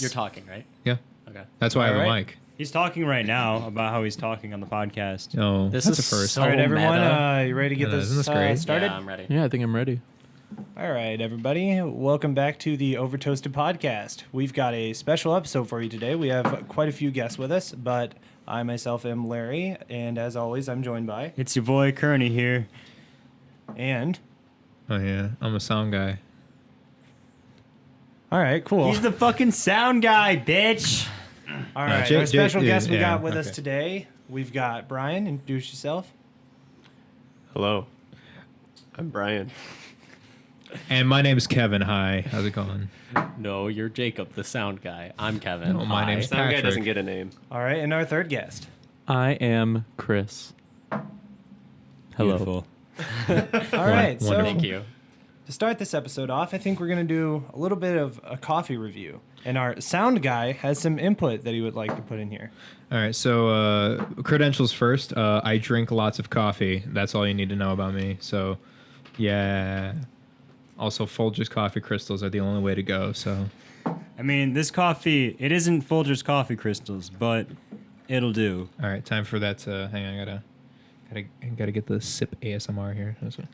You're talking, right? Yeah. Okay. That's why I have a Alright. mic. He's talking right now about how he's talking on the podcast. No, This that's is a first. so All right, everyone, meta. you ready to get Yeah, this isn't this great? started? Yeah, I'm ready. Yeah, I think I'm ready. All right, everybody, welcome back to the OverToasted podcast. We've got a special episode for you today. We have quite a few guests with us, but I myself am Larry, and as always, I'm joined by... It's your boy Kearney here. And... Oh yeah, I'm a sound guy. All right, cool. He's the fucking sound guy, bitch. All right, Jay- our special Jay- guest we yeah, got with us okay. today, we've got Brian. Introduce yourself. Hello, I'm Brian. And my name's Kevin. Hi, how's it going? No, you're Jacob, the sound guy. I'm Kevin. No, my Hi. name's Sound guy Patrick. doesn't get a name. All right, and our third guest. I am Chris. Hello. Beautiful. All right, so wonderful. Thank you. to start this episode off, I think we're going to do a little bit of a coffee review. And our sound guy has some input that he would like to put in here. All right, so credentials first. I drink lots of coffee. That's all you need to know about me. So, yeah. Also, Folgers coffee crystals are the only way to go. So, I mean, this coffee, it isn't Folgers coffee crystals, but it'll do. all right, time for that. Hang on, I gotta get the sip ASMR here. That's what-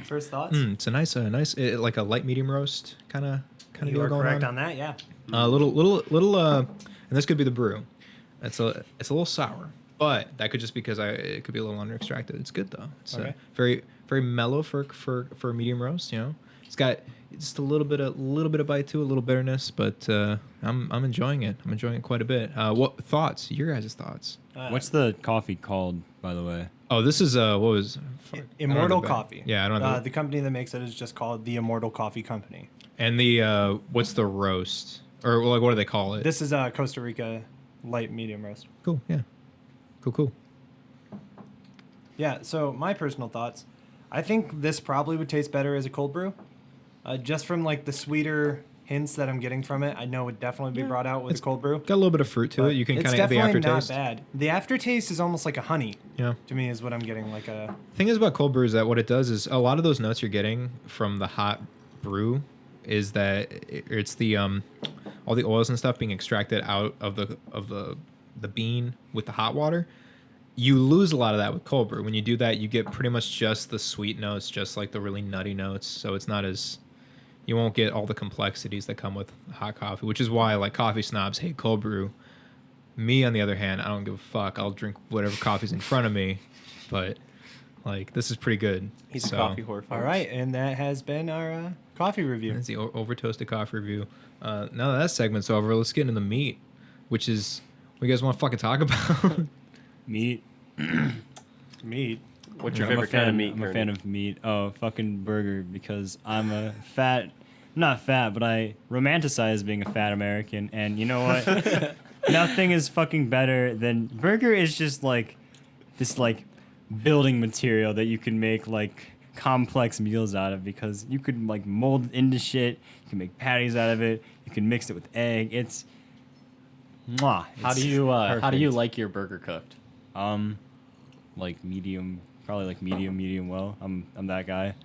First thoughts? It's a nice, like a light medium roast kind of You deal are going correct on. on that, yeah. Little, and this could be the brew. It's a little sour, but that could just because it could be a little under extracted. It's good though. It's Okay. very very mellow for a medium roast. You know, it's got just a little bit of bite to it, a little bitterness, but I'm enjoying it. I'm enjoying it quite a bit. What thoughts? Your guys' thoughts? What's the coffee called, by the way? Oh, this is what was fuck, I don't know Immortal the brand. Coffee. Yeah, I don't know. The company that makes it is just called the Immortal Coffee Company. And the what's the roast or like what do they call it? This is Costa Rica light medium roast. Cool. Yeah. Cool. Yeah, so my personal thoughts, I think this probably would taste better as a cold brew. Just from like the sweeter hints that I'm getting from it, I know it would definitely be brought out with a cold brew. Got a little bit of fruit to But it. You can it's kind of get the definitely aftertaste. not bad. The aftertaste is almost like a honey. Yeah. To me, is what I'm getting. Like a Thing is about cold brew is that what it does is a lot of those notes you're getting from the hot brew is that it's the all the oils and stuff being extracted out of the bean with the hot water. You lose a lot of that with cold brew. When you do that, you get pretty much just the sweet notes, just like the really nutty notes. So it's not as you won't get all the complexities that come with hot coffee, which is why like coffee snobs hate cold brew. Me, on the other hand, I don't give a fuck. I'll drink whatever coffee's in front of me, but like this is pretty good. He's So, a coffee whore. all right, and that has been our coffee review. That's the OverToasted coffee review. Now that segment's over, let's get into the meat, which is what you guys want to fucking talk about. Meat. Meat. What's your I'm a favorite kind of fan- meat? I'm a Kearney? fan of meat. Oh, fucking burger, because I'm a fat, not fat, but I romanticize being a fat American. And you know what? Nothing is fucking better than burger is just like this like building material that you can make like complex meals out of, because you could like mold it into shit. You can make patties out of it. You can mix it with egg. It's mwah. How do It's you perfect. like your burger cooked? Like medium, probably like medium well. I'm that guy.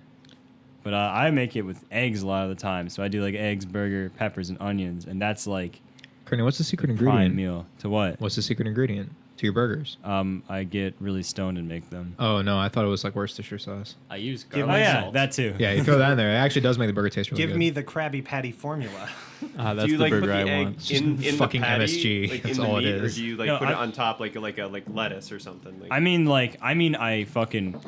But I make it with eggs a lot of the time. So I do like eggs, burger, peppers, and onions, and that's like Courtney, what's the secret prime ingredient? meal. To what? What's the secret ingredient to your burgers? I get really stoned and make them. Oh no, I thought it was like Worcestershire sauce. I use Give garlic me- Oh yeah, salt. that too. Yeah, you throw that in there. It actually does make the burger taste really Give good. me the Krabby Patty formula. That's Do you the like put burger the I egg want. in the fucking patty, MSG. like That's in the all it meat, is. or do you like No, put it I- on top like a lettuce or something? Like, I mean I fucking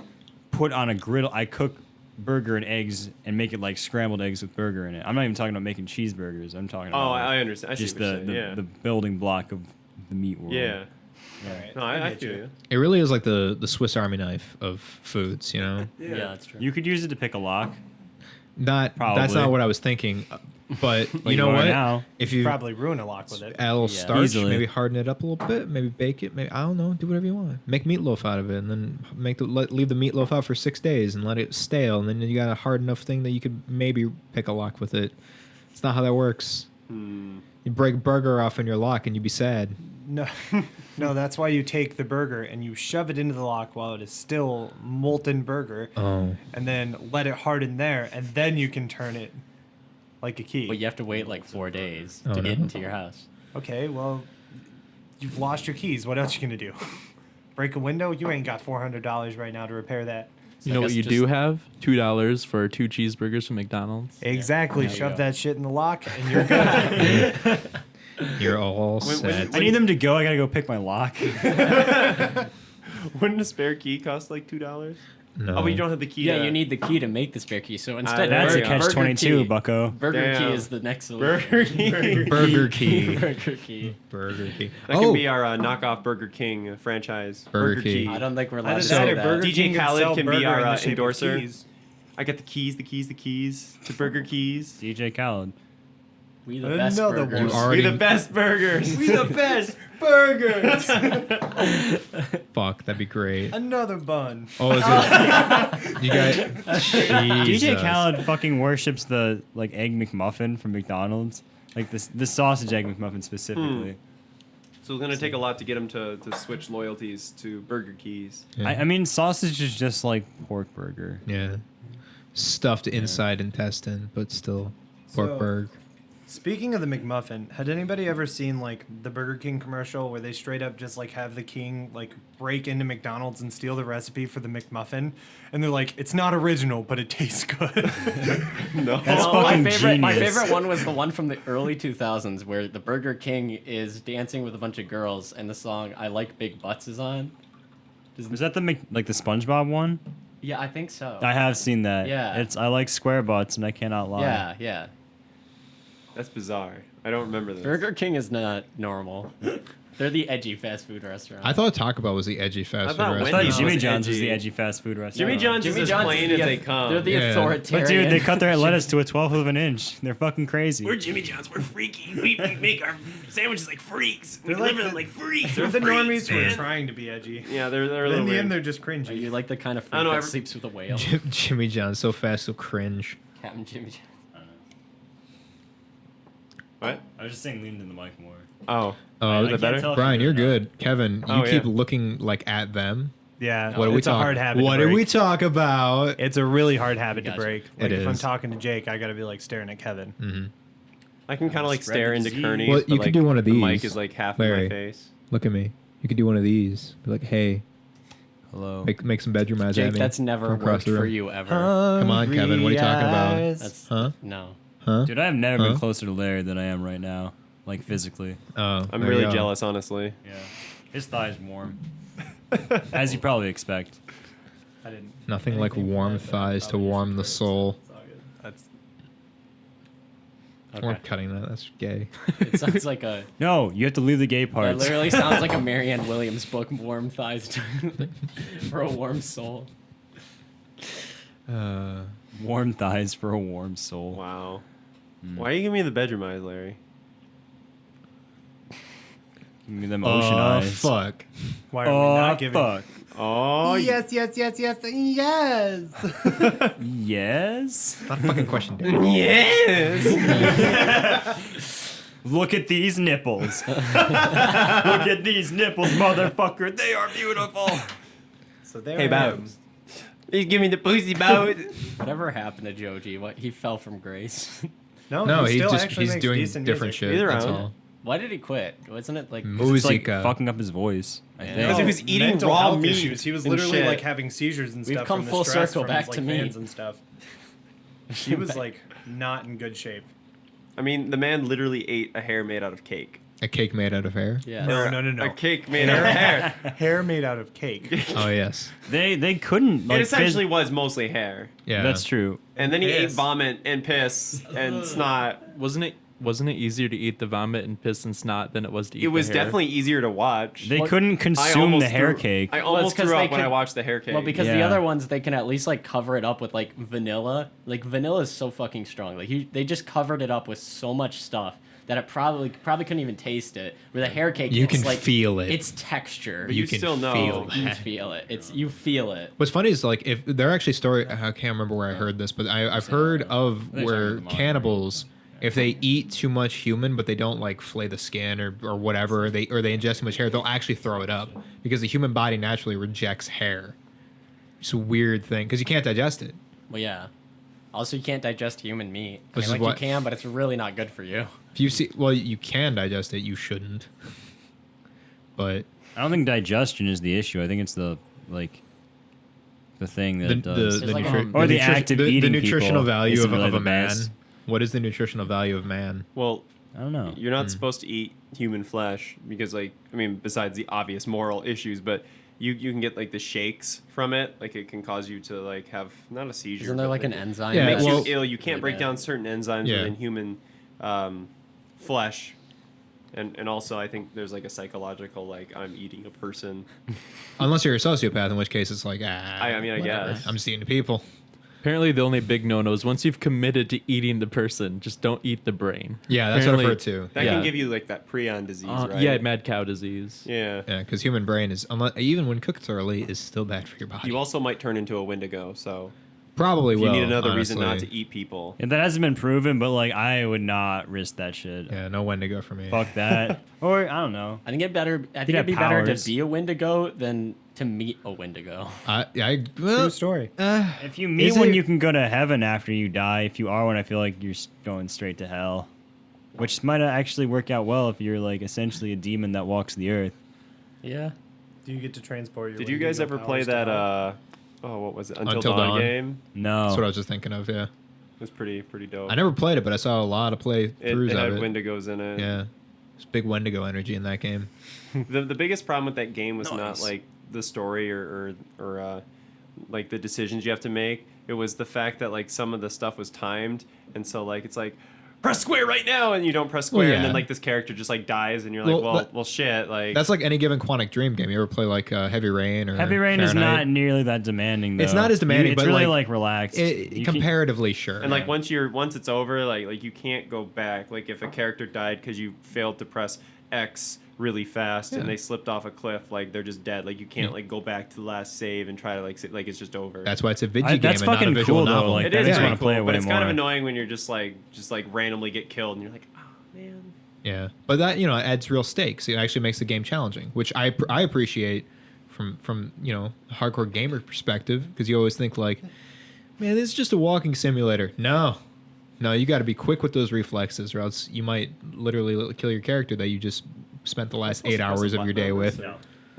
put on a griddle. I cook burger and eggs and make it like scrambled eggs with burger in it. I'm not even talking about making cheeseburgers. I'm talking about I understand. I see just what you're the, saying. Yeah. the building block of the meat world. Yeah. Alright, No, I get feel you. It really is like the Swiss Army knife of foods, you know. Yeah, that's true. You could use it to pick a lock. That's Probably. not what I was thinking, but you you know are what? now. If you Probably ruin a lock with it. add a little Yeah. starch, Easily. maybe harden it up a little bit, maybe bake it, maybe I don't know, do whatever you want. Make meatloaf out of it, and then leave the meatloaf out for 6 days and let it stale, and then you got a hard enough thing that you could maybe pick a lock with it. It's not how that works. You break burger off in your lock and you'd be sad. No, no, that's why you take the burger and you shove it into the lock while it is still molten burger, Oh. and then let it harden there, and then you can turn it like a key. But you have to wait like 4 days Oh, to get no. into your house. Okay, well, you've lost your keys. What else you gonna do? Break a window? You ain't got $400 right now to repair that. You I know what guess you just- do have? $2 for 2 cheeseburgers from McDonald's. Exactly. There you Shove go. that shit in the lock, and you're good. You're all When- set. I need them to go. I gotta go pick my lock. Wouldn't a spare key cost like $2? No. Oh, but you don't have the key. Yeah, to... you need the key to make the spare key. So instead, there That's a you go. Burger catch-22, Key- bucko. Burger Key Damn. is the next solution. Burger King. Burger Key. Burger Key. Burger Key. That can be our knockoff Burger King franchise. Burger Key. I don't think we're allowed Either to that say or that. Burger DJ King can Khaled sell can be burger our, in the shape of endorser. keys. I got the keys to Burger Keys. DJ Khaled. We the best Another burgers. one. You already- We the best burgers. We the best burgers. Fuck, that'd be great. Another bun. Oh, is it? You guys. DJ Jesus. Khaled fucking worships the like egg McMuffin from McDonald's, like the sausage egg McMuffin specifically. So it's gonna take a lot to get him to switch loyalties to Burger Keys. Yeah. I mean, sausage is just like pork burger. Yeah. Stuffed inside intestine, but still pork So- burger. Speaking of the McMuffin, had anybody ever seen like the Burger King commercial where they straight up just like have the king like break into McDonald's and steal the recipe for the McMuffin, and they're like, it's not original, but it tastes good. No. That's Oh, fucking my genius. favorite one was the one from the early 2000s where the Burger King is dancing with a bunch of girls and the song "I Like Big Butts" is on. Was that the like the SpongeBob one? Yeah, I think so. I have seen that. Yeah. It's I like square butts and I cannot lie. Yeah, yeah. That's bizarre. I don't remember this. Burger King is not normal. They're the edgy fast food restaurant. I thought Taco Bell was the edgy fast I food thought I restaurant. thought Wendy's Jimmy was John's was edgy. the edgy fast food restaurant. Jimmy John's is as plain as they come. They're the Yeah. authoritarian. But dude, they cut their lettuce to a 12th of an inch. They're fucking crazy. Jimmy John's. We're freaky. We make our sandwiches like freaks. We They're like deliver them the- like freaks. They're We're the freaks, normies who are man. trying to be edgy. Yeah, they're a But little in the weird. end, they're just Are cringy. you like the kind of freak I don't know, that every- sleeps with a whale? Jimmy John, so fast, so cringe. Captain Jimmy John. What? I was just saying lean into the mic more. Oh. Oh, Is that better? tell if Brian, you're you're good. Kevin, you Oh, keep yeah. looking like at them. Yeah, What do we it's a talk? hard habit. What to did we break. talk about? It's a really hard habit to Gotcha. break. It Like if I'm is. talking to Jake, I gotta be like staring at Kevin. Hmm. I can kind of like Spread stare the into disease. Kearney's. Well, but, you like, could do one of The mic these, is like half Larry. in my face. Look at me. You could do one of these. Be like, hey, Hello. make some bedroom eyes Jake, at me. that's never from across worked the room. for you ever. Come on, Kevin, what are you talking about? That's Huh? no. Huh? Dude, I have never Huh? been closer to Larry than I am right now. Like physically. Oh, I'm there really you go. jealous, honestly. Yeah. His thigh's warm. As you probably expect. I didn't. Nothing like anything warm bad, but thighs to probably warm just the great, soul. so it's all good. That's We're Okay. cutting that. That's gay. It sounds like a. No, you have to leave the gay That parts. literally sounds like a Marianne Williams book, "Warm Thighs for a Warm Soul." Warm thighs for a warm soul. Wow. Why are you giving me the bedroom eyes, Larry? Give me them ocean eyes. fuck. why are we Oh, not giving? fuck. Oh, Yes, yes, yes, yes, yes. Yes? Not a fucking question, Dan. yes. Look at these nipples. Look at these nipples, motherfucker. They are beautiful. So there Hey, I am. Babs. He's giving me the pussy bout. Whatever happened to Joji? What, he fell from grace? No, he still he's actually makes doing decent different music. shit. He's That's around. all. Why did he quit? Wasn't it like? It's like Musica. fucking up his voice. I Yeah. think. Because he was eating mental raw health meat issues. He was and literally shit. like having seizures and We've stuff. come from the full stress circle from back his, to like, me. fans and stuff. He was like not in good shape. I mean, the man literally ate a hair made out of cake. A cake made out of hair. Yeah. No. A cake made out of hair. Hair made out of cake. Oh yes. They couldn't like It essentially was mostly hair. Yeah. That's true. And then he ate Piss. vomit and piss and snot. Wasn't it easier to eat the vomit and piss and snot than it was to eat It was the hair? definitely easier to watch. They What- couldn't I consume almost the hair threw- cake. I Well, it's almost 'cause threw they up when I could- watched the hair cake. Well, because the Yeah. other ones they can at least like cover it up with like vanilla. Like vanilla is so fucking strong. Like they just covered it up with so much stuff that it probably couldn't even taste it. Where the hair cake, You it's can like, feel it. It's texture. But you can still know. feel You that. feel it. You feel it. What's funny is like if they're actually story. I can't remember where I heard this, but I've heard of They're where talking about the cannibals if they eat too much human, but they don't like flay the skin or whatever, or they ingest too much hair, they'll actually throw it up because the human body naturally rejects hair. It's a weird thing because you can't digest it. Well, yeah. Also, you can't digest human meat. Which is like what- you can, but it's really not good for you. If you see, well, you can digest it. You shouldn't. But I don't think digestion is the issue. I think it's the thing that the it does. It's like, or the act of the eating nutritional people value isn't of really a the man. best. What is the nutritional value of man? Well, I don't know. you're not supposed to eat human flesh because, like, I mean, besides the obvious moral issues, but you can get like the shakes from it. Like, it can cause you to like have not a seizure. Isn't there but, like an it enzyme? Yeah, makes well- you ill. You can't Really break bad. down certain enzymes Yeah. within human flesh. And also, I think there's like a psychological, like, I'm eating a person. Unless you're a sociopath, in which case it's like, I mean, I whatever. guess. I'm just eating people. Apparently, the only big no-no is once you've committed to eating the person, just don't eat the brain. Yeah, that's what I've Apparently- heard too. That Yeah. can give you like that prion disease, right? Yeah, mad cow disease. Yeah. Yeah, because human brain is, even when cooked thoroughly, is still bad for your body. You also might turn into a Wendigo, so Probably you will. need another reason not honestly. to eat people. And that hasn't been proven, but like I would not risk that shit. Yeah, no Wendigo for me. Fuck that. Or I don't know. I think it'd have be better to powers. be a Wendigo than to meet a Wendigo. True story. If you meet Is one, it- you can go to heaven after you die. If you are one, I feel like you're going straight to hell, which might actually work out well if you're like essentially a demon that walks the earth. Yeah. Do you get to transport your Did you guys Wendigo ever play powers to that? hell? What was it? Until Until Dawn Dawn. game. No. That's what I was just thinking of. Yeah, It was pretty dope. I never played it, but I saw a lot of It, playthroughs it had of it. Wendigos in it. Yeah, there's big Wendigo energy in that game. The biggest problem with that game was not Nice. like the story or like the decisions you have to make. It was the fact that like some of the stuff was timed, and so like it's like press square right now, and you don't press square, Well, and then yeah. like this character just like dies, and you're like, Well, well, that- shit, like That's like any given Quantic Dream game. You ever play like Heavy Rain or Heavy Rain is Fahrenheit? not nearly that demanding. Though. It's not as demanding, It's but, really like, like relaxed. You can- comparatively sure. And like once it's over, like you can't go back. Like if a character died because you failed to press X really fast Yeah. and they slipped off a cliff, like they're just dead. Like you can't Yeah. like go back to the last save and try to like it's just over. That's why it's a video game that's and not a fucking visual cool, though, novel. like, it I is just pretty wanna play cool, it but way it's kind of more. annoying when you're just randomly get killed and you're like, oh man. Yeah, but that adds real stakes. It actually makes the game challenging, which I appreciate from a hardcore gamer perspective, because you always think like, man, this is just a walking simulator. No, you got to be quick with those reflexes, or else you might literally kill your character that you just spent the last 8 hours of your day with,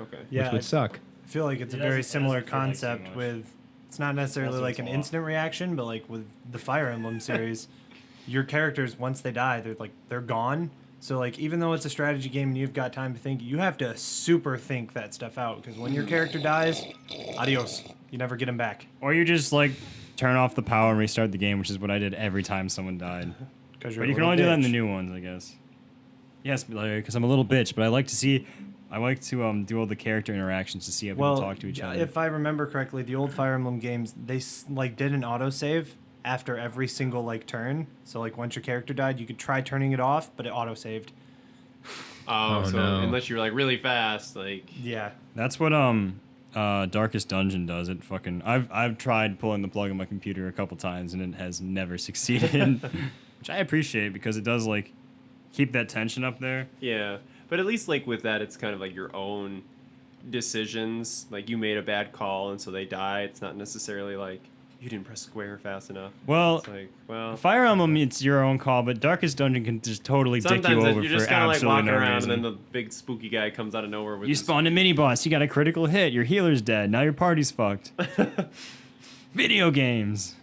Okay. Yeah, which would suck. I feel like it's a It very doesn't similar feel like too concept much. with. It's not necessarily Also, like it's an a lot. instant reaction, but like with the Fire Emblem series, your characters once they die, they're gone. So like even though it's a strategy game and you've got time to think, you have to super think that stuff out, because when your character dies, adios. You never get him back. or you just like turn off the power and restart the game, which is what I did every time someone died. Because But you can only do that in the new ones, I guess. Yes, because I'm a little bitch, but I like to do all the character interactions to see how people Well, talk to each other. if I remember correctly, the old Fire Emblem games, they did an autosave after every single turn. So like once your character died, you could try turning it off, but it autosaved. Oh, Oh, so no. unless you're like really fast, like Yeah. That's what Darkest Dungeon does. It fucking I've tried pulling the plug on my computer a couple times and it has never succeeded, which I appreciate because it does like keep that tension up there. yeah. But at least like with that, it's kind of like your own decisions. Like you made a bad call and so they die. It's not necessarily like you didn't press square fast enough. Well, It's like, well, Fire Emblem, it's your own call, but Darkest Dungeon can just totally dick sometimes you over you're for just kind of like absolutely walking no around reason. and then the big spooky guy comes out of nowhere with You his- spawned a mini boss. You got a critical hit. Your healer's dead. Now your party's fucked. Video games.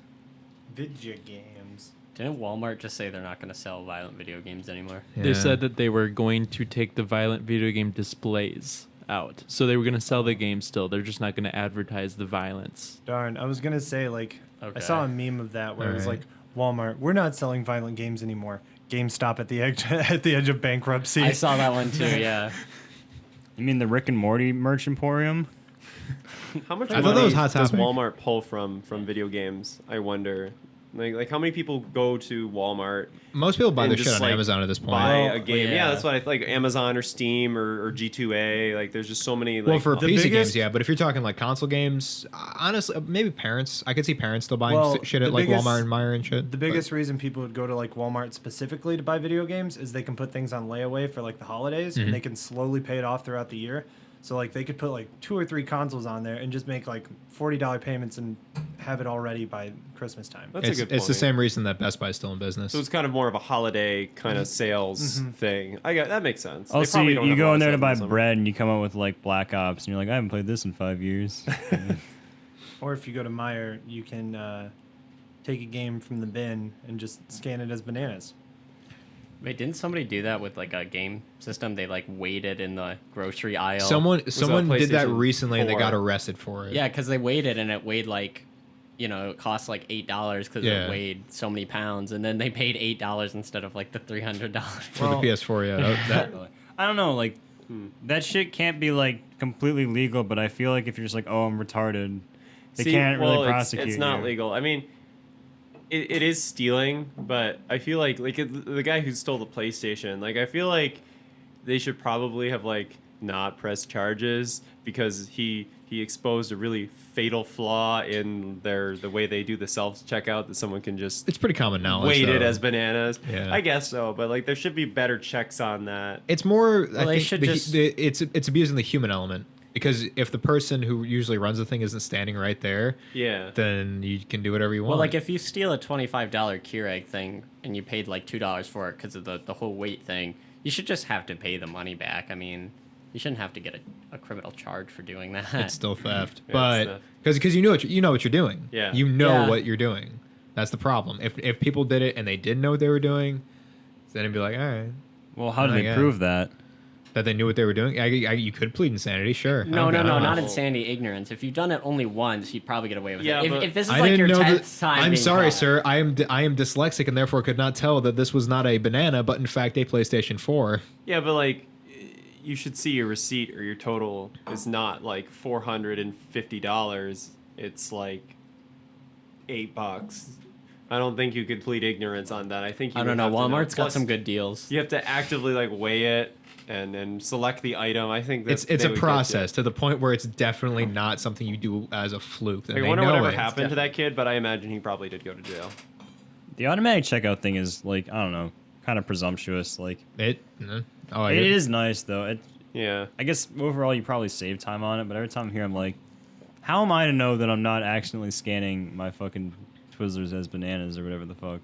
Video games. Didn't Walmart just say they're not going to sell violent video games anymore? They Yeah. said that they were going to take the violent video game displays out. So they were going to sell the game still. They're just not going to advertise the violence. Darn, I was gonna say I Okay. saw a meme of that where it was Alright. like Walmart, we're not selling violent games anymore. GameStop at the edge at the edge of bankruptcy. I saw that one too, yeah. You mean the Rick and Morty merch emporium? How much I thought money that was Hot does Topic. Walmart pull from video games? I wonder. Like how many people go to Walmart? Most people buy and their shit just, on like, Amazon at this point. Buy Well, a game. yeah. Yeah, that's what I like. Amazon or Steam or G2A. Like, there's just so many. Like, Well, for The PC biggest- games, yeah, but if you're talking like console games, honestly, maybe parents. I could see parents still buying Well, shit at the like biggest- Walmart and Meijer and shit. The biggest reason people would go to like Walmart specifically to buy video games is they can put things on layaway for like the holidays Mm-hmm. and they can slowly pay it off throughout the year. So like they could put like 2 or 3 consoles on there and just make like $40 payments and have it all ready by Christmas time. that's a good point. It's the same reason that Best Buy is still in business. So it's kind of more of a holiday kind of sales thing. I got that makes sense. They Also, probably you, don't you have a go lot in of there to stuff buy in the summer. bread and you come up with like Black Ops and you're like, I haven't played this in 5 years. Or if you go to Meijer, you can take a game from the bin and just scan it as bananas. Wait, didn't somebody do that with like a game system? They like waited in the grocery aisle. Someone that did that PlayStation recently and they 4? got arrested for it. Yeah, because they waited and it weighed like, it cost like $8 because Yeah. it weighed so many pounds, and then they paid $8 instead of like the $300. For Well- the PS4, yeah. That, I don't know, like that shit can't be like completely legal, but I feel like if you're just like, oh, I'm retarded, they See, can't really well, prosecute it's not you. legal. I mean, it is stealing, but I feel like the guy who stole the PlayStation, like I feel like they should probably have like not pressed charges because he exposed a really fatal flaw in the way they do the self checkout that someone can just it's pretty common knowledge. weight it though. as bananas. Yeah. I guess so, but like there should be better checks on that. It's more. Well, I they think should the, just- it's abusing the human element because if the person who usually runs the thing isn't standing right there, Yeah. then you can do whatever you want. Well, like if you steal a $25 Keurig thing and you paid like $2 for it because of the whole weight thing, you should just have to pay the money back. I mean, you shouldn't have to get a criminal charge for doing that. it's still theft, Yeah, but it's theft. because you know what you're doing. Yeah. You know Yeah. what you're doing. That's the problem. If people did it and they didn't know what they were doing, then it'd be like, all right, Well, how do they Yeah. prove that? that they knew what they were doing. You could plead insanity, sure. No, I don't know. not insanity, ignorance. If you've done it only once, you'd probably get away with Yeah, it. but If this is I like didn't your know 10th time, I'm being sorry, caught. sir. I am dyslexic and therefore could not tell that this was not a banana, but in fact a PlayStation 4. Yeah, but like, you should see your receipt or your total is not like $450. It's like $8. I don't think you could plead ignorance on that. I think you I would don't know. have to Walmart's got Plus, some good deals. You have to actively like weigh it and select the item. I think It's that a process to the point where it's definitely not something you do as a fluke. And I they wonder know whatever it. happened to that kid, but I imagine he probably did go to jail. The automatic checkout thing is like, I don't know, kind of presumptuous. Like Oh, it is nice though. It, Yeah. I guess overall you probably save time on it, but every time I'm here, I'm like, how am I to know that I'm not accidentally scanning my fucking Twizzlers as bananas or whatever the fuck?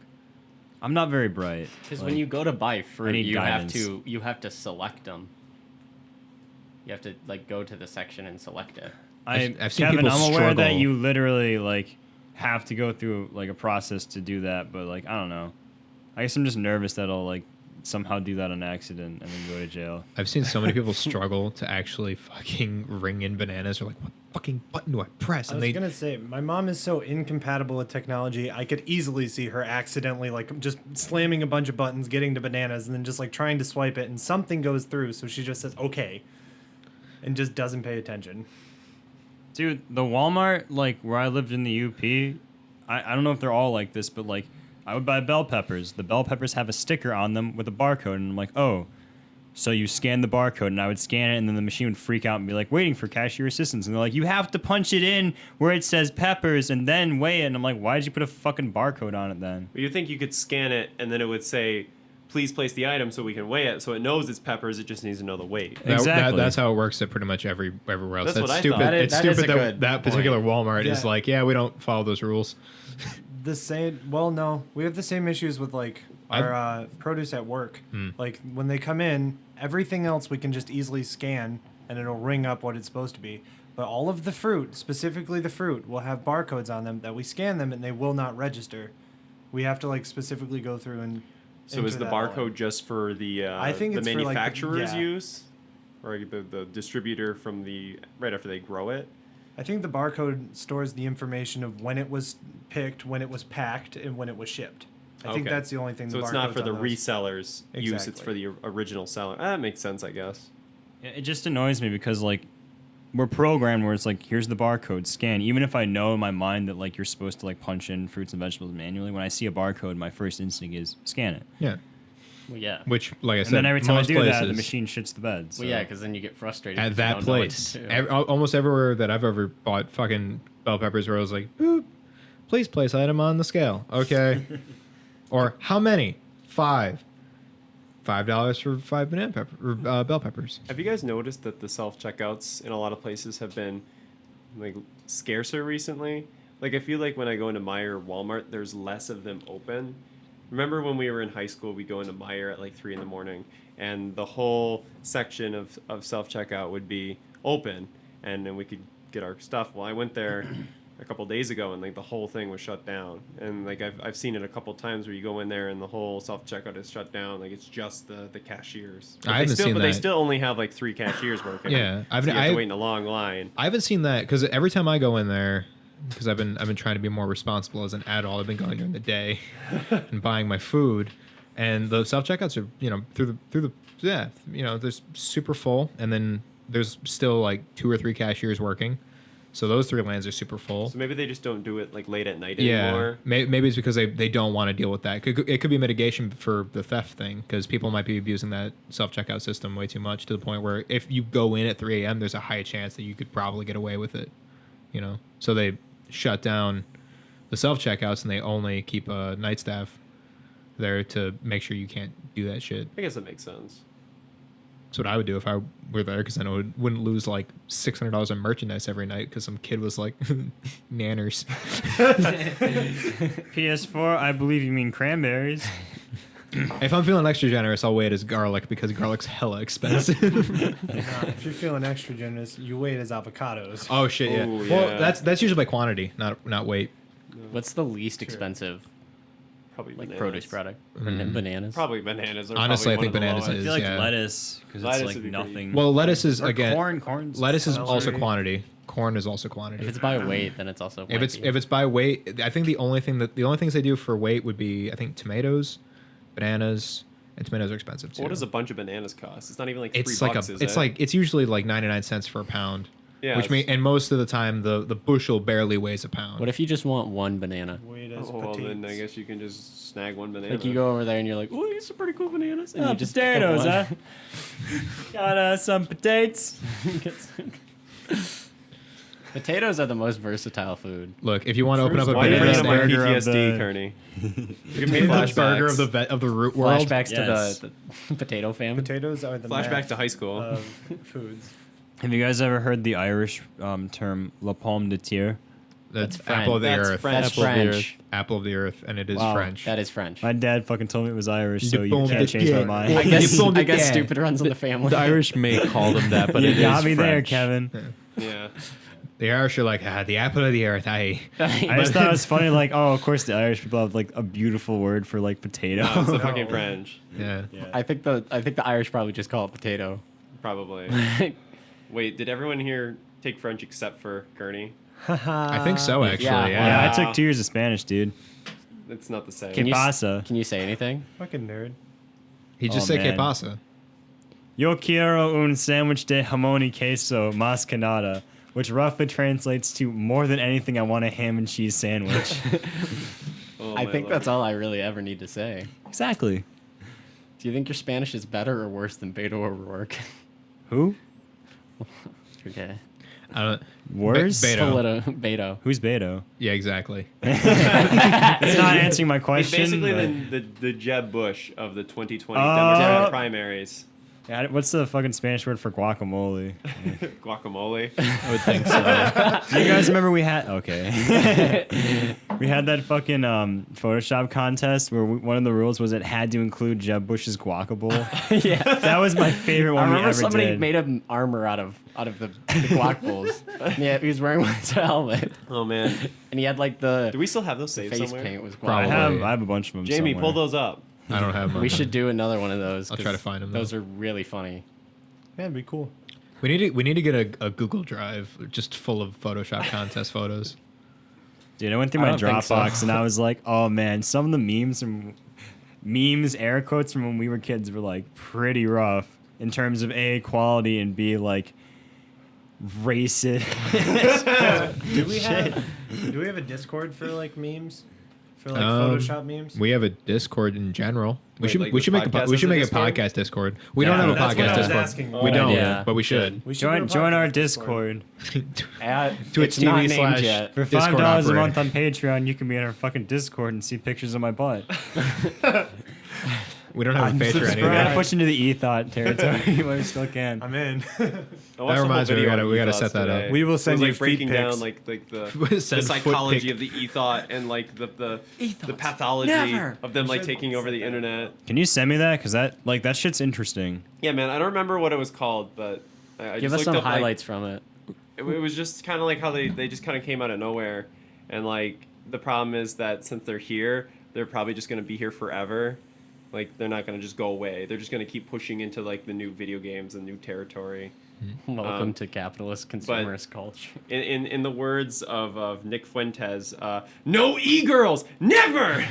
I'm not very bright. Because Like, when you go to buy fruit, need you guidance. have to select them. You have to like go to the section and select it. I've seen Kevin, people I'm aware that struggle. you literally like have to go through like a process to do that, but like I don't know. I guess I'm just nervous that I'll like somehow do that on accident and then go to jail. I've seen so many people struggle to actually fucking ring in bananas. Or like, what fucking button do I press? I And was they gonna say, my mom is so incompatible with technology. I could easily see her accidentally like just slamming a bunch of buttons, getting to bananas, and then just like trying to swipe it, and something goes through. So she just says okay, and just doesn't pay attention. Dude, the Walmart, like where I lived in the UP, I don't know if they're all like this, but like I would buy bell peppers. The bell peppers have a sticker on them with a barcode, and I'm like, oh, so you scan the barcode, and I would scan it, and then the machine would freak out and be like, waiting for cashier assistance, and they're like, you have to punch it in where it says peppers and then weigh it, and I'm like, why did you put a fucking barcode on it then? You think you could scan it and then it would say, please place the item so we can weigh it. So it knows it's peppers. It just needs to know the weight. Exactly. that's how it works at pretty much everywhere else. That's what I stupid. thought. It's That is stupid a that good that particular Walmart is Yeah. like, yeah, we don't follow those rules. The same. Well, no, we have the same issues with like our produce at work. Like when they come in, everything else we can just easily scan, and it'll ring up what it's supposed to be. But all of the fruit, specifically the fruit, will have barcodes on them that we scan them, and they will not register. We have to like specifically go through and. So is enter the that all barcode in. just for the I think the it's for, like, the- manufacturer's yeah. use, or the distributor from the right after they grow it? I think the barcode stores the information of when it was picked, when it was packed, and when it was shipped. I think Okay. that's the only thing. So the it's not barcode's for the on those. resellers' use; it's Exactly. for the original seller. That makes sense, I guess. It just annoys me because like we're programmed where it's like, here's the barcode, scan. Even if I know in my mind that like you're supposed to like punch in fruits and vegetables manually, when I see a barcode, my first instinct is scan it. Yeah. Well, yeah. Which, like I And said, then every time I most do places, that, the machine shits the bed. So. Well, yeah, because then you get frustrated at 'cause that you don't know what place, to do. almost everywhere that I've ever bought fucking bell peppers, where I was like, boop, please place item on the scale. Okay. Or how many? 5. $5 for 5 banana pepper or bell peppers. Have you guys noticed that the self checkouts in a lot of places have been like scarcer recently? Like I feel like when I go into Meijer or Walmart, there's less of them open. Remember when we were in high school, we'd go into Meijer at like 3 a.m. and the whole section of self checkout would be open, and then we could get our stuff. Well, I went there a couple days ago, and like the whole thing was shut down. And like I've seen it a couple times where you go in there and the whole self checkout is shut down. Like it's just the cashiers. I haven't seen but that. they still only have like 3 cashiers working. Yeah, so you have to wait in a long line. I haven't seen that because every time I go in there, because I've been trying to be more responsible as an adult. I've been going during the day and buying my food, and the self checkouts are through the they're super full, and then there's still like 2 or 3 cashiers working, so those 3 lanes are super full. So maybe they just don't do it like late at night Yeah, anymore. maybe it's because they don't want to deal with that. It could be mitigation for the theft thing, because people might be abusing that self checkout system way too much to the point where if you go in at 3 a.m., there's a high chance that you could probably get away with it. So they shut down the self checkouts and they only keep a night staff there to make sure you can't do that shit. I guess that makes sense. That's what I would do if I were there, because I know I wouldn't lose like $600 in merchandise every night because some kid was like nanners. PS4, I believe you mean cranberries. If I'm feeling extra generous, I'll weigh it as garlic, because garlic's hella expensive. If you're feeling extra generous, you weigh it as avocados. Oh shit, yeah. Ooh, Well, yeah. that's usually by quantity, not weight. What's the least expensive Probably like bananas. produce product? Mm. Bananas. Probably bananas. Are Honestly, probably I think one of the bananas I lowest. feel like yeah. lettuce, because Lettuce it's like would be pretty- nothing. Well, lettuce is or again. corn's Lettuce is also celery. quantity. Corn is also quantity. If it's by weight, then it's also. If it's by weight, I think the only things they do for weight would be, I think, tomatoes, bananas, and tomatoes are expensive too. What does a bunch of bananas cost? It's not even like It's $3, like is it's it? like it's usually like 99 cents for a pound. Yeah, Which it's- and most of the time the bushel barely weighs a pound. What if you just want one banana? Weigh it as Oh, well, then I petites. guess you can just snag one banana. Like you go over there and you're like, "Oh, these are pretty cool bananas," and you just pick up potatoes, one. huh? Got some potatoes. Potatoes are the most versatile food. Look, if you want to open up a Why do you banana bring up my stand, burger of PTSD, the- Kearney? Give the me burger flashbacks. of the root world. Flashbacks Yes. to the potato famine. Potatoes are the Flashback meth to high school. of foods. Have you guys ever heard the Irish term "la pomme de terre"? That's French. apple of the That's earth. French. That's Apple of the French. Apple of the earth, and it is Wow. French. That is French. My dad fucking told me it was Irish, so La you pomme can't de change my terre. mind. I guess, Apple of I the guess earth. stupid runs in the family. The Irish may call them that, but you it got is me there, French. Kevin. Yeah. The Irish are like, the apple of the earth. I just thought it was funny, like, oh, of course the Irish people have like a beautiful word for like potato. No, it's the fucking French. Yeah. I think the Irish probably just call it potato. Probably. Wait, did everyone here take French except for Kearney? I think so, actually. Yeah. Yeah. Yeah, I took 2 years of Spanish, dude. It's not the same. Can you pasa? Can you say anything? Fucking nerd. He just Oh, said que man. pasa. Yo quiero un sandwich de jamón y queso más que nada, which roughly translates to more than anything, I want a ham and cheese sandwich. Oh, I my think Lord. that's all I really ever need to say. Exactly. Do you think your Spanish is better or worse than Beto O'Rourke? Who? Okay. I don't. Worse? Beto. Beto. Who's Beto? Yeah, exactly. It's not answering my He's question. basically but- the Jeb Bush of the 2020 Oh. Democratic primaries. Yeah, what's the fucking Spanish word for guacamole? Guacamole. I would think so. Do you guys remember we had okay? We had that fucking Photoshop contest where one of the rules was it had to include Jeb Bush's guacamole. Yeah. That was my favorite I one we remember ever somebody did. made an armor out of the guac bowls. Yeah, he was wearing one as a helmet, Oh man. and he had like the Do we still have those saved face somewhere? paint was Probably. guac. I have a bunch of them. Jamie, somewhere. pull those up. I don't have. We should do another one of those. I'll try 'cause to find 'em, Those though. are really funny. Yeah, it'd be cool. We need to get a Google Drive just full of Photoshop contest photos. Dude, I went through I my don't think so. Dropbox and I was like, oh man, some of the memes, air quotes from when we were kids were like pretty rough in terms of A, quality, and B, like racist. Do we have a Discord for like memes? For like Um, Photoshop memes? We have a Discord in general. We Wait, should like we the should make a podcast we should is a make a Discord? podcast Discord. We don't Yeah, have a that's what podcast I was Discord. asking. We Good don't, idea. but we should. We should do a Join our podcast Discord. Twitch TV / yet. For Discord $5 a operator. month on Patreon, you can be in our fucking Discord and see pictures of my butt. We don't have a Patreon We're either. gonna push into the e-thought territory, but we still can. I'm in. I watched the whole reminds me, we video gotta- on we gotta ethos set that up. today. We will It send was, you like breaking feet down pics. like the Send foot psychology pic. of the ethot and like the pathology of them like taking over the internet. Can you send me that? Cause that shit's interesting. Yeah, man. I don't remember what it was called, but I Give just us looked some up, like, highlights from it. it was just kind of like how they just kind of came out of nowhere, and like the problem is that since they're here, they're probably just gonna be here forever. Like they're not gonna just go away. They're just gonna keep pushing into like the new video games and new territory. Welcome to capitalist consumerist culture. In the words of Nick Fuentes, no e-girls, never.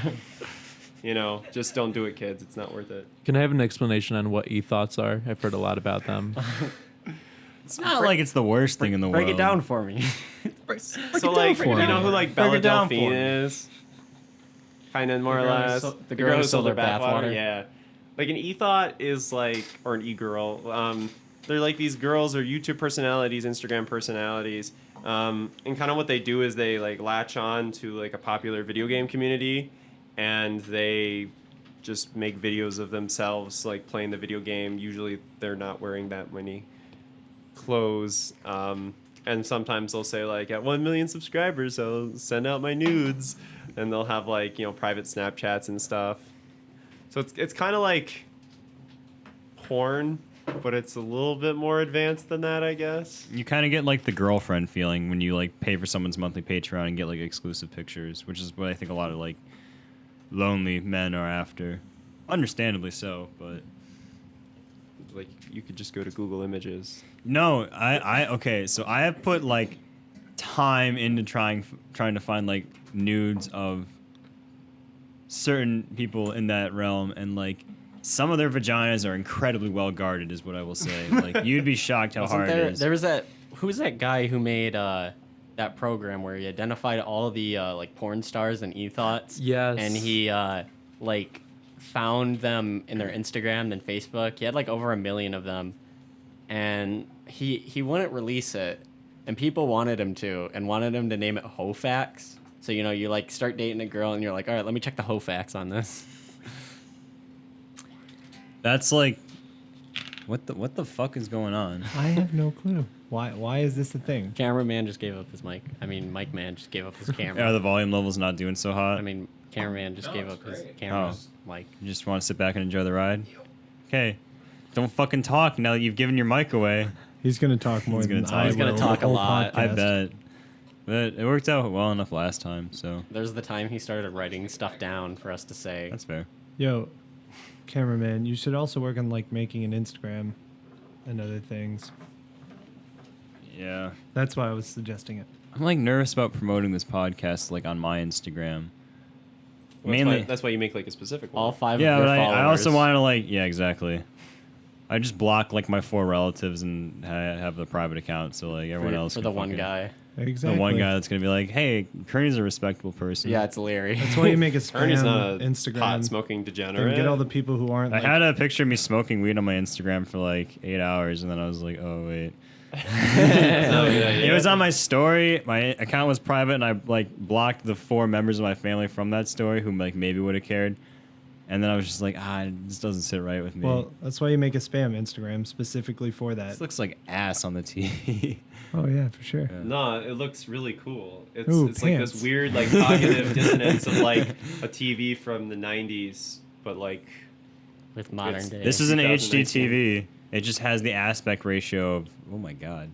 Just don't do it, kids. It's not worth it. Can I have an explanation on what e-thoughts are? I've heard a lot about them. It's not like it's the worst thing in the Break world. it down for me. So like, you know who like Bella it down for Delphine me. is? Kind of more or The girl who less. so- the girl who sold her bathwater? Yeah. Like an e-thought is like, or an e-girl. They're like these girls or YouTube personalities, Instagram personalities. And kind of what they do is they like latch on to like a popular video game community, and they just make videos of themselves like playing the video game. Usually they're not wearing that many clothes. And sometimes they'll say like, at 1 million subscribers, I'll send out my nudes, and they'll have like private Snapchats and stuff. So it's kind of like porn, but it's a little bit more advanced than that, I guess. You kind of get like the girlfriend feeling when you like pay for someone's monthly Patreon and get like exclusive pictures, which is what I think a lot of like lonely men are after. Understandably so, but Like you could just go to Google Images. no, okay, so I have put like time into trying to find like nudes of certain people in that realm, and like some of their vaginas are incredibly well guarded, is what I will say. Like you'd be shocked how hard it is. There was that. Who's that guy who made that program where he identified all the like porn stars and e-thoughts? Yes. And he like found them in their Instagram and Facebook. He had like over 1 million of them, and he wouldn't release it, and people wanted him to, and wanted him to name it Hofax. So you like start dating a girl, and you're like, all right, let me check the Hofax on this. That's like, what the fuck is going on? I have no clue. Why is this a thing? Cameraman just gave up his mic. I mean, mic man just gave up his camera. Are the volume levels not doing so hot? I mean, cameraman just gave up his camera mic. You just want to sit back and enjoy the ride? Okay. Don't fucking talk now that you've given your mic away. He's gonna talk more He's gonna than talk. I He's gonna will talk the a whole lot. I podcast. bet. But it worked out well enough last time, so There's the time he started writing stuff down for us to say. that's fair. Yo, cameraman, you should also work on like making an Instagram and other things. Yeah. That's why I was suggesting it. I'm like nervous about promoting this podcast like on my Instagram. Well, Mainly. that's why you make like a specific one. All 5 Yeah, of your but followers. I also want to like, yeah, exactly. I just block like my 4 relatives and have the private account, so like everyone else for can the one fucking- guy. Exactly. The one guy that's gonna be like, "Hey, Kearney's a respectable person." Yeah, it's Larry. That's why you make a Ernie's spam not a Instagram pot smoking and degenerate. get all the people who aren't. I Like, had a picture of me smoking weed on my Instagram for like 8 hours, and then I was like, "Oh wait." It was on my story. My account was private, and I like blocked the 4 members of my family from that story who like maybe would have cared. And then I was just like, this doesn't sit right with me. well, that's why you make a spam Instagram specifically for that. This looks like ass on the TV. Oh yeah, for sure. No, it looks really cool. It's Ooh, it's like pants. this weird like cognitive dissonance of like a TV from the 90s, but like With modern It's- day. This is an HD 2019. TV. It just has the aspect ratio of, oh my god.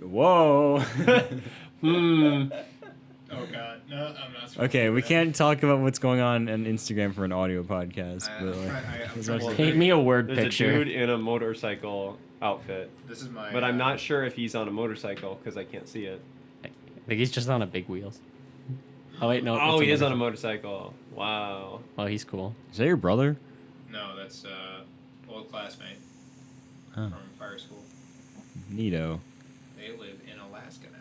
Whoa. Oh God, no, I'm not. Okay, we can't talk about what's going on Instagram for an audio podcast. But like, Paint me a word there's picture. a dude in a motorcycle outfit, This is my. but I'm not sure if he's on a motorcycle because I can't see it. I think he's just on a big wheels. Oh wait, no. Oh, it's a he is on a motorcycle. motorcycle. Wow. Oh, he's cool. is that your brother? No, that's old classmate Oh. from fire school. Neato. they live in Alaska now.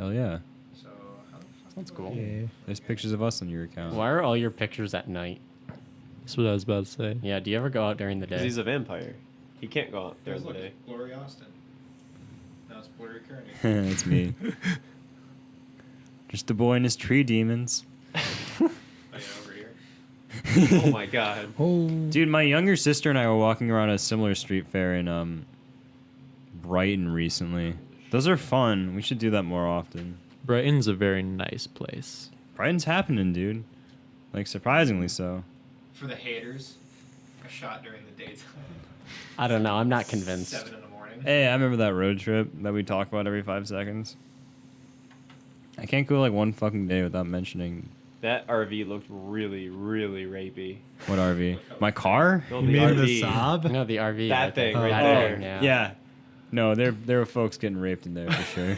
Hell yeah. So how the fuck That's do cool. I- There's pictures of us on your account. Why are all your pictures at night? That's what I was about to say. Yeah, do you ever go out during the Because day? he's a vampire. He can't go out during the Look, day. Lori Austin. Now it's Puerto Kearney. It's me. Just a boy and his tree demons. Oh, yeah, over here. Oh my god. Oh, Dude, my younger sister and I were walking around a similar street fair in Brighton recently. Those are fun. We should do that more often. Brighton's a very nice place. Brighton's happening, dude. Like, surprisingly so. For the haters, a shot during the daytime. I don't know. I'm not convinced. 7 in the morning. Hey, I remember that road trip that we talk about every 5 seconds. I can't go like one fucking day without mentioning That RV looked really, really rapey. what RV. My car? No, you the mean the RV. Saab? No, the RV. That right there. thing right That there. thing, Yeah. No, there were folks getting raped in there for sure.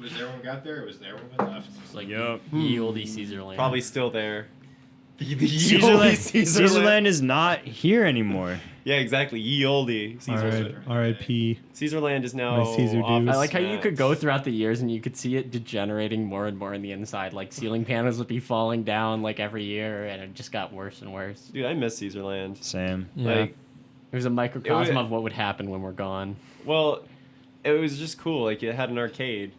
Was there when we got there? Or was there when we left? It's like Yup. ye olde Caesarland. Probably still there. The Caesarland is not here anymore. Yeah, exactly. Ye olde Caesarland. R.I.P. Caesarland is now. My Caesar off dues. I its like how you could mats. go throughout the years and you could see it degenerating more and more in the inside. Like ceiling panels would be falling down like every year, and it just got worse and worse. Dude, I miss Caesarland. Sam. Yeah. Like, It was a microcosm It wa- of what would happen when we're gone. well, it was just cool. Like, it had an arcade.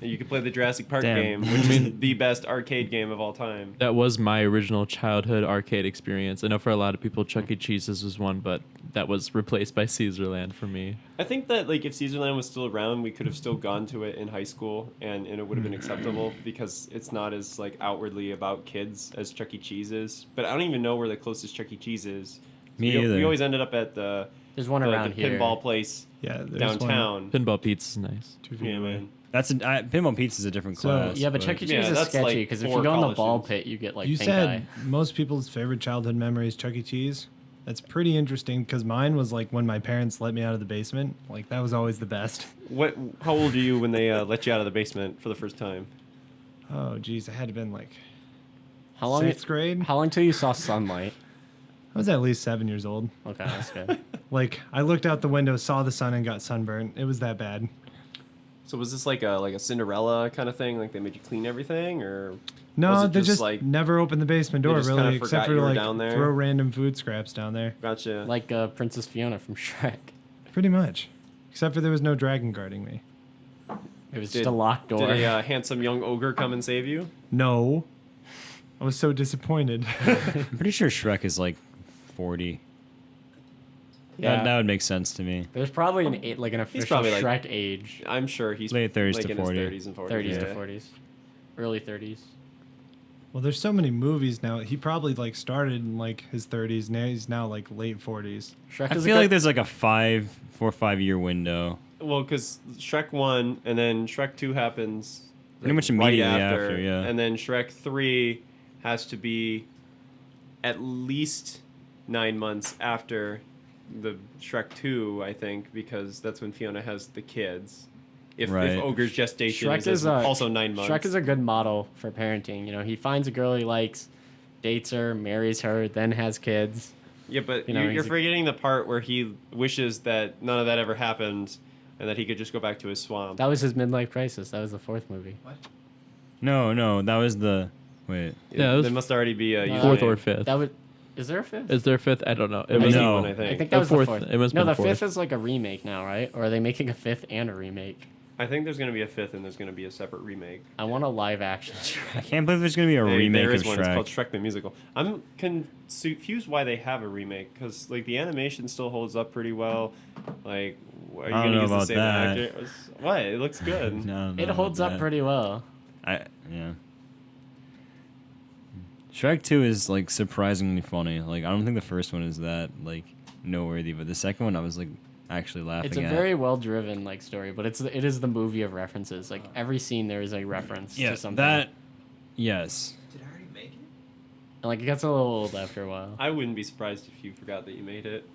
And you could play the Jurassic Park Damn. game, which is the best arcade game of all time. That was my original childhood arcade experience. I know for a lot of people, Chuck E. Cheese's was one, but that was replaced by Caesarland for me. I think that, like, if Caesarland was still around, we could have still gone to it in high school, and it would have been acceptable because it's not as, like, outwardly about kids as Chuck E. Cheese is. But I don't even know where the closest Chuck E. Cheese is. Me we, either. We always ended up at the There's one around the here. pinball place Yeah, there's downtown. Pinball Pizza's nice. 2 feet Yeah, away. man. That's Pinball Pizza is a different So- class. Yeah, but Chuck E. Cheese Yeah, is that's sketchy like because if you 4 go in the college ball students. pit, you get like You pink said eye. most people's favorite childhood memory is Chuck E. Cheese. That's pretty interesting because mine was like when my parents let me out of the basement. Like that was always the best. What? How old are you when they let you out of the basement for the first time? Oh, geez, I had to been like How long? 6th grade. How long till you saw sunlight? I was at least 7 years old. Okay, that's good. Like I looked out the window, saw the sun, and got sunburned. It was that bad. So was this like a Cinderella kind of thing? Like they made you clean everything, or No, was it they just like never opened the basement they door just kinda really, forgot except for you were like down there? throw random food scraps down there. gotcha? Like Princess Fiona from Shrek. Pretty much, except for there was no dragon guarding me. It was Did- just a locked door. Did a handsome young ogre come and save you? No, I was so disappointed. I'm pretty sure Shrek is like 40. Yeah. That would make sense to me. There's probably an official probably, like, Shrek age, I'm sure he's Late 30s like to in 40. his 30s and 40s. 30s yeah. to 40s, early 30s. Well, there's so many movies now. He probably like started in like his 30s. Now he's now like late 40s. Shrek I is feel a like good, there's like a 4 or 5 year window. Well, because Shrek 1 and then Shrek 2 happens Pretty much immediately after, yeah. And then Shrek 3 has to be at least 9 months after the Shrek 2, I think, because that's when Fiona has the kids. If Right. Ogre's gestation Shrek is also 9 months. Shrek is a good model for parenting. You know, he finds a girl he likes, dates her, marries her, then has kids. Yeah, but You know, you're he's a- forgetting the part where he wishes that none of that ever happened and that he could just go back to his swamp. That was his midlife crisis. That was the 4th movie. No, that was the. Wait. Yeah, it was there must already be a No, Fourth username. or fifth. That was. Is there a 5th? Is there a fifth? I don't know. It There was might be No. one, I think. I think that was the fourth. 4th. It must no, be the the 5th fourth. is like a remake now, right? Or are they making a 5th and a remake? I think there's going to be a 5th and there's going to be a separate remake. I want a live action I Shrek. can't believe there's going to be a There- remake there is of one. Shrek. It's called Shrek the Musical. I'm confused why they have a remake because like the animation still holds up pretty well. Like, are you I don't going to know use the about same that. actor? What? It looks good. No, It holds up pretty well. Yeah. Shrek 2 is like surprisingly funny. Like I don't think the first one is that like noteworthy, but the second one I was like actually laughing It's a at. very well driven like story, but it is the movie of references. Like every scene there is a reference yeah, to something. that yes. Did I already make it? And like it gets a little old after a while. I wouldn't be surprised if you forgot that you made it.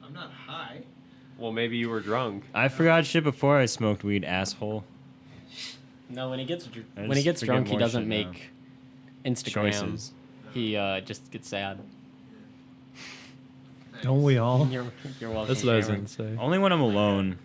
I'm not high. Well, maybe you were drunk. I forgot shit before I smoked weed, asshole. No, when he gets I when he just gets forget drunk, he more doesn't shit now. make Instagram. Choices. He just gets sad. Don't we all? You're welcome. That's what I was Cameron. going to say. Only when I'm alone.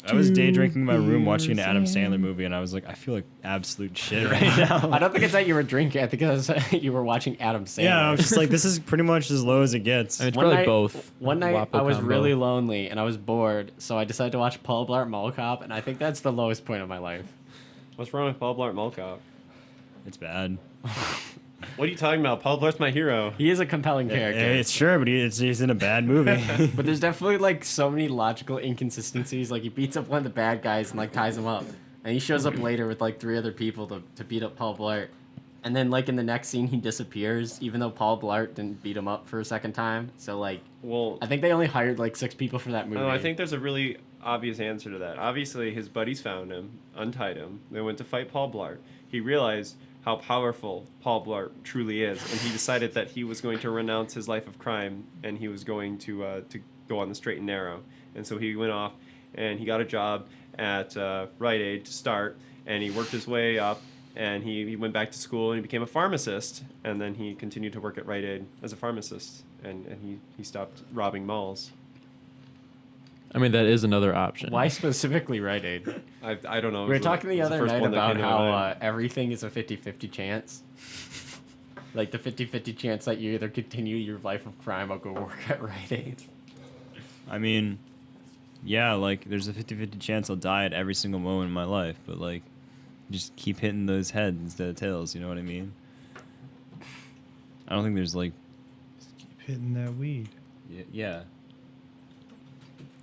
I was day drinking in my room watching an Adam Sandler movie, and I was like, I feel like absolute shit right now. I don't think it's that you were drinking. I think it was you were watching Adam Sandler. Yeah, I was just like, this is pretty much as low as it gets. I mean, it's One probably night- both. One night Wapo I was combo. really lonely and I was bored, so I decided to watch Paul Blart Mall Cop, and I think that's the lowest point of my life. What's wrong with Paul Blart Mall Cop? It's bad. What are you talking about? Paul Blart's my hero. He is a compelling character. It's sure, but he's in a bad movie. But there's definitely like so many logical inconsistencies. Like he beats up one of the bad guys and like ties him up, and he shows up later with like 3 other people to beat up Paul Blart. And then like in the next scene he disappears, even though Paul Blart didn't beat him up for a second time. So like, Well, I think they only hired like 6 people for that movie. no, I think there's a really obvious answer to that. Obviously, his buddies found him, untied him. They went to fight Paul Blart. He realized how powerful Paul Blart truly is, and he decided that he was going to renounce his life of crime and he was going to go on the straight and narrow. And so he went off and he got a job at Rite Aid to start, and he worked his way up. And he went back to school and he became a pharmacist, and then he continued to work at Rite Aid as a pharmacist, and he stopped robbing malls. I mean, that is another option. Why specifically Rite Aid? I don't know. We were talking the It's other first night one that about came to my how mind. everything is a 50-50 chance. Like the 50-50 chance that you either continue your life of crime or go work at Rite Aid. I mean, yeah, like there's a 50-50 chance I'll die at every single moment in my life, but like, just keep hitting those heads instead of tails. You know what I mean? I don't think there's like, Keep hitting that weed. yeah.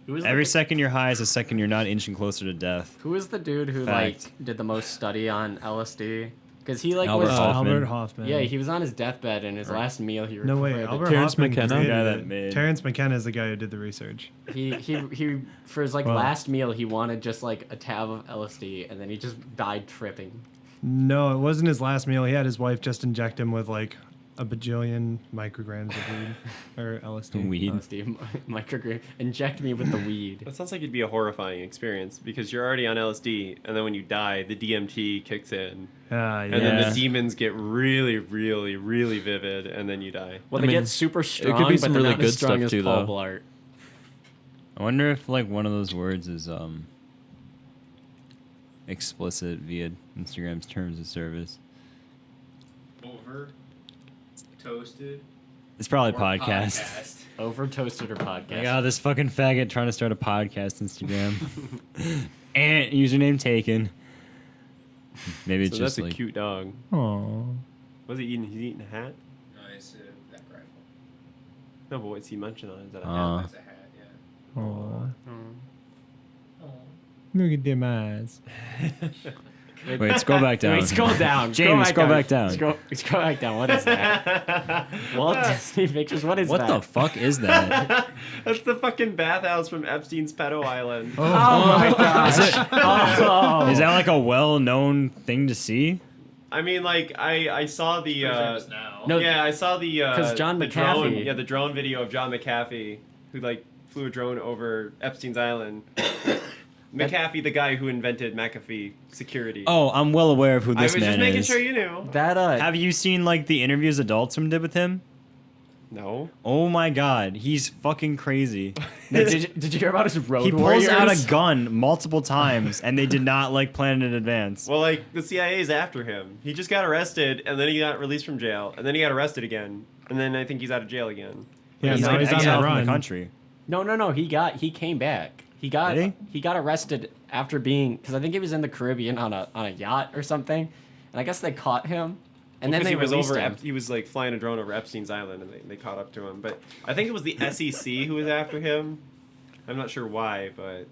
Who was Every the, second you're high is a second you're not inching closer to death. who was the dude who Fact. like did the most study on LSD? Because he like Albert was Hoffman. Albert Hoffman. yeah, he was on his deathbed, and his last meal he No way, required Albert Terrence Hoffman McKenna? created The guy that it. made- Terrence McKenna is the guy who did the research. he for his like Well- last meal he wanted just like a tab of LSD, and then he just died tripping. No, it wasn't his last meal. He had his wife just inject him with like a bajillion micrograms of weed or LSD. Weed. LSD microgram, inject me with the weed. That sounds like it'd be a horrifying experience because you're already on LSD, and then when you die, the DMT kicks in, Yeah. and then Yeah. the demons get really, really, really vivid, and then you die. Well, I they mean, get super strong, could be but some they're really not as good strong stuff as too, Paul though. Blart. I wonder if like one of those words is explicit via Instagram's terms of service. OverToasted. It's probably podcast. OverToasted or podcast. Like, oh, this fucking faggot trying to start a podcast Instagram. And username taken. Maybe it's So just that's a like, cute dog. Aww. Was he eating? He's eating a hat? Nice that rifle. No, but what's he munching on? Is that a Aw. hat? That's a hat, yeah. Aww. Mm. Look at them eyes. wait, scroll back down. Wait, scroll down. Jamie, scroll back down. Scroll back down. What is that? Walt Disney Pictures. What is What that? the fuck is that? That's the fucking bathhouse from Epstein's Pedo Island. Oh my gosh. Is it- Oh. Is that like a well-known thing to see? I mean, like I saw the now. No, yeah, I saw the 'cause John the drone, McAfee- the drone video of John McAfee who like flew a drone over Epstein's Island. McAfee, the guy who invented McAfee security. Oh, I'm well aware of who I this was man just making is. sure you knew. that Have you seen like the interviews Adult Swim did with him? No. Oh my god, he's fucking crazy. did you hear about his road He pulls warriors? out a gun multiple times, and they did not like plan it in advance. Well, like the CIA's after him. He just got arrested, and then he got released from jail, and then he got arrested again, and then I think he's out of jail again. Yeah, he's now like he's on exiled the from run. the country. No. He came back. He got Did he got arrested after being, because I think he was in the Caribbean on a yacht or something, and I guess they caught him, and then Because they he was released over. him. He was like flying a drone over Epstein's Island, and they caught up to him. But I think it was the SEC who was after him. I'm not sure why, but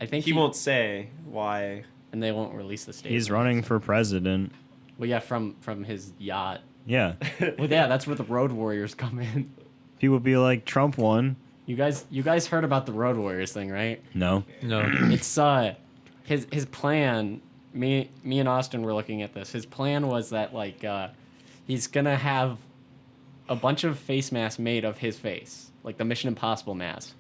I think he won't say why. and they won't release the statement. He's running for president. Well, yeah, from his yacht. Yeah. Well, yeah, that's where the road warriors come in. People be like, Trump won. You guys heard about the road warriors thing, right? No. No. It's his plan. Me and Austin were looking at this. His plan was that like he's gonna have a bunch of face masks made of his face, like the Mission Impossible mask.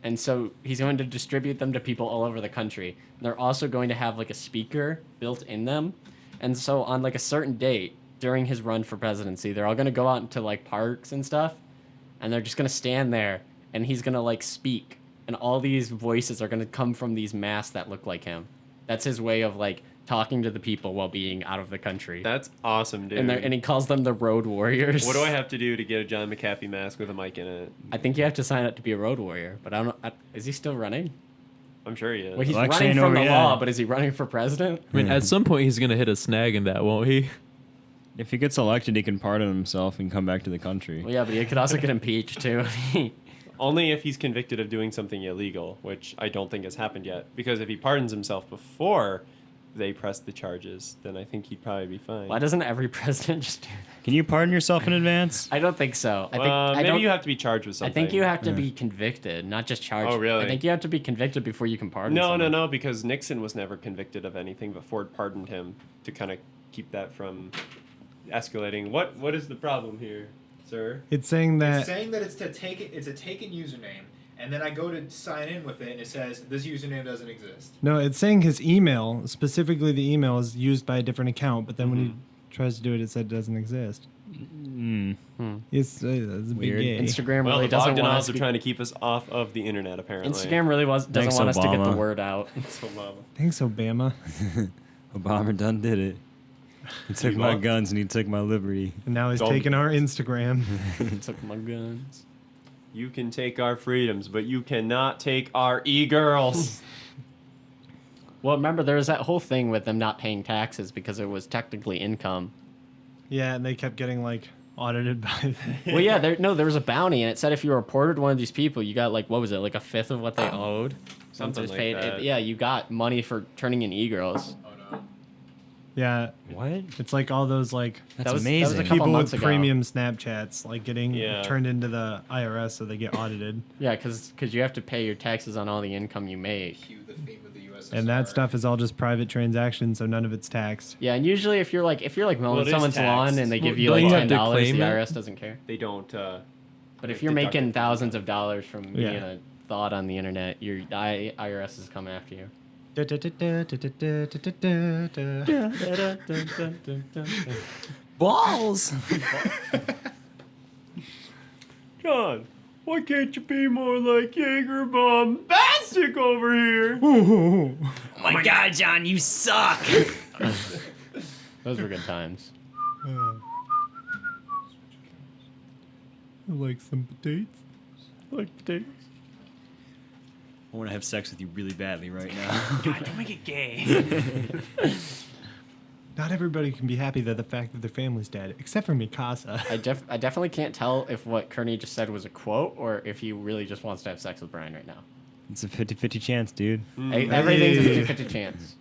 And so he's going to distribute them to people all over the country. And they're also going to have like a speaker built in them. And so on like a certain date during his run for presidency, they're all going to go out into like parks and stuff. And they're just going to stand there and he's going to like speak and all these voices are going to come from these masks that look like him. That's his way of like talking to the people while being out of the country. That's awesome, dude. And he calls them the Road Warriors. What do I have to do to get a John McAfee mask with a mic in it? I think you have to sign up to be a Road Warrior, but I don't know. Is he still running? I'm sure he is. Well, he's Well, actually, running I from know, the yeah. law, but is he running for president? I mean, at some point he's gonna hit a snag in that, won't he? If he gets elected, he can pardon himself and come back to the country. Well, yeah, but he could also get impeached too. Only if he's convicted of doing something illegal, which I don't think has happened yet. Because if he pardons himself before they press the charges, then I think he'd probably be fine. Why doesn't every president just do that? Can you pardon yourself in advance? I don't think so. I think Maybe you have to be charged with I something. think you have to be convicted, not just charged. Oh, really? I think you have to be convicted before you can pardon. No, someone. no, because Nixon was never convicted of anything, but Ford pardoned him to kind of keep that from escalating. What is the problem here, sir? It's saying that It's saying that it's a taken username, and then I go to sign in with it, and it says this username doesn't exist. no, it's saying his email, specifically the email, is used by a different account. But then when he tries to do it, it said it doesn't exist. It's a big Weird. gay. Instagram Well, really the doesn't want Bogdanovs us are trying to keep us off of the internet, apparently. Instagram really doesn't Thanks, want us to get the Obama. word out. So, Thanks, Obama. Obama done did it. He took my guns and he took my liberty. And now he's Don't- taking our Instagram. Took my guns. you can take our freedoms, but you cannot take our e-girls. Well, remember there was that whole thing with them not paying taxes because it was technically income. Yeah, and they kept getting like audited by. Well, yeah, there was a bounty, and it said if you reported one of these people, you got like what was it, like a fifth of what they owed. Something Just like paid. that. Yeah, you got money for turning in e-girls. Oh no. Yeah, What? it's like all those like That's That was a amazing. couple people months with ago. premium Snapchats like getting Yeah. turned into the IRS so they get audited, Yeah, because you have to pay your taxes on all the income you make. Cue the theme of the USSR. and that stuff is all just private transactions, so none of it's taxed. Yeah, and usually if you're like mowing Well, it is someone's taxed. lawn and they give Well, you don't like you have $10, to the claim it? IRS doesn't care. They don't. But if Like, you're deduct it making from thousands of dollars from being Yeah. a thought on the internet, your IRS is coming after you. Balls. John, why can't you be more like Jaeger Bombastic over here? Oh my God, John, you suck. Those were good times. Like some potatoes. Like potatoes. I want to have sex with you really badly right now. God, don't make it gay. Not everybody can be happy that the fact that their family's dead, except for Mikasa. I definitely can't tell if what Kearney just said was a quote or if he really just wants to have sex with Brian right now. It's a 50-50 chance, dude. Everything's a 50-50 chance.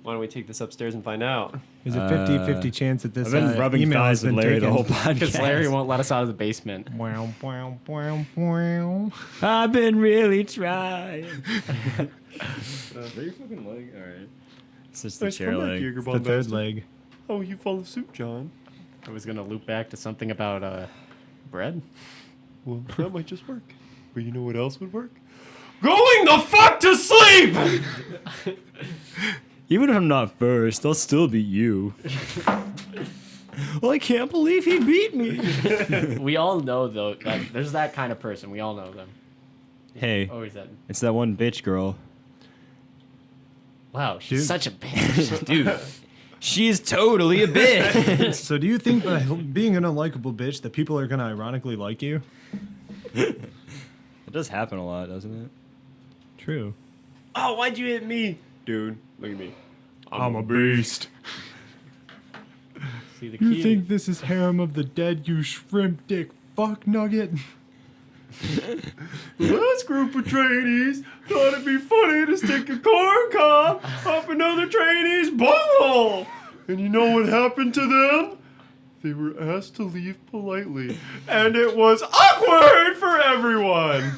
Why don't we take this upstairs and find out? There's a 50-50 chance that this I've been rubbing email thighs has with been Larry the taken. whole podcast. Because Larry won't let us out of the basement. Wow, wow, wow, wow. I've been really trying. Is that your fucking leg? All right. It's just the Nice chair comeback, leg. Jaeger The third Bombastic. leg. Oh, you fall asleep, John. I was going to loop back to something about bread. Well, that might just work. But you know what else would work? Going the fuck to sleep! Even if I'm not first, I'll still beat you. Well, I can't believe he beat me. We all know, though, that there's that kind of person. We all know them. Hey, Always that. it's that one bitch girl. Wow, she's Dude. such a bitch. Dude, she's totally a bitch. So do you think by being an unlikable bitch that people are going to ironically like you? It does happen a lot, doesn't it? True. Oh, why'd you hit me? Dude, look at me. I'm a beast. See, the You key. think this is harem of the dead, you shrimp dick fuck nugget? Last group of trainees thought it'd be funny to stick a corn cob up another trainee's bunghole. And you know what happened to them? They were asked to leave politely, and it was awkward for everyone.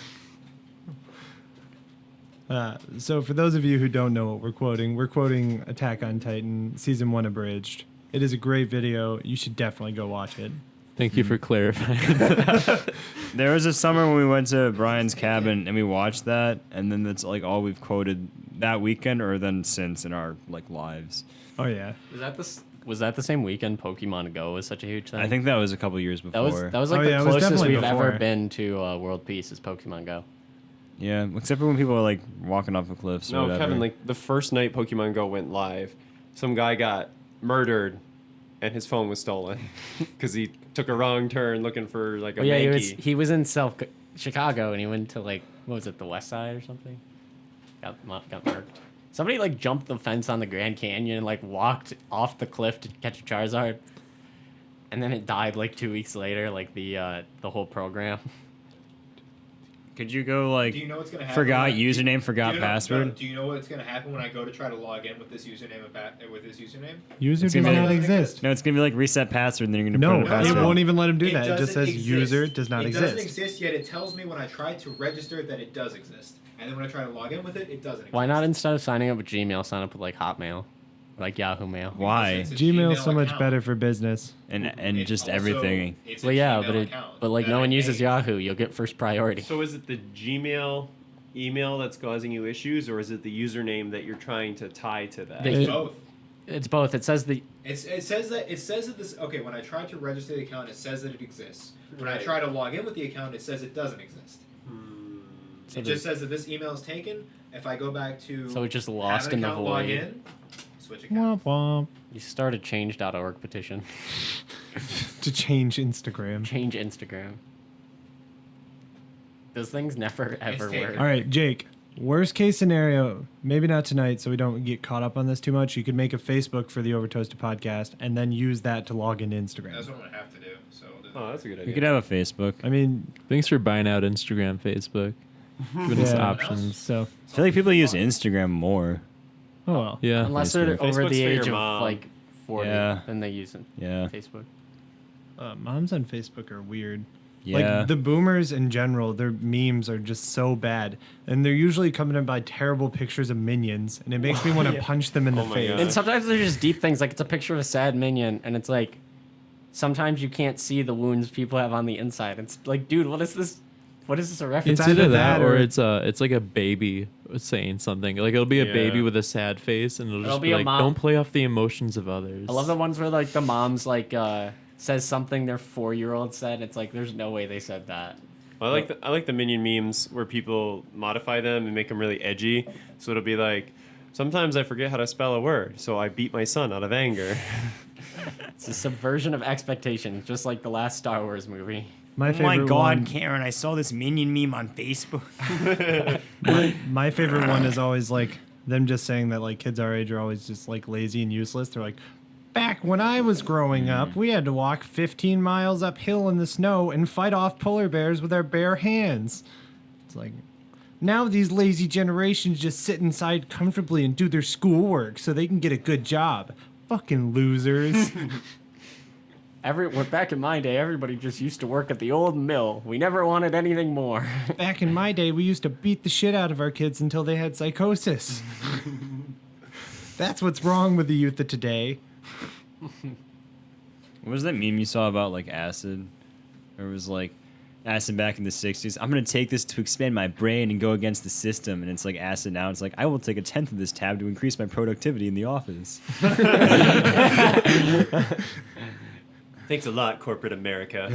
So for those of you who don't know what we're quoting Attack on Titan Season 1 Abridged. It is a great video. You should definitely go watch it. Thank you for clarifying. There was a summer when we went to Brian's cabin and we watched that, and then that's like all we've quoted that weekend or then since in our like lives. Oh, yeah. Was that the same weekend Pokemon Go was such a huge thing? I think that was a couple years that before. was like Oh, the yeah, it was closest definitely we've ever before. been to World Peace is Pokemon Go. Yeah, except for when people are like walking off the cliffs. or No, whatever. Kevin, like the first night Pokemon Go went live, some guy got murdered and his phone was stolen because he took a wrong turn looking for like a Well, yeah, Mankey. he was in Chicago and he went to like what was it, the West Side or something? Got murked. Somebody like jumped the fence on the Grand Canyon and like walked off the cliff to catch a Charizard, and then it died like 2 weeks later. Like the whole program. Could you go like Do you know what's gonna happen? forgot when I- username, forgot do you know- password? no, do you know what's gonna happen when I go to try to log in with this username with this username? User It's does gonna be not like- exist. No, it's gonna be like reset password, and then you're gonna No, put in a it password. won't even let him do that. It just doesn't says exist. user does not it exist. doesn't exist yet. It tells me when I try to register that it does exist, and then when I try to log in with it, it doesn't exist. Why not instead of signing up with Gmail, sign up with like Hotmail, or like Yahoo Mail? Why? It's a Gmail's so Gmail much account. better for business. And It's just also- everything. it's a Well, yeah, Gmail account but like that no I one uses pay. Yahoo. You'll get first priority. So is it the Gmail email that's causing you issues, or is it the username that you're trying to tie to that? They- It's both. It's both. It says the It says that this. Okay, when I try to register the account, it says that it exists. When I Right. try to log in with the account, it says it doesn't exist. So It just says that this email is taken. If I go back to So it just have lost an in the account, log void. in, switch account. Womp womp. You start a change.org petition. To change Instagram. Change Instagram. Those things never ever taken. work. All right, Jake. Worst case scenario, maybe not tonight, so we don't get caught up on this too much. You could make a Facebook for the OverToasted podcast and then use that to log into Instagram. That's what I'm gonna have to do. So. Oh, that's a good You idea. could have a Facebook. I mean, Thanks for buying out Instagram, Facebook. Giving us Yeah. options. so I feel like people use Instagram more. oh well. Yeah. Unless they're Facebook. over Facebook's the for age your of mom. like 40, Yeah. then they use it. Yeah. Facebook. Moms on Facebook are weird. Yeah. Like the boomers in general, their memes are just so bad, and they're usually coming in by terrible pictures of minions, and it makes me want to punch them in the Oh my face. God. And sometimes they're just deep things. Like it's a picture of a sad minion, and it's like sometimes you can't see the wounds people have on the inside. It's like, dude, what is this? What is this a reference? It's either either that that or or- it's like a baby saying something. Like it'll be a Yeah. baby with a sad face, and it'll It'll just be be a like, mom. "Don't play off the emotions of others." I love the ones where like the mom's like says something their 4-year-old said. It's like there's no way they said that. I like the minion memes where people modify them and make them really edgy. So it'll be like, sometimes I forget how to spell a word, so I beat my son out of anger. It's a subversion of expectations, just like the last Star Wars movie. My favorite one, Karen! I saw this minion meme on Facebook. my favorite one is always like them just saying that like kids our age are always just like lazy and useless. They're like, back when I was growing up, we had to walk 15 miles uphill in the snow and fight off polar bears with our bare hands. It's like, now these lazy generations just sit inside comfortably and do their schoolwork so they can get a good job. Fucking losers. Back in my day, everybody just used to work at the old mill. We never wanted anything more. Back in my day, we used to beat the shit out of our kids until they had psychosis. That's what's wrong with the youth of today. What was that meme you saw about like acid? Or it was like acid back in the 60s. I'm going to take this to expand my brain and go against the system. And it's like acid now. It's like, I will take a tenth of this tab to increase my productivity in the office. Thanks a lot, corporate America.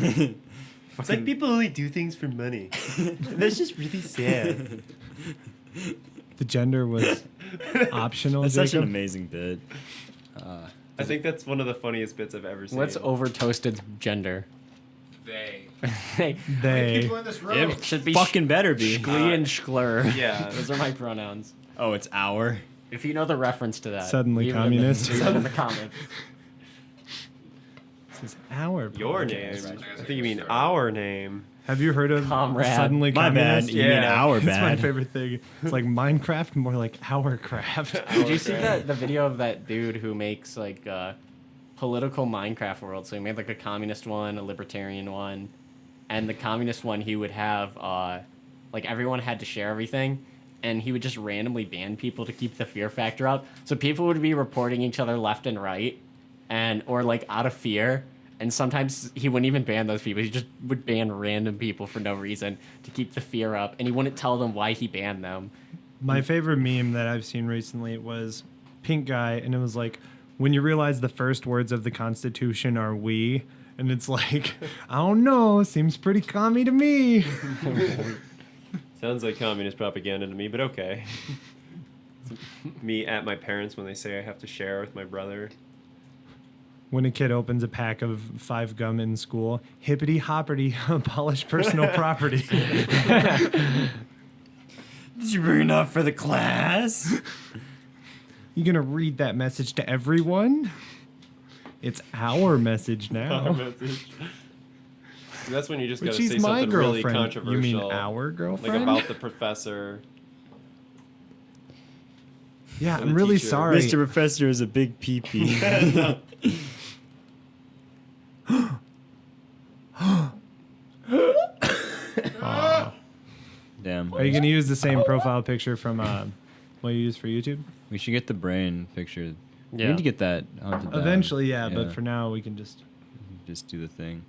It's like people only do things for money. That's just really sad. The gender was optional. That's such an Jacob. amazing bit. I think that's one of the funniest bits I've ever seen. What's OverToasted's gender? They. Hey, They. People in this room. It should be fucking better be. Schlee and Schler. yeah. Those are my pronouns. Oh, it's our. If you know the reference to that. Suddenly leave it in communist. leave it in the comments. This is our Your podcast. name. I think you mean our name. Have you heard of Comrade. Suddenly My bad. Communist? You mean our It's my bad. favorite thing. It's like Minecraft, more like our craft. Did you see the video of that dude who makes like political Minecraft world? So he made like a communist one, a libertarian one, and the communist one he would have like everyone had to share everything, and he would just randomly ban people to keep the fear factor up. So people would be reporting each other left and right, and or like out of fear. And sometimes he wouldn't even ban those people. He just would ban random people for no reason to keep the fear up, and he wouldn't tell them why he banned them. My favorite meme that I've seen recently was pink guy, and it was like, when you realize the first words of the Constitution are "we," and it's like, I don't know, seems pretty commie to me. Sounds like communist propaganda to me, but okay. Me at my parents when they say I have to share with my brother. When a kid opens a pack of 5 gum in school, hippity hoppity, abolish personal property. Did you bring enough for the class? You gonna read that message to everyone? It's our message Our now. message. That's when you just But gotta say she's my something really girlfriend. controversial. You mean our girlfriend? Like about the professor. Yeah, or I'm the really teacher. sorry. Mr. Professor is a big pee-pee. Damn. Are you gonna use the same profile picture from what you use for YouTube? We should get the brain picture. We Yeah. need to get that onto that. Eventually, yeah, but for now we can just. Just do the thing.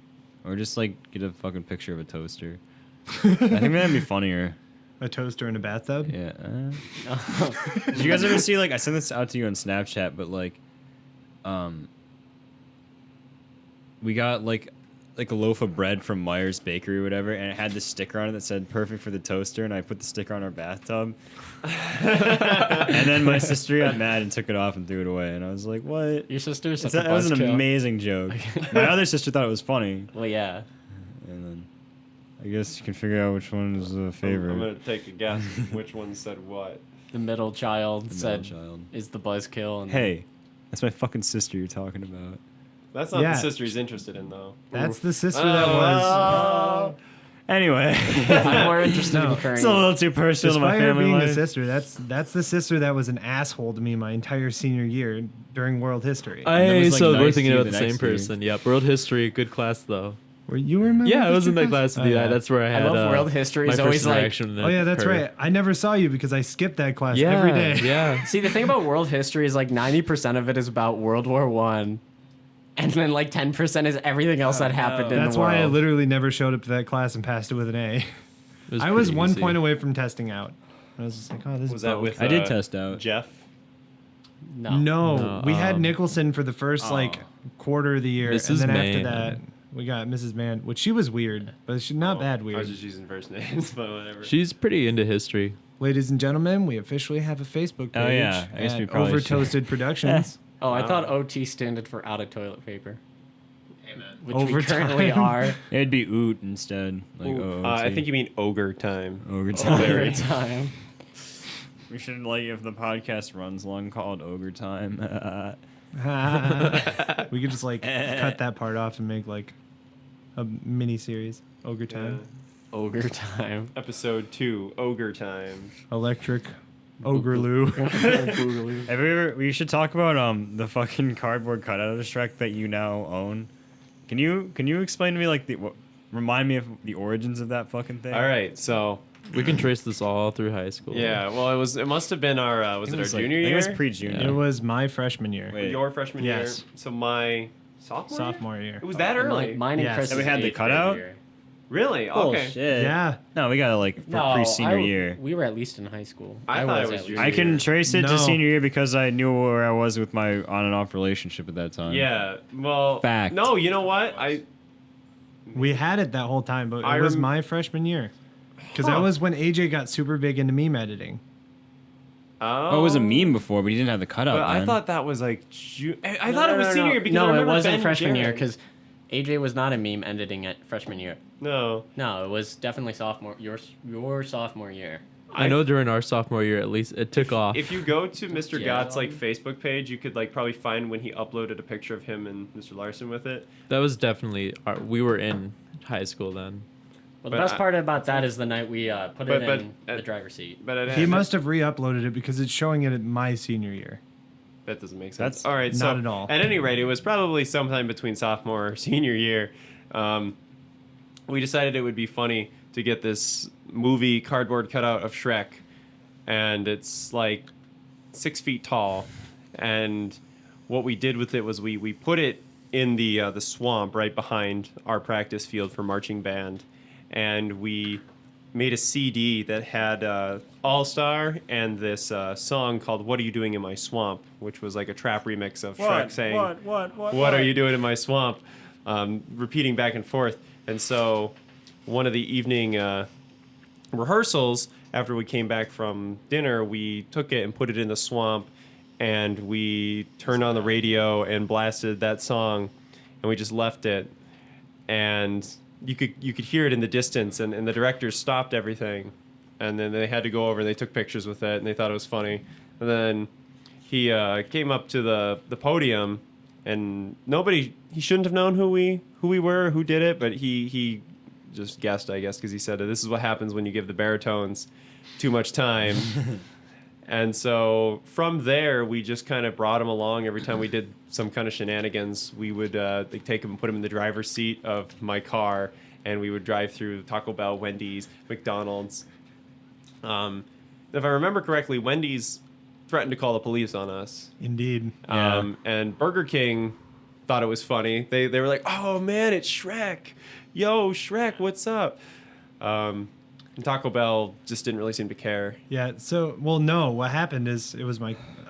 Or just like get a fucking picture of a toaster. I think that'd be funnier. A toaster in a bathtub? Yeah. Did you guys ever see like I sent this out to you on Snapchat, but like we got like a loaf of bread from Myers Bakery or whatever, and it had this sticker on it that said perfect for the toaster, and I put the sticker on our bathtub. And then my sister got mad and took it off and threw it away, and I was like, what? Your sister's such That a was an buzzkill. amazing joke. My other sister thought it was funny, Well, yeah. and then I guess you can figure out which one is a favorite. I'm gonna take a guess which one said what. The middle child The said middle child. is the buzzkill. And Hey, that's my fucking sister you're talking about. That's not Yeah. the sister he's interested in, though. That's the sister that was. Anyway, I'm more interested No. in current. it's a little too personal to my Despite her family being life. a sister, that's the sister that was an asshole to me my entire senior year during world history. that was, like, So we're nice thinking to you about the the same next year. person. Yep. World history, good class though. Were you in my Yeah, I world was in history that class with Oh, you. yeah. That's where I I had. love world history. My Is first always like. interaction with Oh yeah, that's her. right. I never saw you because I skipped that class Yeah, every day. Yeah. See, the thing about world history is like 90% of it is about World War One, and then like 10% is everything else that happened in That's the world. why I literally never showed up to that class and passed it with an A. It was I was pretty 1 easy. point away from testing out. I was just like, oh, this Was is that both. with I did test out. Jeff? No. No, No, we had Nicholson for the first Oh. like quarter of the year, Mrs. and then Mann. after that we got Mrs. Mann, which she was weird, but she's not bad I weird. was just using first names, but whatever. She's pretty into history. Ladies and gentlemen, we officially have a Facebook page. Oh, yeah. I guess at we probably should. OverToasted Productions. Oh, I Wow. thought OT stood for out of toilet paper. Amen. Which we Overtime. currently are. It'd be oot instead. Like Ooh, I think you mean ogre time. ogre Every time. time. We should like if the podcast runs long called ogre time. We could just like cut that part off and make like a mini series. Ogre Time, Ogre time. Episode 2, ogre time. Electric, Ogre Lou. Have you ever? We should talk about the fucking cardboard cutout of Shrek that you now own. Can you explain to me like remind me of the origins of that fucking thing? All right, so We can trace this all through high school. yeah, well, it must have been our was it our junior It year? was pre-junior. It was my freshman year, Wait. Your freshman Yes. year. So my sophomore sophomore year. It was that early. Mine and Yes. Chris. And we had the cutout? Really? Okay. Bullshit. Yeah, No, we got it like for No, pre-senior year. We were at least in high school. I thought it was at least. junior I can year. trace it No. to senior year because I knew where I was with my on and off relationship at that time. Yeah. Well. Fact. No, you know what? we had it that whole time, but I it was rem- my freshman year. Because Huh. that was when AJ got super big into meme editing. Oh, it was a meme before, but he didn't have the cutout. But I then. thought that was like I thought it was senior year because I no, it remember wasn't Ben freshman year Jarrett. because AJ was not a meme editing at freshman year. No. No, it was definitely sophomore. Your sophomore year. I know during our sophomore year, at least, it took off. If you go to Mr. Yeah. Gott's like Facebook page, you could like probably find when he uploaded a picture of him and Mr. Larson with it. That was definitely we were in high school then. Well, the But best I- part about that is the night we put But- it but, in uh, the driver's seat. But He must have re-uploaded it because it's showing it at my senior year. That doesn't make sense. That's all right. So not at all. At any rate, it was probably sometime between sophomore or senior year. We decided it would be funny to get this movie cardboard cutout of Shrek, and it's like 6 feet tall. And what we did with it was we put it in the swamp right behind our practice field for marching band, and we made a CD that had All Star and this song called "What Are You Doing in My Swamp," which was like a trap remix of Shrek saying "What are you doing in my swamp?" Repeating back and forth. And so one of the evening rehearsals, after we came back from dinner, we took it and put it in the swamp, and we turned on the radio and blasted that song, and we just left it, and you could hear it in the distance, and the directors stopped everything, and then they had to go over and they took pictures with it, and they thought it was funny, and then he came up to the podium, and he shouldn't have known who we were, who did it, but he just guessed, I guess, because he said, this is what happens when you give the baritones too much time. And so from there, we just kind of brought him along. Every time we did some kind of shenanigans, we would take him and put him in the driver's seat of my car, and we would drive through Taco Bell, Wendy's, McDonald's. If I remember correctly, Wendy's threatened to call the police on us. Indeed. And Burger King thought it was funny. They were like, "Oh man, it's Shrek! Yo, Shrek, what's up?" And Taco Bell just didn't really seem to care. Yeah. So, well, no. What happened is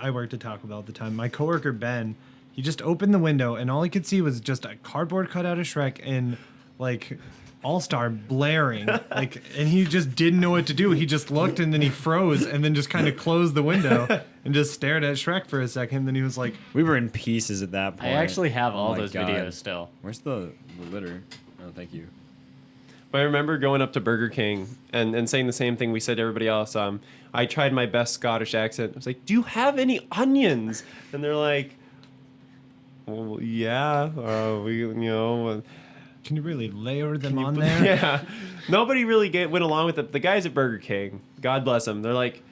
I worked at Taco Bell at the time. My coworker Ben, he just opened the window and all he could see was just a cardboard cutout of Shrek and like All-Star blaring, like, and he just didn't know what to do. He just looked and then he froze and then just kind of closed the window and just stared at Shrek for a second. Then he was like, We were in pieces at that point. I actually have all my those God. videos still. Where's the litter? Oh, thank you. But I remember going up to Burger King and saying the same thing we said to everybody else. I tried my best Scottish accent. I was like, "Do you have any onions?" And they're like, "Well, yeah, can you really layer them on there? Yeah." Nobody really went along with it. The guys at Burger King, God bless them, they're like,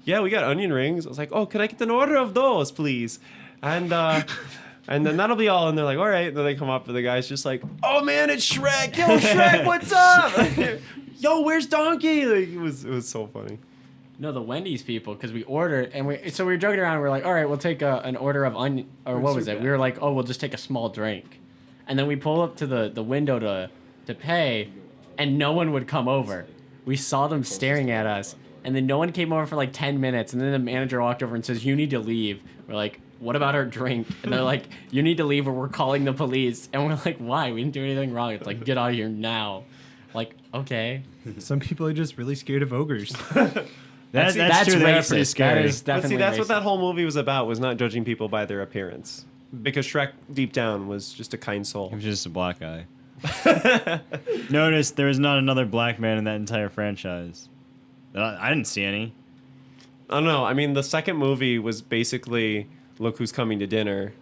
"Yeah, we got onion rings." I was like, "Oh, can I get an order of those, please?" And then that'll be all. And they're like, "All right." And then they come up, and the guy's just like, "Oh man, it's Shrek! Yo, Shrek, what's up? Yo, where's Donkey?" Like, it was so funny. No, the Wendy's people, because we ordered, and we were joking around. We're like, all right, we'll take an order of onion, or what was it? We were like, oh, we'll just take a small drink, and then we pull up to the window to pay, and no one would come over. We saw them staring at us, and then no one came over for like 10 minutes, and then the manager walked over and says, "You need to leave." We're like, "What about our drink?" And they're like, "You need to leave or we're calling the police." And we're like, "Why? We didn't do anything wrong." It's like, "Get out of here now." Like, okay. Some people are just really scared of ogres. That's true. That's They are pretty racist. scary. That is But definitely see, that's racist. what that whole movie was about, was not judging people by their appearance. Because Shrek, deep down, was just a kind soul. He was just a black guy. Notice there was not another black man in that entire franchise. I didn't see any. I don't know. I mean, the second movie was basically Look Who's Coming to Dinner,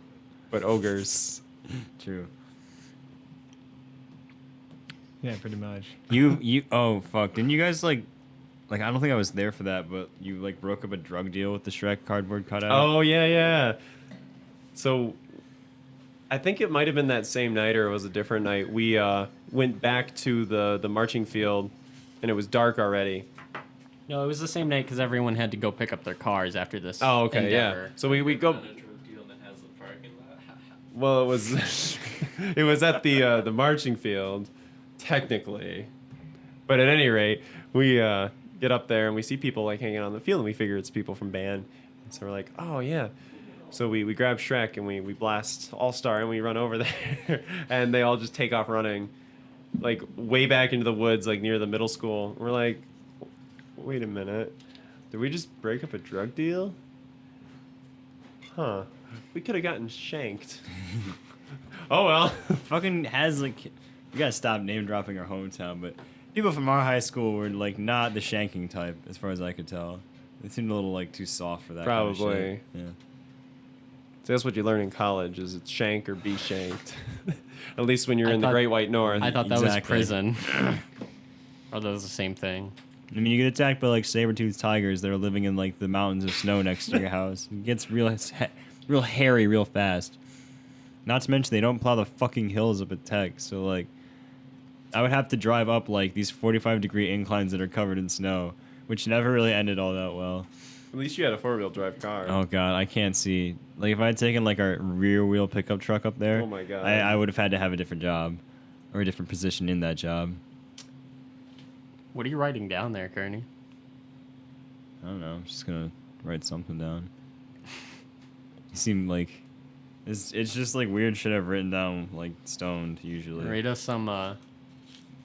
but ogres. True. Yeah, pretty much. You oh fuck. Didn't you guys like I don't think I was there for that, but you like broke up a drug deal with the Shrek cardboard cutout? Oh, yeah. So, I think it might have been that same night or it was a different night. We went back to the marching field, and it was dark already. No, it was the same night because everyone had to go pick up their cars after this. Oh, okay, endeavor. yeah. So we go... Well, it was it was at the marching field, technically, but at any rate, we get up there and we see people like hanging on the field, and we figure it's people from band, and so we're like, oh yeah. So we grab Shrek and we blast All-Star and we run over there, and they all just take off running, like way back into the woods, like near the middle school. We're like, wait a minute, did we just break up a drug deal? Huh. We could have gotten shanked. Oh well. Fucking has like, we gotta stop name dropping our hometown, but people from our high school were like not the shanking type, as far as I could tell. They seemed a little like too soft for that. Kind of Probably. shit. Yeah. So that's what you learn in college: is it's shank or be shanked. At least when you're I in the thought- Great White North. I thought that was Exactly. prison. Or that was the same thing. I mean, you get attacked by like saber-toothed tigers that are living in like the mountains of snow next to your house. It gets real hairy real fast. Not to mention they don't plow the fucking hills up at Tech, so like I would have to drive up like these 45-degree inclines that are covered in snow, which never really ended all that well. At least you had a 4-wheel drive car. Oh god, I can't see. Like if I had taken like our rear wheel pickup truck up there, Oh my God. I would have had to have a different job or a different position in that job. What are you writing down there, Kearney? I don't know. I'm just gonna write something down. You seem like it's just like weird shit I've written down like stoned usually. Read us some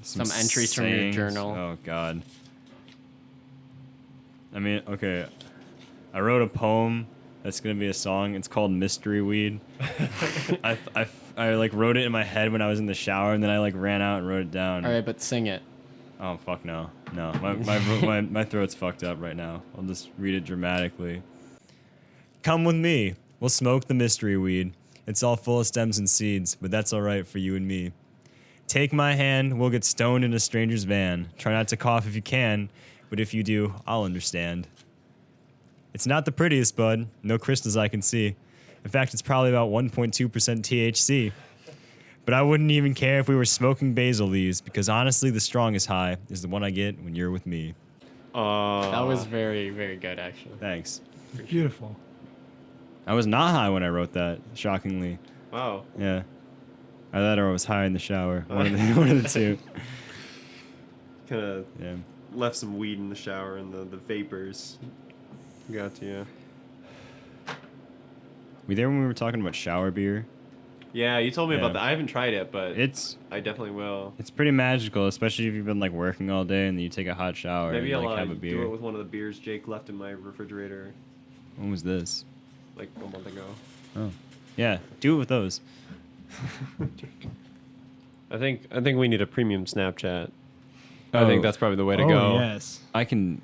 entries from your sayings. journal. Oh god. I mean, okay. I wrote a poem that's gonna be a song. It's called Mystery Weed. I like wrote it in my head when I was in the shower, and then I like ran out and wrote it down. All right, but sing it. Oh fuck no, no. My throat's fucked up right now. I'll just read it dramatically. Come with me. We'll smoke the mystery weed. It's all full of stems and seeds, but that's all right for you and me. Take my hand. We'll get stoned in a stranger's van. Try not to cough if you can, but if you do, I'll understand. It's not the prettiest, bud. No crystals I can see. In fact, it's probably about 1.2% THC. But I wouldn't even care if we were smoking basil leaves, because honestly, the strongest high is the one I get when you're with me. That was very, very good, actually. Thanks. Beautiful. I was not high when I wrote that, shockingly. Wow. Yeah. I thought I was high in the shower. One of the two. Kind of Yeah. left some weed in the shower and the vapors got to you. We there when we were talking about shower beer? Yeah, you told me about Yeah. that. I haven't tried it, but It's I definitely will. pretty magical, especially if you've been like working all day and then you take a hot shower Maybe and I'll like have a beer. do it with one of the beers Jake left in my refrigerator When was this? like a month ago. Oh. Yeah, do it with those. I think we need a premium Snapchat. I Oh. think that's probably the way to Oh, go. yes. I need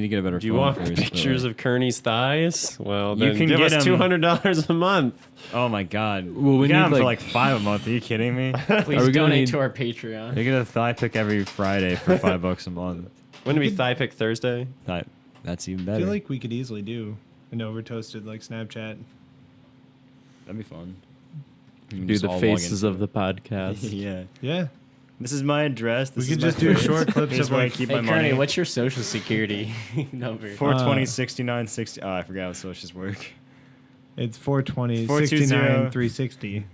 to get a better Do you phone want first, pictures but- of Kearney's thighs? Well, You then can give get us 'em- $200 a month. Oh my god. Well, we we got need, them for like- like 5 a month. Are you kidding me? Please Are we gonna donate need- to our Patreon. They get a thigh pick every Friday for $5 a month. Wouldn't it be Thigh Pick Thursday? That's even I better. feel like we could easily do an overtoasted like Snapchat. That'd be fun. We can Do just the all log faces into of the podcast. it. Yeah. Yeah. This is my address. This We is could my just do place. short clips Here's of, where I like- keep Hey, my money. Kearney, what's your social security number? 420 69 60. Oh, I forgot how socials work. It's 420 420. 69 360.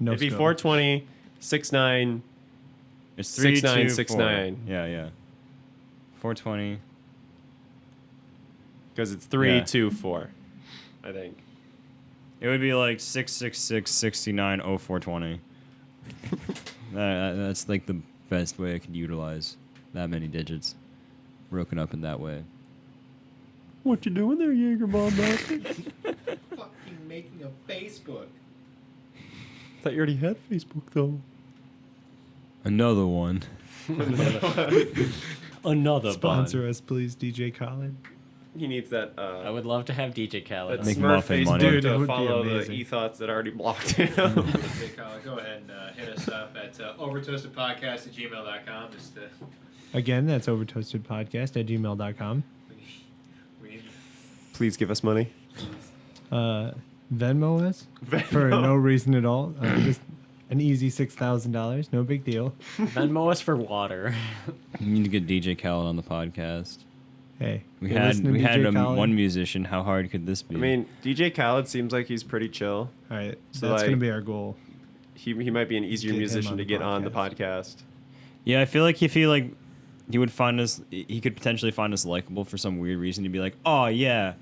No It'd be scope. 420 69. It's 6969. Yeah. 420. Because it's 324, I think. It would be like 666 69 0420. That's like the best way I could utilize that many digits broken up in that way. What you doing there, Jaeger Bomb Bastard? Fucking making a Facebook. Thought you already had Facebook, though. Another one. Another Sponsor us, please, DJ Khaled. He needs that. I would love to have DJ Khaled. That Make Smurf muffin Facebook money. Dude, it to would be follow the amazing. e-thoughts that already blocked him. Okay, Kyle, go ahead and hit us up at overtoastedpodcast@gmail.com. Just to, Again, that's overtoastedpodcast@gmail.com. we need Please give us money. Venmo us for no reason at all. Just an easy $6,000. No big deal. Venmo us for water. We need to get DJ Khaled on the podcast. Hey, We you had listen to we had DJ Khaled? one musician. How hard could this be? I mean, DJ Khaled seems like he's pretty chill. All right, So, that's going like- to be our goal. He might be an easier Get him musician on to the get on the podcast. podcast. yeah, I feel like if he would find us, he could potentially find us likable for some weird reason. He'd be like, "Oh yeah,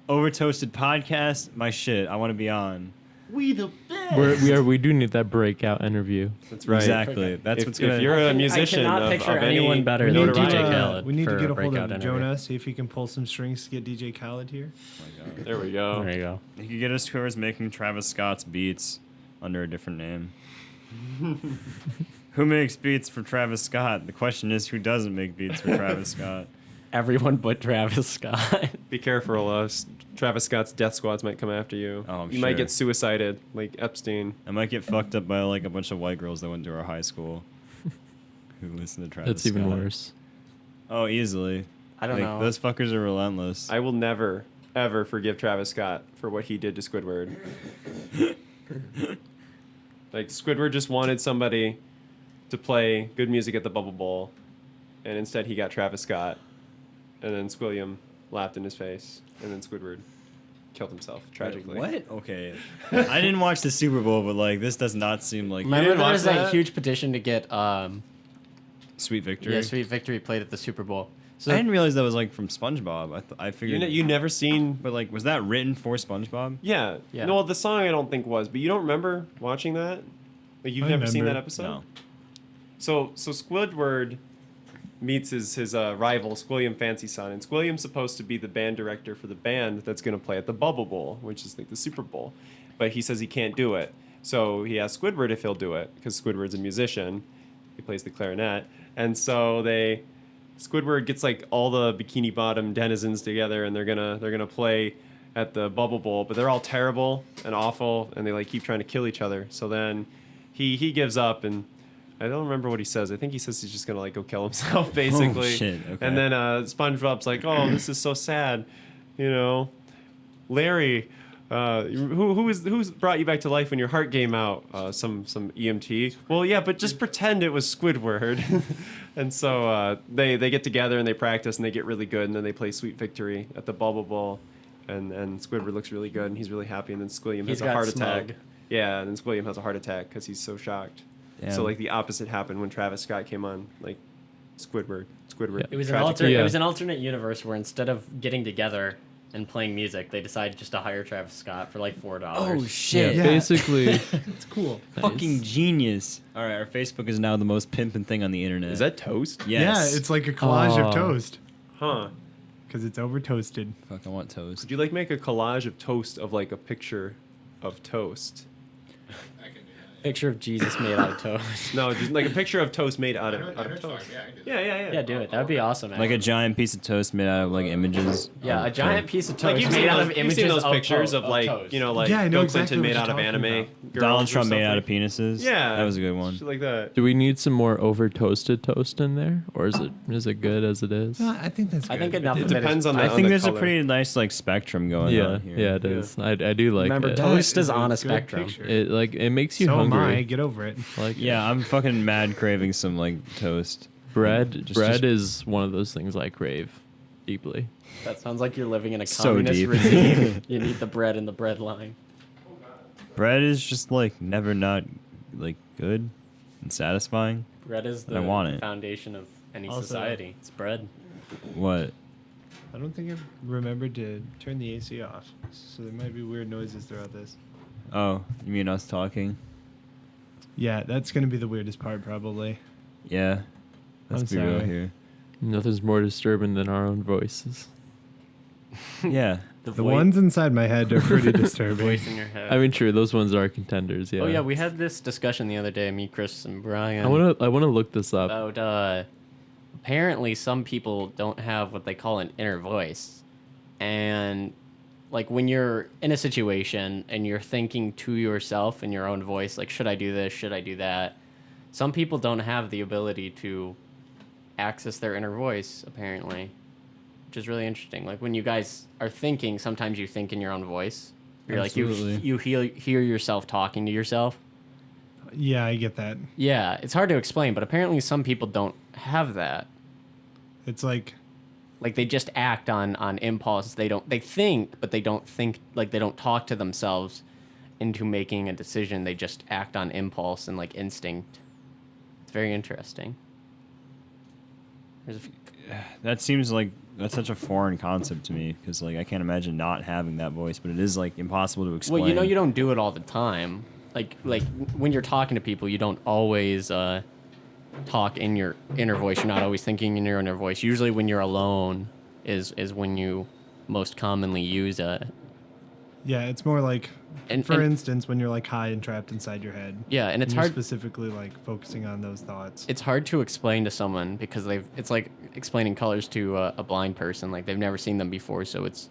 Overtoasted podcast, my shit. I want to be on." We the best. We do need that breakout interview. That's right. Exactly. That's If, what's gonna. if you're a I musician cannot of, picture of any anyone better We than need, to, DJ Khaled. we need to for get a hold breakout of interview. Jonah, see if he can pull some strings to get DJ Khaled here. There we go. There you go. You could get us whoever's making Travis Scott's beats under a different name. Who makes beats for Travis Scott? The question is, who doesn't make beats for Travis Scott? Everyone but Travis Scott. Be careful, Travis Scott's death squads might come after you. Oh, I'm you might sure. get suicided, like Epstein. I might get fucked up by like a bunch of white girls that went to our high school who listen to Travis That's even Scott. worse. Oh, easily. I don't know. Those fuckers are relentless. I will never, ever forgive Travis Scott for what he did to Squidward. Like, Squidward just wanted somebody to play good music at the Bubble Bowl, and instead he got Travis Scott. And then Squilliam laughed in his face, and then Squidward killed himself tragically. What? Okay. I didn't watch the Super Bowl, but like this does not seem like Remember didn't there watch was that that? huge petition to get Sweet Victory. yeah, Sweet Victory played at the Super Bowl. So I didn't realize that was like from SpongeBob. I figured. You never seen... But like, was that written for SpongeBob? Yeah. Yeah. No, the song I don't think was, but you don't remember watching that? Like, you've I never seen that remember. episode? No. So Squidward meets his rival Squilliam Fancy Son, and Squilliam's supposed to be the band director for the band that's going to play at the Bubble Bowl, which is like the Super Bowl, but he says he can't do it. So he asks Squidward if he'll do it because Squidward's a musician. He plays the clarinet, and so Squidward gets like all the Bikini Bottom denizens together, and they're gonna play at the Bubble Bowl, but they're all terrible and awful, and they like keep trying to kill each other. So then he gives up, and I don't remember what he says. I think he says he's just gonna like go kill himself, basically. Oh, shit. Okay. And then SpongeBob's like, "Oh, this is so sad, you know, Larry." Who's brought you back to life when your heart gave out? Some EMT. Well, yeah, but just pretend it was Squidward. And so they get together and they practice and they get really good, and then they play Sweet Victory at the Bubble Bowl, and Squidward looks really good and he's really happy, and then Squilliam has a heart attack. Yeah, and then Squilliam has a heart attack because he's so shocked. Damn. So like the opposite happened when Travis Scott came on, like Squidward. It was tragically- it was an alternate universe where instead of getting together and playing music, they decided just to hire Travis Scott for like $4. Oh shit! Yeah. Basically, It's cool. Fucking genius. All right, our Facebook is now the most pimpin' thing on the internet. Is that toast? Yes. Yeah, it's like a collage Oh. of toast Huh. because it's over toasted. Fuck, I want toast. Could you like make a collage of toast of like a picture of toast? Picture of Jesus made out of toast. No, just like a picture of toast made out of toast. Yeah. Yeah, do it. That would be awesome. Like a actually. giant piece of toast made out of like images. Yeah, a giant piece of toast Like you've made seen out those, of you've images seen those of pictures to- of like toast. you know like Yeah, I know Bill exactly Clinton what made you're out of talking anime. about. girls Donald or Trump made out of something. penises. Yeah, that was a good one. Shit like that. do we need some more over toasted toast in there, or is it good as it is? I think that's. I think good. enough It of it is- depends on the. I think the there's color. a pretty nice like spectrum going Yeah, on here. yeah, it is. I do like Remember, that. toast is a on a good spectrum. picture. It makes you So am I. hungry. Get over it. Like Yeah, I'm fucking mad craving some like toast. bread. Just- bread just- is one of those things I crave deeply. That sounds like you're living in a So communist deep. regime. You need the bread in the bread line. Bread is just like never not like good and satisfying. Bread is I the want it. foundation of any Also- society. It's bread. What? I don't think I've remembered to turn the AC off, so there might be weird noises throughout this. Oh, you mean us talking? Yeah, that's gonna be the weirdest part, probably. Yeah. Let's I'm be real sorry. here. Nothing's more disturbing than our own voices. Yeah. The ones inside my head are pretty disturbing. voice in your head. I mean, true, those ones are contenders. Yeah. Oh yeah, we had this discussion the other day, me, Chris, and Brian. I wanna look this up. about apparently some people don't have what they call an inner voice, and like when you're in a situation and you're thinking to yourself in your own voice, like, should I do this, should I do that, some people don't have the ability to access their inner voice, apparently, which is really interesting. Like when you guys are thinking, sometimes you think in your own voice. You're Absolutely. like you hear yourself talking to yourself. Yeah, I get that. Yeah, it's hard to explain, but apparently some people don't have that. It's like Like they just act on impulse. They think, but they don't think, like they don't talk to themselves into making a decision. They just act on impulse and like instinct. It's very interesting. There's a few, That seems like that's such a foreign concept to me because like I can't imagine not having that voice, but it is like impossible to explain. well, you know, you don't do it all the time. Like when you're talking to people, you don't always talk in your inner voice. You're not always thinking in your inner voice. Usually, when you're alone, is when you most commonly use it. yeah, it's more like And- for and- instance when you're like high and trapped inside your head. Yeah, and it's you're hard. specifically like focusing on those thoughts. It's hard to explain to someone because it's like explaining colors to a blind person. Like they've never seen them before, so it's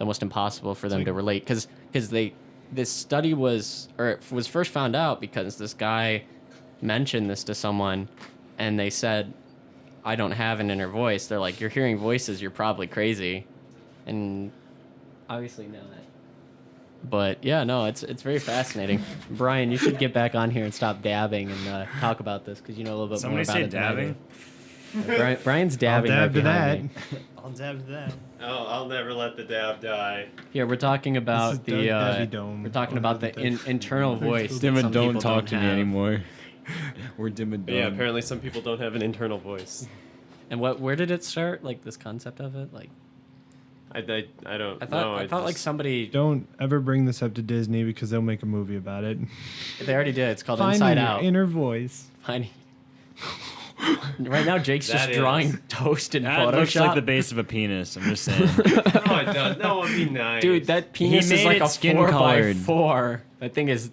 almost impossible for them to relate. Because this study was first found out because this guy mentioned this to someone, and they said, "I don't have an inner voice." They're like, "You're hearing voices. You're probably crazy," and obviously not. But yeah, no, it's very fascinating. Brian, you should get back on here and stop dabbing and talk about this because you know a little bit Somebody more about say it than I do. dabbing? Brian's dabbing. I'll right dab to that. behind me. I'll dab to that. Oh, I'll never let the dab die. Here we're talking about This is the Dabby Dome. we're talking about the internal voice. that Dimma, some don't people talk to me have. anymore. We're dim and But yeah, apparently some people don't have an internal voice. And where did it start? Like this concept of it? Like I don't I thought know. I thought like just- somebody Don't ever bring this up to Disney because they'll make a movie about it. they already did. It's called Finding Inside your Out. inner voice. Finding Right now, Jake's just That is. drawing toast in That Photoshop. looks like the base of a penis. I'm just saying. No, it does. That would be nice. Dude, that penis is made like it a skin 4x4. colored. That thing is.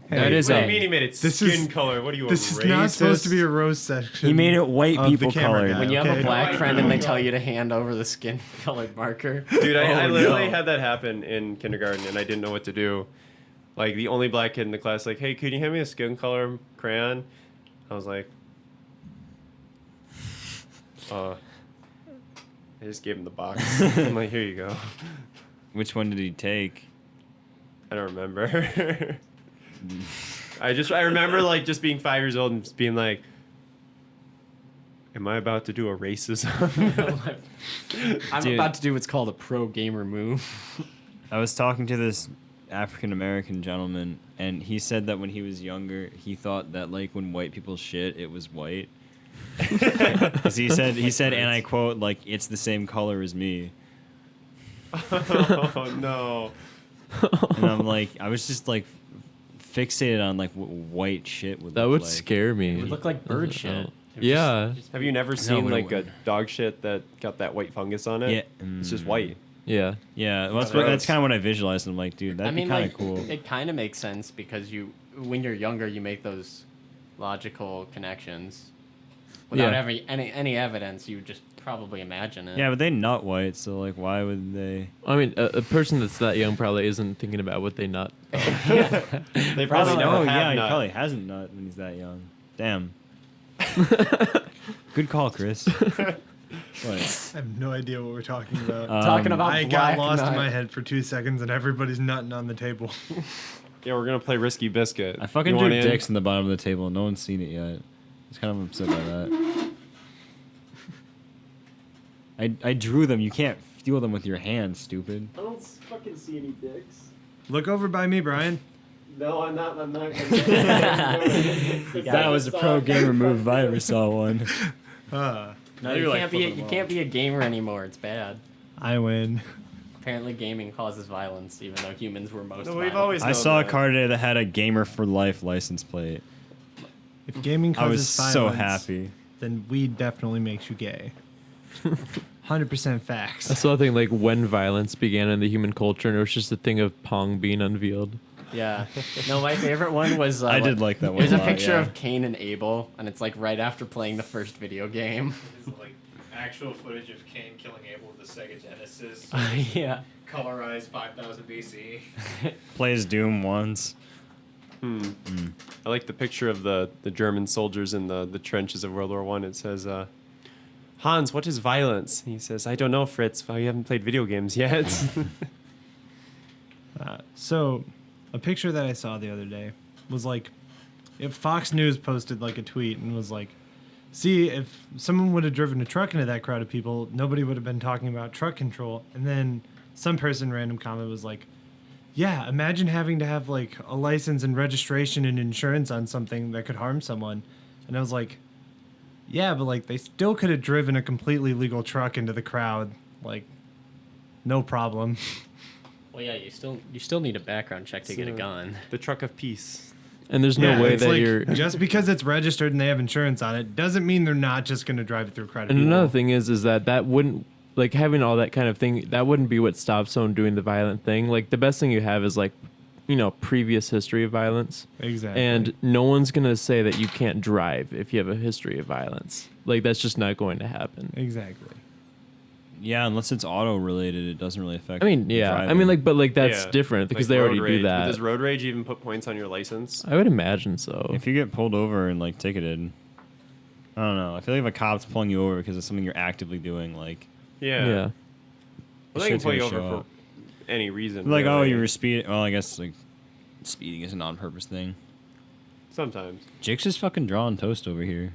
That What is do a- you mean he made it this skin is- color? What are you, This a is not supposed to be a racist? rose section. He made it white of the people camera colored. guy, When you have okay? a black friend and they tell you to hand over the skin colored marker. Dude, I Oh, literally no. had that happen in kindergarten, and I didn't know what to do. Like, the only black kid in the class, like, hey, could you hand me a skin color crayon? I was like, I just gave him the box. I'm like, here you go. Which one did he take? I don't remember. I remember, like, just being 5 years old and just being like, am I about to do a racism? I'm Dude. about to do what's called a pro gamer move. I was talking to this African American gentleman, and he said that when he was younger, he thought that like when white people shit, it was white. 'Cause he said, and I quote, like, it's the same color as me. Oh, no. And I'm like, I was just like fixated on like what white shit would That look would like. scare me. It would look like bird shit. It would Yeah. just- Have you never seen, it like, a wouldn't. dog shit that got that white fungus on it? Yeah. It's just white. Yeah. Yeah, well, that's Gross. kind of what I visualized. I'm like, dude, that'd I mean, be kind like, of cool. it kind of makes sense because when you're younger, you make those logical connections. Without Yeah. having any evidence, you would just probably imagine it. Yeah, but they nut white, so like, why would they? I mean, a person that's that young probably isn't thinking about what they nut. They probably Oh never yeah, have he nut. probably hasn't nut when he's that young. Damn. Good call, Chris. What? I have no idea what we're talking about. Talking about I black got lost nut. in my head for 2 seconds, and everybody's nutting on the table. Yeah, we're gonna play Risky Biscuit. I fucking You drew want in? dicks in the bottom of the table. No one's seen it yet. I was kind of upset by that. I drew them. You can't feel them with your hands, stupid. I don't fucking see any dicks. Look over by me, Brian. No, I'm not. I'm not. That was a pro gamer move if I ever saw one. Uh, No, You're you like can't be. flipping You them can't off. be a gamer anymore. It's bad. I win. Apparently, gaming causes violence, even though humans were most. No, we've violent. always. I known saw a that. car today that had a Gamer for Life license plate. If gaming I causes was so violence, happy. then weed definitely makes you gay. 100% facts. I saw a thing like when violence began in the human culture, and it was just a thing of Pong being unveiled. Yeah. No, my favorite one was. I did like that one. There's a lot, picture yeah. of Cain and Abel, and it's like right after playing the first video game. Like actual footage of Cain killing Abel with the Sega Genesis, Yeah. colorized 5000 BC. Plays Doom once. I like the picture of the German soldiers in the trenches of World War One. It says, "Hans, what is violence?" He says, "I don't know, Fritz. You haven't played video games yet." So, a picture that I saw the other day was like, if Fox News posted like a tweet and was like, see, if someone would have driven a truck into that crowd of people, nobody would have been talking about truck control. And then some person, random comment, was like, yeah, imagine having to have like a license and registration and insurance on something that could harm someone. And I was like, yeah, but like they still could have driven a completely legal truck into the crowd. Like, no problem. Well, yeah, you still need a background check to get a gun. The truck of peace. And there's no way it's that like, you're. just because it's registered and they have insurance on it doesn't mean they're not just going to drive it through a crowd of And people. another thing is that wouldn't, like, having all that kind of thing, that wouldn't be what stops someone doing the violent thing. Like, the best thing you have is, like, previous history of violence. Exactly. And no one's going to say that you can't drive if you have a history of violence. Like, that's just not going to happen. Exactly. Yeah, unless it's auto related, it doesn't really affect. I mean, yeah. I driving. mean, like, but, like, that's Yeah. different because Like they road already rage. do that. Does road rage even put points on your license? I would imagine so. if you get pulled over and like ticketed, I don't know. I feel like if a cop's pulling you over because it's something you're actively doing, like Yeah. Yeah. Well, they can shit's pull you gonna over show for up. any reason. like, oh, really. you were speeding. Well, I guess like speeding is a non-purpose thing. Sometimes. Jake's just fucking drawing toast over here.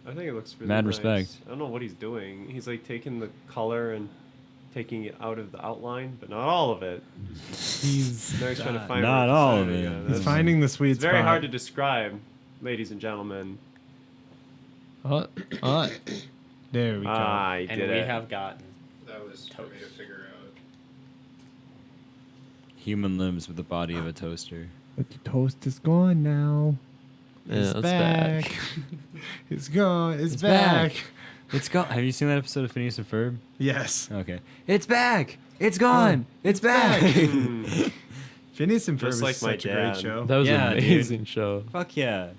I think it looks really Mad nice. respect. I don't know what he's doing. He's like taking the color and taking it out of the outline, but not all of it. He's Now he's trying to find Not where it's all of deciding, it. yeah, he's that's- finding the sweet It's spot. very hard to describe, ladies and gentlemen. There we go. I And did we it. have gotten. That was for me to figure out. Human limbs with the body of a toaster. But the toast is gone now. Yeah, it's back. It's gone. It's back. It's gone. Have you seen that episode of Phineas and Ferb? Yes. Okay. It's back. It's gone. It's back. Phineas and Ferb Just is like my such a great dad. show. That was Yeah, an dude. amazing show. Fuck yeah.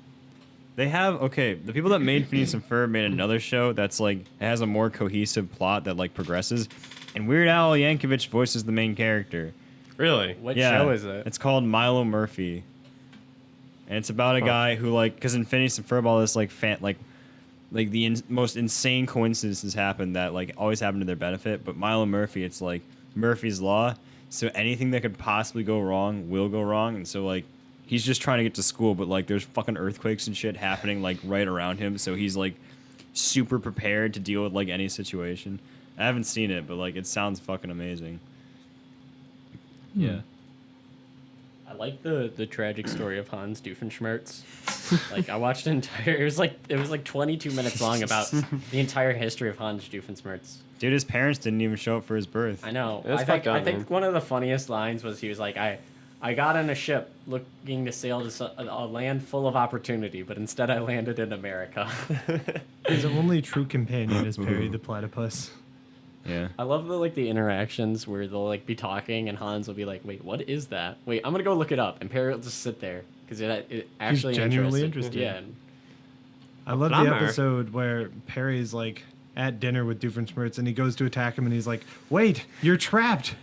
They have the people that made Phineas and Ferb made another show that's like it has a more cohesive plot that like progresses, and Weird Al Yankovic voices the main character. Really? What Yeah, show is it? It's called Milo Murphy, and it's about a guy who like because in Phineas and Ferb all this like the most insane coincidences happen that like always happen to their benefit, but Milo Murphy it's like Murphy's law, so anything that could possibly go wrong will go wrong, and so like. He's just trying to get to school, but like there's fucking earthquakes and shit happening like right around him, so he's like super prepared to deal with like any situation. I haven't seen it, but like it sounds fucking amazing. Yeah. I like the tragic story of Hans Doofenshmirtz. Like I watched an entire. It was like 22 minutes long about the entire history of Hans Doofenshmirtz. Dude, his parents didn't even show up for his birth. I know. That's I fucked up, think man. one of the funniest lines was he was like, I got on a ship looking to sail to a land full of opportunity, but instead I landed in America. His only true companion is Perry the platypus. Yeah. I love the interactions where they'll like be talking and Hans will be like, "Wait, what is that? Wait, I'm gonna go look it up," and Perry will just sit there because it actually genuinely interested. interested. Yeah. I love the Plumber. episode where Perry's like at dinner with Doofenshmirtz and he goes to attack him and he's like, "Wait, you're trapped."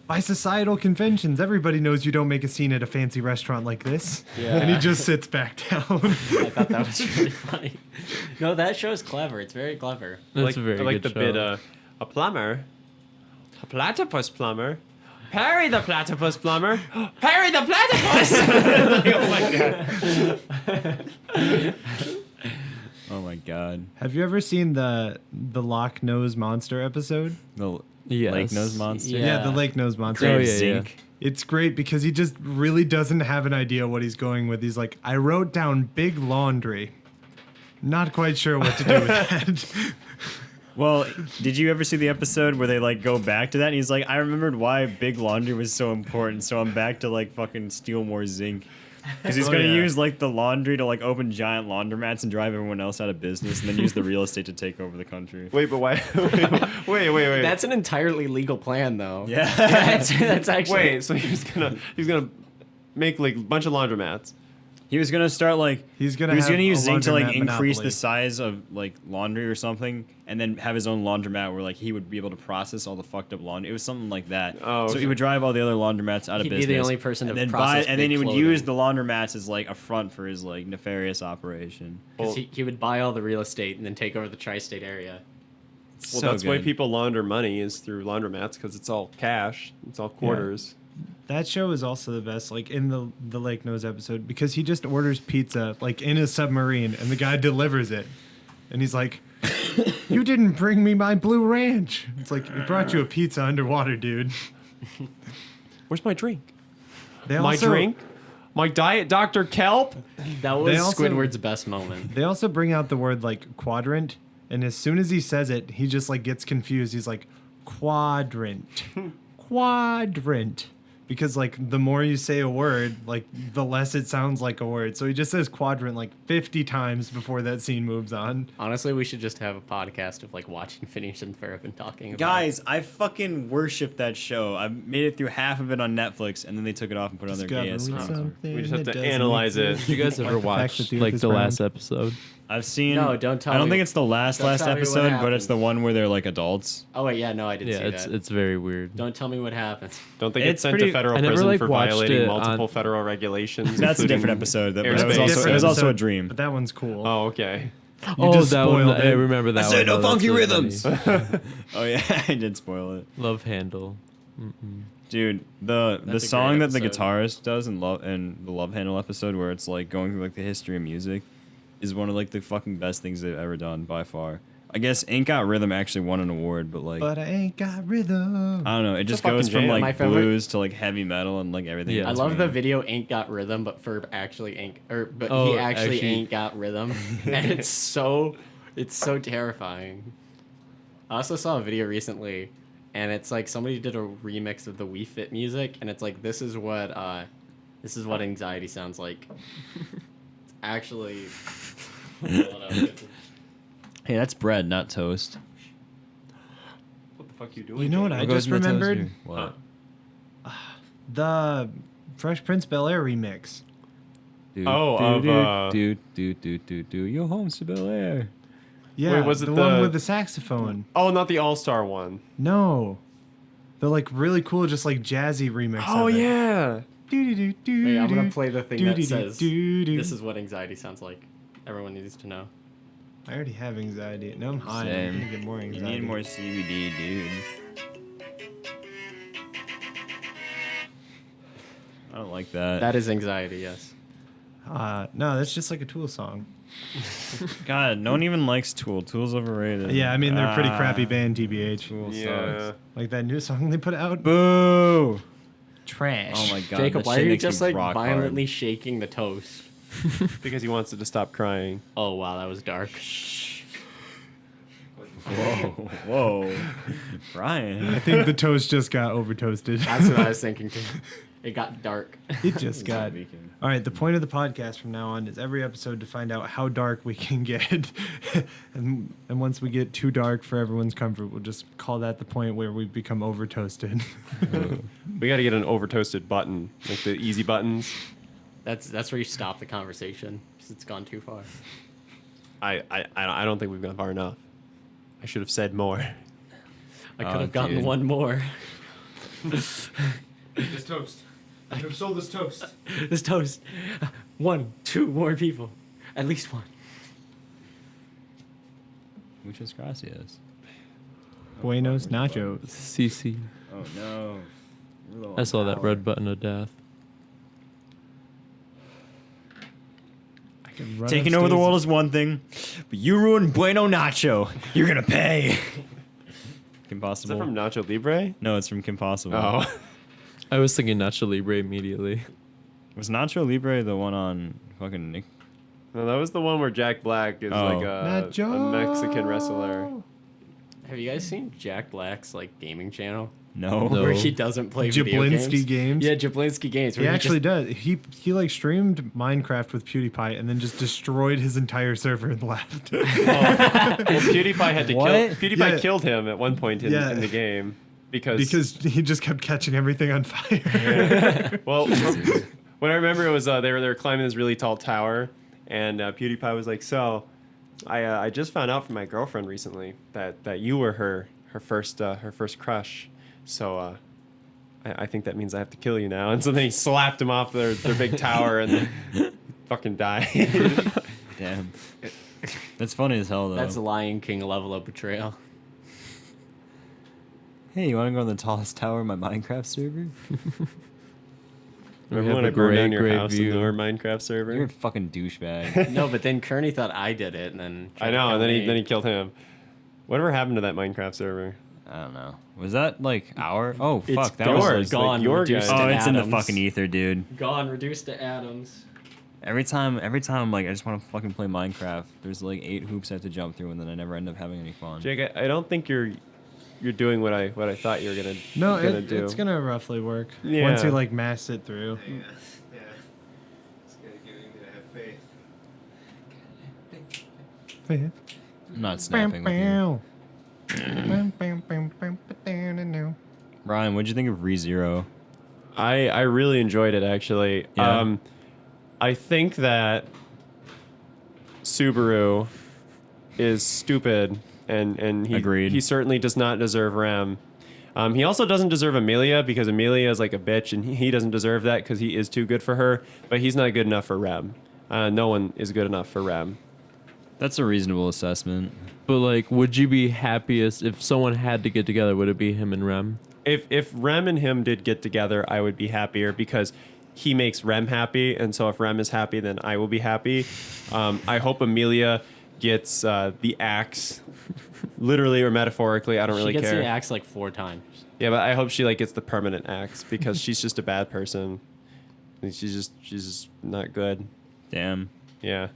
By societal conventions, everybody knows you don't make a scene at a fancy restaurant like this. Yeah. And he just sits back down. I thought that was really funny. No, that show's clever. It's very clever. That's a very I like good the show. bit a plumber, a platypus plumber, Perry the platypus plumber, Perry the platypus. Oh my god! Oh my god. Have you ever seen the Loch Nose Monster episode? The Yes. Lake Nose Monster. Yeah. Yeah, the Lake Nose Monster. Oh, Grave yeah, yeah. Zinc. It's great because he just really doesn't have an idea what he's going with. He's like, I wrote down big laundry. Not quite sure what to do with that. Well, did you ever see the episode where they like go back to that? And he's like, I remembered why big laundry was so important, so I'm back to like fucking steal more zinc. Because he's Oh, gonna yeah. use like the laundry to like open giant laundromats and drive everyone else out of business, and then use the real estate to take over the country. Wait, but why? Wait. That's an entirely legal plan, though. Yeah. that's actually. Wait, so he was gonna make like a bunch of laundromats. He was gonna start like He's gonna he was have gonna use a zinc to like laundromat increase monopoly. the size of like laundry or something, and then have his own laundromat where like he would be able to process all the fucked up laundry. It was something like that. Oh, so he okay. would drive all the other laundromats out of He'd be the business. only person and to then process and then big he would clothing. use the laundromats as like a front for his like nefarious operation. 'Cause he would buy all the real estate and then take over the tri-state area. Well, So that's why good. people launder money is through laundromats because it's all cash. It's all quarters. That show is also the best, like in the Lake Nose episode, because he just orders pizza like in a submarine and the guy delivers it. And he's like, you didn't bring me my blue ranch. It's like, he brought you a pizza underwater, dude. Where's my drink? They My also- drink? My Diet Dr. Kelp? That They was also- Squidward's best moment. They also bring out the word like quadrant, and as soon as he says it, he just like gets confused. He's like, quadrant, quadrant. Because like the more you say a word, like the less it sounds like a word. So he just says quadrant like 50 times before that scene moves on. Honestly, we should just have a podcast of like watching Phineas and Ferb and talking about Guys, I fucking worship that show. I made it through half of it on Netflix, and then they took it off and put it on their gay ass Discovering console. something We just have that to doesn't analyze it. exist. Did you guys ever Like the fact watch that the Earth like is the round. last episode? I've seen. No, don't tell I don't me. think it's the last Don't tell me what episode, but it's the happens. one where they're like adults. Oh wait, yeah, no, I didn't Yeah, see that. it's very weird. Don't tell me what happens. Don't they get It's sent pretty- to federal I never, prison like, for watched violating it multiple on- federal regulations? That's a including different episode. But it airspace? was also, Different it was also a episode, dream. But that one's cool. Oh, okay. You Oh, just that one! spoiled I it. remember that I said one. no though, funky that's really rhythms. funny. Oh yeah, I did spoil it, Love Handle. dude. The That's a song great that the episode. guitarist does in the Love Handle episode, where it's like going through like the history of music, is one of like the fucking best things they've ever done by far. I guess Ain't Got Rhythm actually won an award, but like But I ain't got rhythm. I don't know, it just fucking goes from jam. like My favorite- blues to like heavy metal and like everything. Yeah. in I love the between. video "Ain't Got Rhythm," but Ferb actually ain't, but Oh, he actually actually- ain't got rhythm, and it's so terrifying. I also saw a video recently, and it's like somebody did a remix of the We Fit music, and it's like this is what anxiety sounds like. actually. Hold on. Hey, that's bread, not toast. What the fuck you doing? You know what Jake? I What goes just in the remembered? toaster? What? The Fresh Prince Bel-Air remix. Do, Oh, do, of, do. Yo, homes to Bel-Air. Yeah, Wait, was it the one the- with the saxophone? Oh, not the All Star one. No. The like really cool, just like jazzy remix. Oh of it. yeah. Wait, I'm gonna play the thing that Do-do-do, says do-do. this is what anxiety sounds like. Everyone needs to know. I already have anxiety. No, I'm high. Same. I'm gonna get more You anxiety. need more CBD, dude. I don't like that. That is anxiety, yes. No, that's just like a Tool song. God, no one even likes Tool. Tool's overrated. Yeah, I mean they're a pretty Ah, crappy band, TBH. Tool Yeah. sucks. Like that new song they put out. Boo! Trash. Oh my god. Jacob, that why shit are you makes me just like rock violently shaking the toast? Because he wants it to stop crying. Oh wow, that was dark. hard. Whoa. Brian. I think the toast just got over toasted. That's what I was thinking too. It got dark. It just got. All right, the point of the podcast from now on is every episode to find out how dark we can get. and once we get too dark for everyone's comfort, we'll just call that the point where we become over toasted. We got to get an over toasted button, like the easy buttons. That's where you stop the conversation because it's gone too far. I don't think we've gone far enough. I should have said more. I Oh, could have gotten dude. one more. This toast. I have sold this toast. This toast. 1, 2 more people. At least one. Muchas gracias. Buenos nachos. CC. Oh no. I saw that red button of death. I can run Taking over the upstairs. world is one thing, but you ruined Bueno Nacho. You're gonna pay. Kim Is Possible. that from Nacho Libre? No, it's from Kim Possible. Oh. I was thinking Nacho Libre immediately. Was Nacho Libre the one on fucking Nick? No, that was the one where Jack Black is Oh. like a Mexican wrestler. Have you guys seen Jack Black's like gaming channel? No. No. Where he doesn't play video Jablinski games? Yeah, Jablinski games. He where actually just- does. He like streamed Minecraft with PewDiePie and then just destroyed his entire server and left. Well, PewDiePie had to What? kill. PewDiePie Yeah. killed him at one point in, Yeah. in the game because he just kept catching everything on fire. well, what I remember was they were climbing this really tall tower, and PewDiePie was like, "So, I just found out from my girlfriend recently that you were her first crush. So I think that means I have to kill you now." And so then he slapped him off their big tower and fucking died. Damn. That's funny as hell though. That's Lion King level of betrayal. Hey, you want to go on the tallest tower in my Minecraft server? Remember have when a I burned down great, your great house view. in our Minecraft server? You're a fucking douchebag. No, but then Kearney thought I did it, and then I know, and then killed he me. killed him. Whatever happened to that Minecraft server? I don't know. Was that like our? Oh It's fuck, that gone, was. yours, Like, like gone, your reduced guy. to oh, it's in the atoms. fucking ether, dude. Gone, reduced to atoms. Every time I'm like, I just want to fucking play Minecraft. There's like 8 hoops I have to jump through, and then I never end up having any fun. Jake, I don't think you're doing what I thought you were gonna No, gonna do. it's gonna roughly work Yeah. once you like mass it through. Yeah. It's gonna give me to have faith. I'm not snapping with you. Brian, what'd you think of ReZero? I really enjoyed it actually. Yeah. I think that Subaru is stupid and he Agreed. he certainly does not deserve Rem. He also doesn't deserve Amelia because Amelia is like a bitch and he doesn't deserve that because he is too good for her. But he's not good enough for Rem. No one is good enough for Rem. That's a reasonable assessment. But like, would you be happiest if someone had to get together? Would it be him and Rem? If Rem and him did get together, I would be happier because he makes Rem happy, and so if Rem is happy, then I will be happy. I hope Amelia gets the axe, literally or metaphorically. I don't really she gets care. the axe like 4 times. Yeah, but I hope she like gets the permanent axe because she's just a bad person. And she's just not good. Damn. Yeah,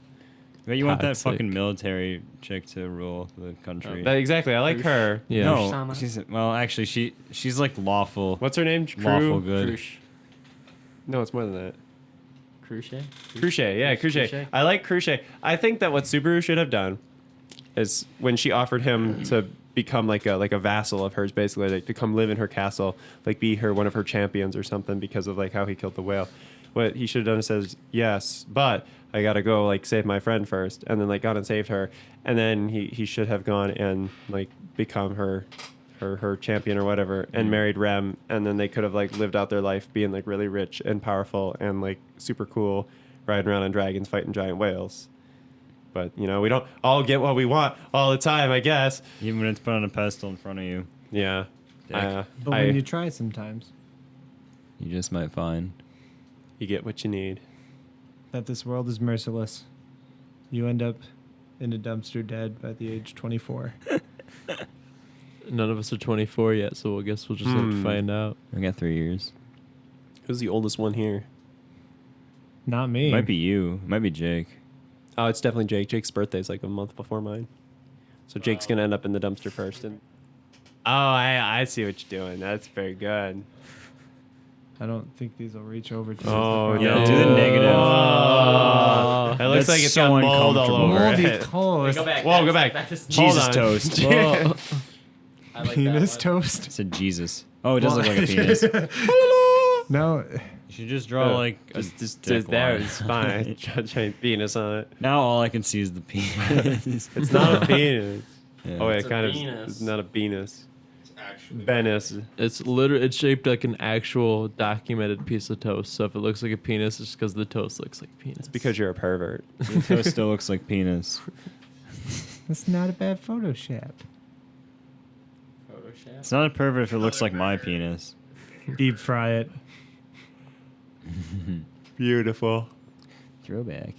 But you want that Toxic. fucking military chick to rule the country. exactly. I like her. Yeah. No, Sama. well, actually, she's like lawful. What's her name? Lawful Crew? good. Krush. No, it's more than that. Cruciate? Cruciate. I like Cruciate. I think that what Subaru should have done is when she offered him to become like a vassal of hers, basically, like to come live in her castle, like be one of her champions or something because of like how he killed the whale. What he should have done is says, yes, but I gotta go like save my friend first, and then like gone and saved her, and then he should have gone and like become her champion or whatever, and married Rem, and then they could have like lived out their life being like really rich and powerful and like super cool, riding around on dragons, fighting giant whales. But we don't all get what we want all the time, I guess. Even when it's put on a pedestal in front of you, Yeah. Dick. But when you try sometimes, you just might find. You get what you need. that this world is merciless. You end up in a dumpster dead by the age 24. None of us are 24 yet, so I guess we'll just have to find out. I got 3 years. Who's the oldest one here? Not me. Might be you. Might be Jake. Oh, it's definitely Jake. Jake's birthday's like a month before mine. So Jake's going to end up in the dumpster first. And I see what you're doing. That's very good. I don't think these will reach over to Oh, the Yeah, no. do the negative. Oh. It looks That's like it's so got mold all uncomfortable. over Moldy it. toast. Whoa, go back. Jesus Hold on. toast. I like Penis that one. toast. I said Jesus. Oh, it does look like a penis. No. You should just draw like a Just dick there, line. it's fine. Giant penis on it. Now all I can see is the penis. It's not a penis. Yeah. Oh, wait, It's it a kind of. penis. It's not a penis. It's actually Penis. It's shaped like an actual documented piece of toast. So if it looks like a penis, it's because the toast looks like penis. It's because you're a pervert. The toast still looks like penis. That's not a bad Photoshop. Photoshop. It's not a pervert if it looks like my penis. Deep fry it. Beautiful. Throwback.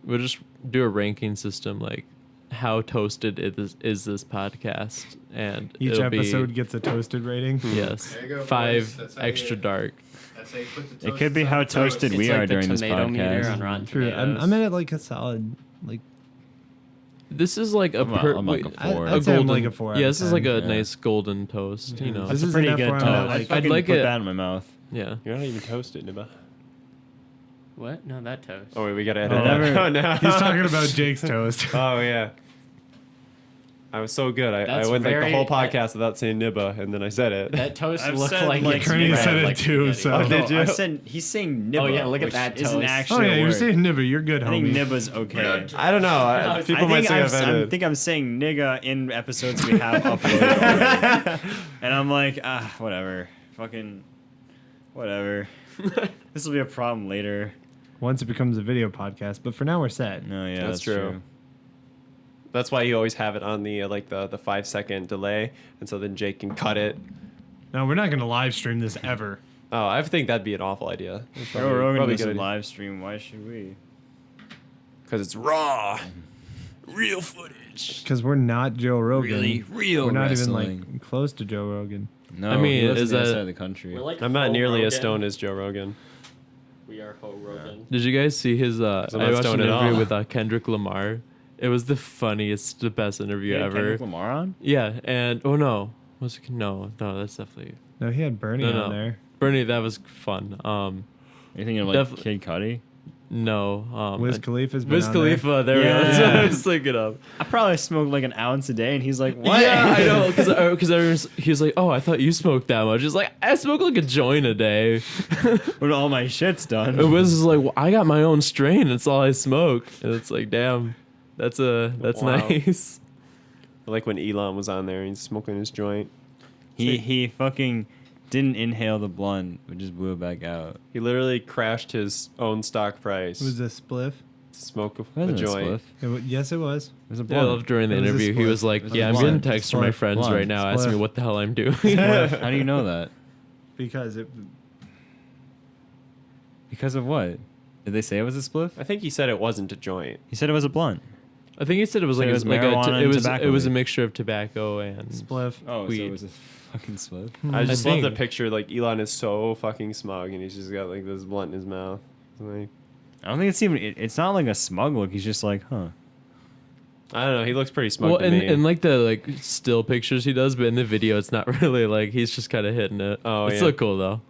We'll just do a ranking system, like how toasted is this podcast, and Each it'll episode gets a toasted rating. be, yes, There you go, boys. 5 That's how extra you- dark. That's how you put the It could be toast how on toast. toasted we It's are like the during this tomato meter podcast. on Rotten True. Tomatoes. I'm at like a solid, like, This is like a I'm like a wait, 4. I'd say I'm like a 4 out Yeah, of this is like 10. a Yeah. nice golden toast. You know, This It's a is pretty enough good where toast. I'm not, I'd like- fucking like put it- that in my mouth. yeah. You're not even toasted, Nibba. What? No, that toast. Oh, wait, we gotta edit Oh, that. never- Oh, no. He's talking about Jake's toast. Oh, yeah. I was so good. I That's went like the very- whole podcast without saying Nibba, and then I said it. That toast I've looked said, like like, it's Kearney red, said it like too, spaghetti. so- Oh, did you? I said he's saying nibba. Oh, yeah, look at which that isn't toast. actually Oh, yeah, a you're word. saying nibber. You're good, I think homie. nibba's okay. I don't know. No, People I might think, say I offended. think I'm saying nigga in episodes we have uploaded already. And I'm like, whatever. Fucking, whatever. This will be a problem later. Once it becomes a video podcast, but for now we're set. No, yeah, That's that's, true. true. That's why you always have it on the like the 5-second delay, and so then Jake can cut it. No, we're not going to live stream this ever. Oh, I think that'd be an awful idea. Joe Rogan probably doesn't good live stream. Why should we? because it's raw, real footage. Because we're not Joe Rogan. real We're not wrestling. even like close to Joe Rogan. No, I mean, he lives is on the other that- side of the country? We're like I'm not Ho nearly as Rogan. stoned as Joe Rogan. We are Ho Rogan. Did you guys see his? I I'm not watched an stoned at interview all. with Kendrick Lamar. It was the funniest, the best interview Yeah, ever. Kendrick Lamar on? Yeah, and oh no, was it, no, that's definitely No, he had Bernie No, on no. there. Bernie. That was fun. Are you thinking of like Def- Kid Cudi? No, Wiz Khalifa's been Wiz on Khalifa. There we go. Yeah. That's what I was thinking of. I probably smoked like an ounce a day, and he's like, "What?" Yeah, I know, because he was like, "Oh, I thought you smoked that much." He's like, "I smoke like a joint a day." when all my shit's done. It was like, well, I got my own strain. That's all I smoke. And it's like, damn, that's Wow. nice. Like when Elon was on there and he's smoking his joint. He fucking didn't inhale the blunt, but just blew it back out. He literally crashed his own stock price. It was a spliff. to smoke a Wasn't it a joint. spliff? Yes, it was. It was a Yeah, I love blunt. during the It was a interview, he split. was like, It was a "Yeah, I'm blunt. getting texts from my Split. friends Blunt. right now asking me Split. what the hell I'm doing." How do you know that? Because it. Because of what? Did they say it was a spliff? I think he said it wasn't a joint. He said it was a blunt. I think he said it was So like it was like marijuana and it was tobacco it was a leaf. mixture of tobacco and Spliff. Oh, so weed. it was a fucking spliff. I just love the think. picture. Like Elon is so fucking smug, and he's just got like this blunt in his mouth. It's like, I don't think it's even. It's not like a smug look. He's just like, huh. I don't know. He looks pretty smug Well, to and, me. and like the like still pictures he does, but in the video it's not really like he's just kind of hitting it. Oh, it's yeah. still cool though.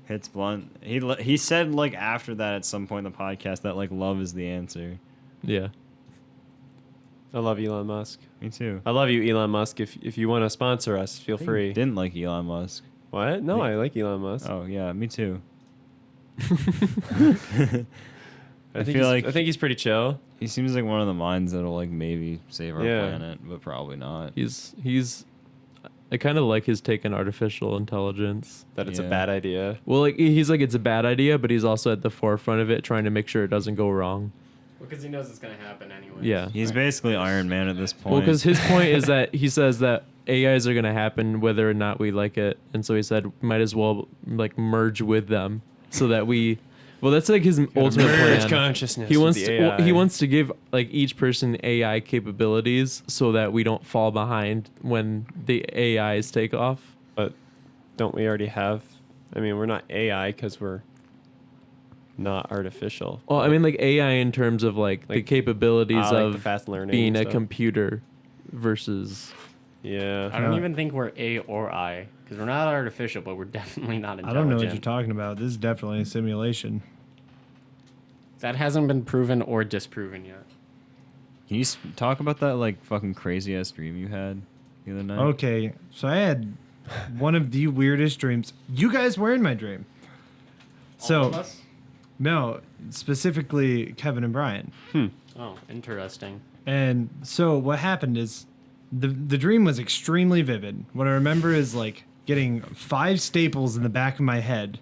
hits blunt. He said like after that at some point in the podcast that like love is the answer. Yeah. I love Elon Musk. Me too. I love you, Elon Musk. If you want to sponsor us, feel free. Didn't like Elon Musk. What? No, I like Elon Musk. Oh yeah, me too. I feel like think he's pretty chill. he seems like one of the minds that'll like maybe save our Yeah. planet, but probably not. He's I kind of like his take on artificial intelligence. That it's a Yeah. bad idea. Well, like he's like it's a bad idea, but he's also at the forefront of it, trying to make sure it doesn't go wrong. Because he knows it's gonna happen anyway. Yeah. He's basically Iron Man at this point. Well, because his point is that he says that AIs are going to happen whether or not we like it, and so he said might as well like merge with them so that we. Well, that's like his ultimate Merge plan. consciousness. He with wants the to. Well, AI. he wants to give like each person AI capabilities so that we don't fall behind when the AIs take off. But don't we already have? I mean, we're not AI because we're not artificial. Well, I mean, like AI in terms of like the Like- capabilities like of the fast learning being and a stuff. computer versus. Yeah. I don't even think we're A or I, because we're not artificial, but we're definitely not I intelligent. don't know what you're talking about. This is definitely a simulation. That hasn't been proven or disproven yet. Can you talk about that like fucking crazy ass dream you had the other night? Okay, so I had one of the weirdest dreams. You guys were in my dream. So, no, specifically Kevin and Brian. Oh, interesting. And so what happened is the dream was extremely vivid. What I remember is like getting 5 staples in the back of my head.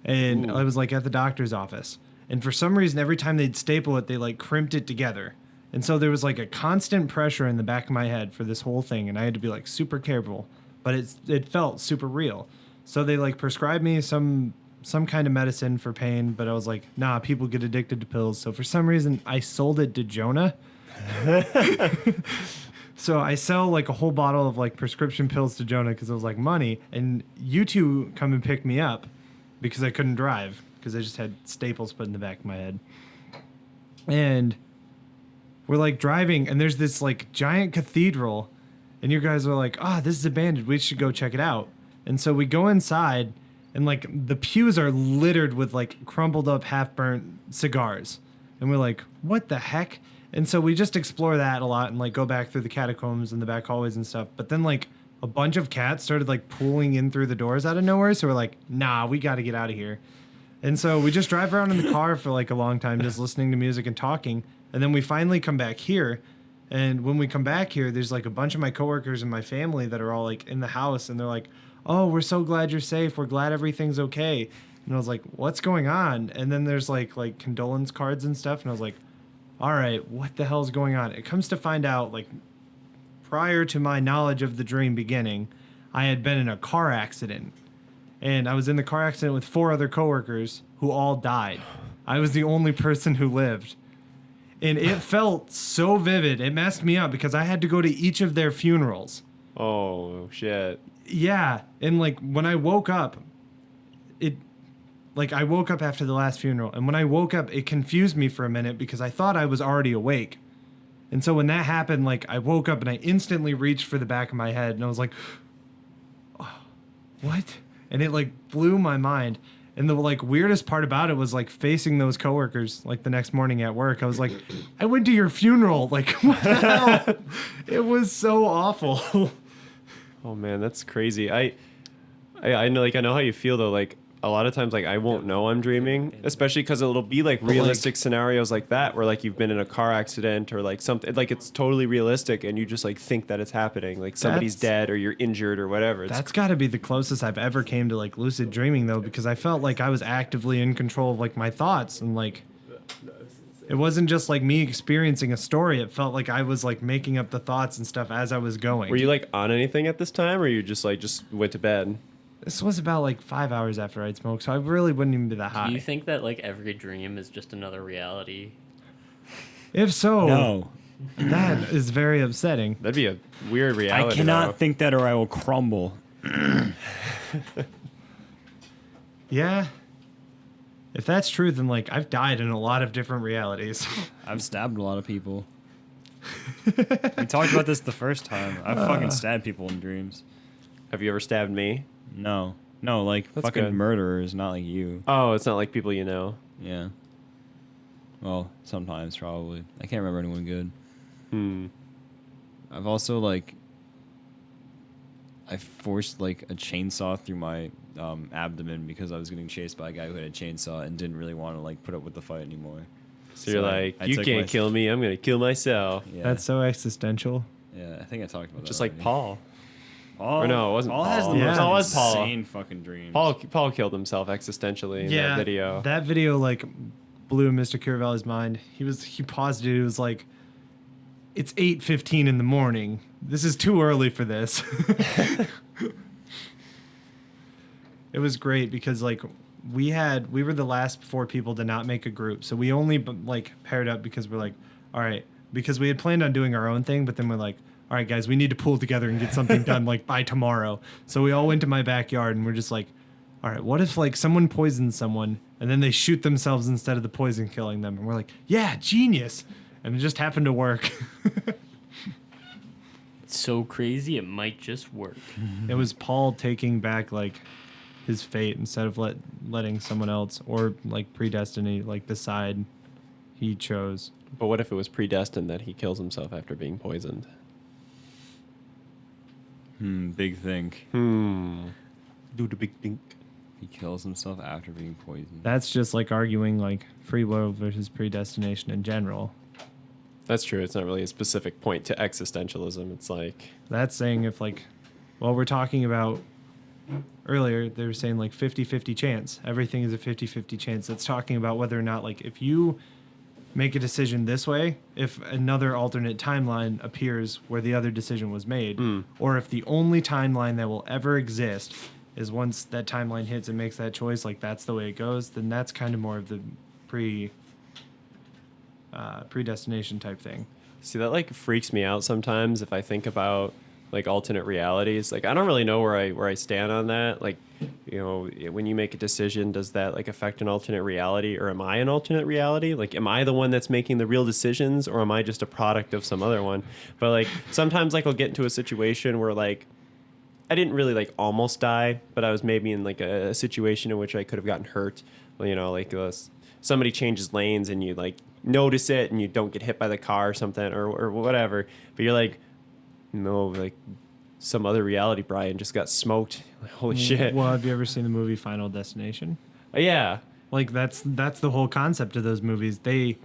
And I was like at the doctor's office. And for some reason, every time they'd staple it, they like crimped it together. And so there was like a constant pressure in the back of my head for this whole thing. And I had to be like super careful, but it felt super real. So they like prescribed me some kind of medicine for pain, but I was like, nah, people get addicted to pills. So for some reason, I sold it to Jonah. So I sell like a whole bottle of like prescription pills to Jonah because it was like money. And you two come and pick me up because I couldn't drive because I just had staples put in the back of my head. And we're like driving and there's this like giant cathedral. And you guys are like, this is abandoned. We should go check it out. And so we go inside and like the pews are littered with like crumpled up half burnt cigars. And we're like, what the heck? And so we just explore that a lot and like go back through the catacombs and the back hallways and stuff. But then like a bunch of cats started like pulling in through the doors out of nowhere. So we're like, nah, we got to get out of here. And so we just drive around in the car for like a long time, just listening to music and talking. And then we finally come back here. And when we come back here, there's like a bunch of my coworkers and my family that are all like in the house. And they're like, oh, we're so glad you're safe. We're glad everything's okay. And I was like, what's going on? And then there's like condolence cards and stuff. And I was like, all right, what the hell's going on? It comes to find out, like, prior to my knowledge of the dream beginning, I had been in a car accident. And I was in the car accident with 4 other coworkers who all died. I was the only person who lived. And it felt so vivid. It messed me up because I had to go to each of their funerals. Oh shit. Yeah. And, like, when I woke up, I woke up after the last funeral, and when I woke up, it confused me for a minute because I thought I was already awake. And so when that happened, like, I woke up and I instantly reached for the back of my head, and I was like, oh, what? And it, like, blew my mind. And the, like, weirdest part about it was, like, facing those coworkers, like, the next morning at work. I was like, I went to your funeral. Like, what the hell? It was so awful. Oh man, that's crazy. I know, like, I know how you feel though. Like, a lot of times, like, I won't know I'm dreaming, especially because it'll be like realistic scenarios like that, where like you've been in a car accident or like something, like it's totally realistic, and you just like think that it's happening, like somebody's dead or you're injured or whatever. That's got to be the closest I've ever came to like lucid dreaming though, because I felt like I was actively in control of like my thoughts, and like it wasn't just like me experiencing a story. It felt like I was like making up the thoughts and stuff as I was going. Were you like on anything at this time, or you just went to bed? This was about like 5 hours after I'd smoked, so I really wouldn't even be that high. Do you think that like every dream is just another reality? If so, No. that is very upsetting. That'd be a weird reality. I cannot though. think that or I will crumble. Yeah. If that's true, then like I've died in a lot of different realities. I've stabbed a lot of people. We talked about this the first time. I've fucking stabbed people in dreams. Have you ever stabbed me? No. No, like That's fucking good. murderers, not like you. Oh, it's not like people you know. Yeah. Well, sometimes probably. I can't remember anyone good. I've also like I forced like a chainsaw through my abdomen because I was getting chased by a guy who had a chainsaw and didn't really want to like put up with the fight anymore. So you're like, I you took can't my- kill me. I'm gonna kill myself. Yeah. That's so existential. Yeah, I think I talked about Just that. like already. Paul. Paul. Or no, it wasn't Paul has the Paul. Yeah. most No, it was Paul. insane fucking dreams. Paul killed himself existentially in that video. That video like blew Mr. Curavelli's mind. He paused it. It was like, it's 8:15 in the morning. This is too early for this. It was great because like we were the last 4 people to not make a group, so we only like paired up because we're like, all right, because we had planned on doing our own thing, but then we're like, all right, guys, we need to pull together and get something done like by tomorrow. So we all went to my backyard and we're just like, all right, what if like someone poisons someone and then they shoot themselves instead of the poison killing them? And we're like, yeah, genius. And it just happened to work. It's so crazy, it might just work. It was Paul taking back like his fate instead of letting someone else or like predestiny like decide he chose. But what if it was predestined that he kills himself after being poisoned? Big think. Do the big think. He kills himself after being poisoned. That's just like arguing like free will versus predestination in general. That's true. It's not really a specific point to existentialism. It's like, That's saying if like, well, we're talking about earlier, they were saying like 50-50 chance. Everything is a 50-50 chance. That's talking about whether or not like if you make a decision this way, if another alternate timeline appears where the other decision was made, or if the only timeline that will ever exist is once that timeline hits and makes that choice, like that's the way it goes, then that's kind of more of the predestination type thing. see, that like freaks me out sometimes if I think about like alternate realities. Like I don't really know where I stand on that. Like, you know, when you make a decision, does that like affect an alternate reality, or am I an alternate reality? Like, am I the one that's making the real decisions, or am I just a product of some other one? But like sometimes like I'll get into a situation where like I didn't really like almost die, but I was maybe in like a situation in which I could have gotten hurt. You know, like somebody changes lanes and you like notice it and you don't get hit by the car or something or whatever. But you're like, no, like some other reality, Brian just got smoked. Like, holy shit. Well, have you ever seen the movie Final Destination? Yeah. Like that's the whole concept of those movies. They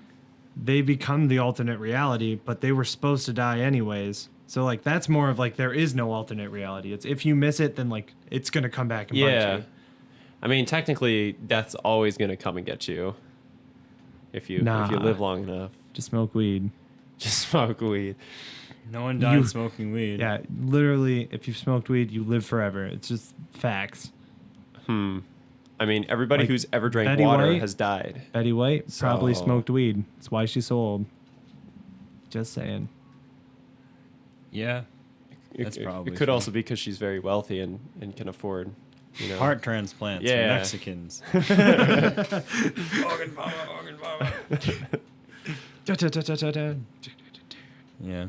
become the alternate reality, but they were supposed to die anyways. So like that's more of like there is no alternate reality. It's if you miss it, then like it's gonna come back and Yeah. bite you. I mean, technically, death's always going to come and get you if you Nah. live long enough. Just smoke weed. Just smoke weed. No one died You- smoking weed. Yeah, literally, if you've smoked weed, you live forever. It's just facts. I mean, everybody Like who's ever drank Betty water White? has died. Betty White probably So- smoked weed. That's why she's so old. Just saying. Yeah. That's It probably could true. also be because she's very wealthy and can afford, you know. Heart transplants for Yeah. Mexicans. Yeah.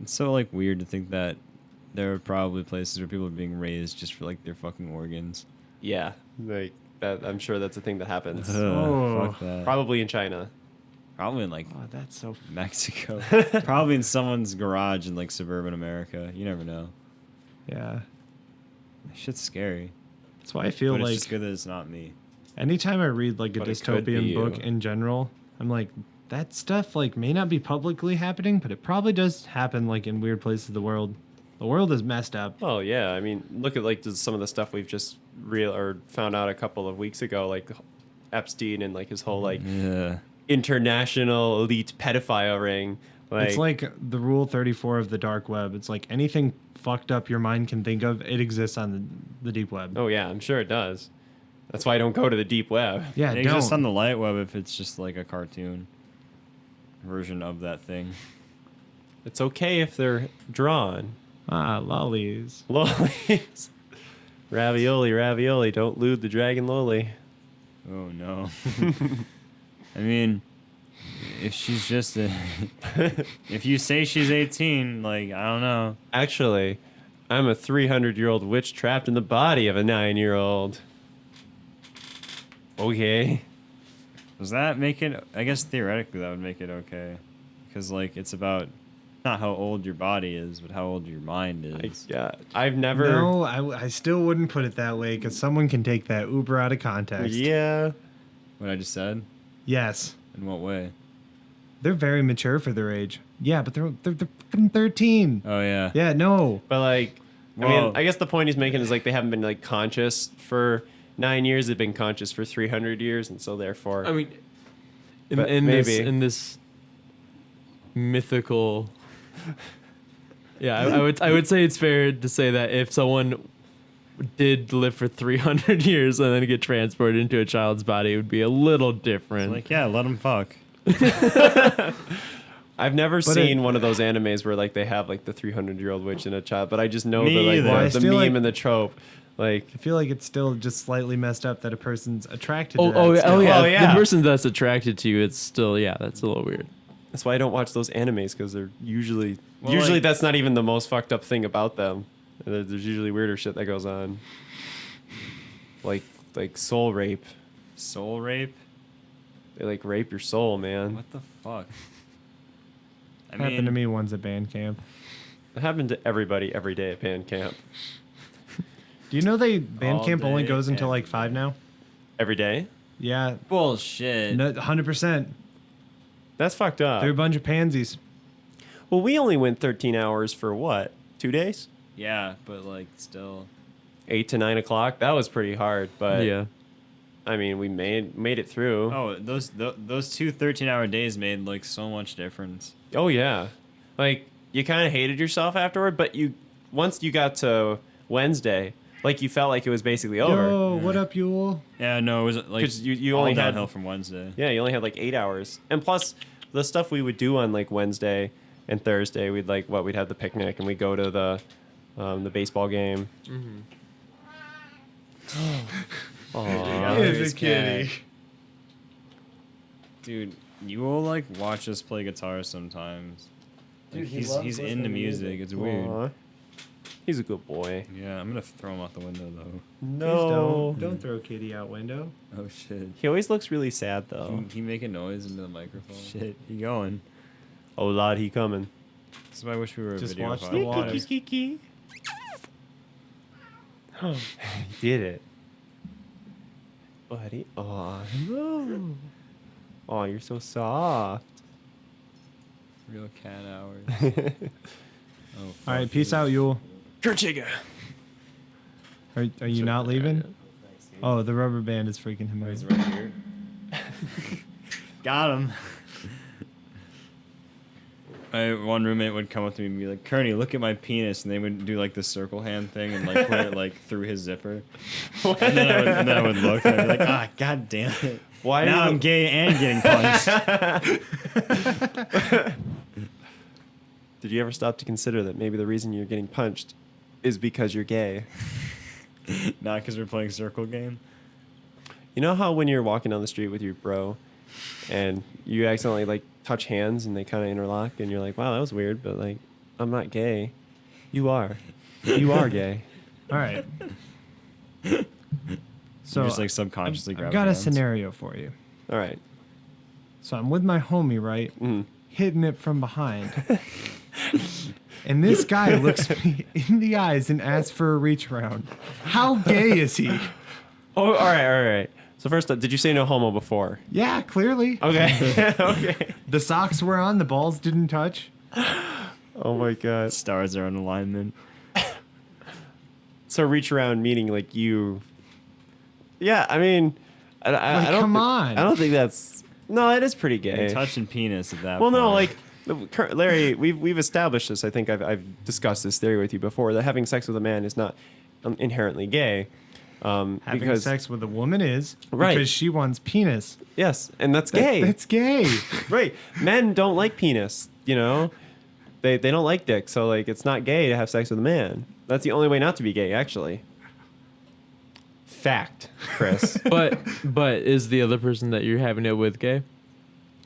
It's so like weird to think that there are probably places where people are being raised just for like their fucking organs. Yeah, like that. I'm sure that's a thing that happens. Oh. Fuck that. Probably in China. Probably in like Oh, that's so. Mexico. Probably in someone's garage in like suburban America. You never know. Yeah. Shit's scary. That's why I feel But like it's just good that it's not me. anytime I read like a But it could be dystopian book you. in general, I'm like, that stuff like may not be publicly happening, but it probably does happen like in weird places of the world. The world is messed up. Well, yeah. I mean, look at like some of the stuff we've just found out a couple of weeks ago, like Epstein and like his whole like Yeah. international elite pedophile ring. Like, It's like the rule 34 of the dark web. It's like anything fucked up your mind can think of, it exists on the deep web. oh yeah, I'm sure it does. That's why I don't go to the deep web. Yeah, It don't. exists on the light web if it's just like a cartoon version of that thing. It's okay if they're drawn. Lollies. Lollies. Ravioli, ravioli. Don't lewd the dragon loli. Oh no. I mean, if she's just if you say she's 18, like I don't know. Actually, I'm a 300-year-old witch trapped in the body of a 9-year-old. Okay. Does that make it? I guess theoretically that would make it okay, because like it's about not how old your body is, but how old your mind is. Yeah, I've never. No, I still wouldn't put it that way because someone can take that uber out of context. Yeah. What I just said? Yes. In what way? They're very mature for their age. Yeah, but they're fucking 13. Oh yeah. Yeah, no. But like, I Well- mean, I guess the point he's making is like they haven't been like conscious for 9 years. They've been conscious for 300 years, and so therefore, I mean, But in maybe. this mythical, yeah, I would say it's fair to say that if someone did live for 300 years and then get transported into a child's body, it would be a little different. Like yeah, let them fuck. I've never But seen it- one of those animes where like they have like the 300-year-old witch and a child, but I just know Me the like either. Well, I the feel meme like- and the trope. Like, I feel like it's still just slightly messed up that a person's attracted to oh, that. oh, still. oh yeah. Oh, yeah. The person that's attracted to you, it's still that's a little weird. that's why I don't watch those animes, because they're usually Well, usually like- that's not even the most fucked up thing about them. There's usually weirder shit that goes on, like soul rape. Soul rape? They like rape your soul, man. What the fuck? I Happened to me once at band camp. It happened to everybody every day at band camp. Do you know band All camp only day, goes until like every 5 now? Every day? Yeah, Bullshit. no, 100%. That's fucked up. They're a bunch of pansies. Well, we only went 13 hours for what? 2 days? Yeah, but like still. 8 to 9 o'clock. That was pretty hard, but Yeah. I mean, we made it through. Oh, those two 13-hour days made like so much difference. Oh yeah, like you kind of hated yourself afterward, but once you got to Wednesday, like you felt like it was basically over. Yo, what up, Yule? Yeah, no, it was like 'Cause you all only had- downhill from Wednesday. Yeah, you only had like 8 hours, and plus the stuff we would do on like Wednesday and Thursday, we'd have the picnic and we'd go to the baseball game. Aw. Here's a kitty. Dude, you will like watch us play guitar sometimes. Like, Dude, he he's loves into listening to music. music. It's weird. Aw. He's a good boy. Yeah, I'm gonna throw him out the window though. No. Please don't throw kitty out window. Oh shit. He always looks really sad though. Can he make a noise into the microphone? Shit, he going. Oh Lord, he coming. This is why I wish we were a Just video watch the podcast. water. He did it. Buddy. Aw, no. Aw, you're so soft. Real cat hours. Oh, All right, fuck peace you. out, Yule. Kerchiga. Are you not leaving? Oh, the rubber band is freaking him He's out. right here. Got him. One roommate would come up to me and be like, "Kearney, look at my penis," and they would do like the circle hand thing and like put it like through his zipper. And then I would look and I'd be like, "Ah, god damn it! Why now do I'm you- gay and getting punched." Did you ever stop to consider that maybe the reason you're getting punched is because you're gay? Not because we're playing circle game. You know how when you're walking down the street with your bro and you accidentally like touch hands and they kind of interlock and you're like, wow, that was weird, but like, I'm not gay. You are. You are gay. All right. So You just like subconsciously grab I've got a hands. scenario for you. All right. So I'm with my homie, right? Mm. Hitting it from behind. And this guy looks me in the eyes and asks for a reach around. How gay is he? Oh, all right. So first up, did you say no homo before? Yeah, clearly. Okay. Okay. The socks were on, the balls didn't touch. Oh my god. Stars are in alignment. So reach around meaning like you. Yeah, I mean, I don't. come on. I don't think that's. No, it is pretty gay. You're touching penis at that Well, point. no, like Larry, we've established this. I think I've discussed this theory with you before that having sex with a man is not inherently gay. Having Because sex with a woman is Right. because she wants penis. yes, and that's gay. That's gay. Right. Men don't like penis. You know, they don't like dick. So like, it's not gay to have sex with a man. That's the only way not to be gay, actually. Fact, Chris. But is the other person that you're having it with gay?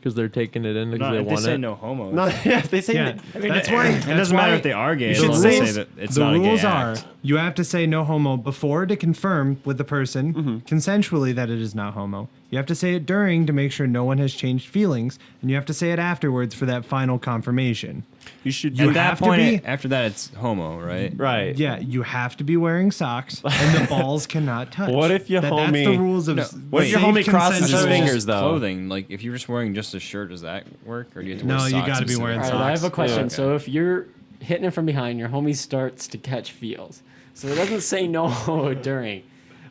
because they're taking it in because No, they if they want say it. no homo. No, yeah, they say Yeah, that. that's why. It doesn't matter if they are gay. You As should long as they say say that it's the not a gay rules are act. you have to say no homo before to confirm with the person Mm-hmm. consensually that it is not homo. You have to say it during to make sure no one has changed feelings, and you have to say it afterwards for that final confirmation. You should. You At that have to point, be- after that, it's homo, right? right. Yeah, you have to be wearing socks, and the balls cannot touch. What if your That's homie- the rules of. What if your safe homie crosses his consensual- fingers, though? Clothing, like if you're just wearing just a shirt, does that work, or do you have to wear No, socks? you gotta be wearing specifically? All right, I have a socks. question. Okay. So if you're hitting it from behind, your homie starts to catch feels. So it doesn't say no during,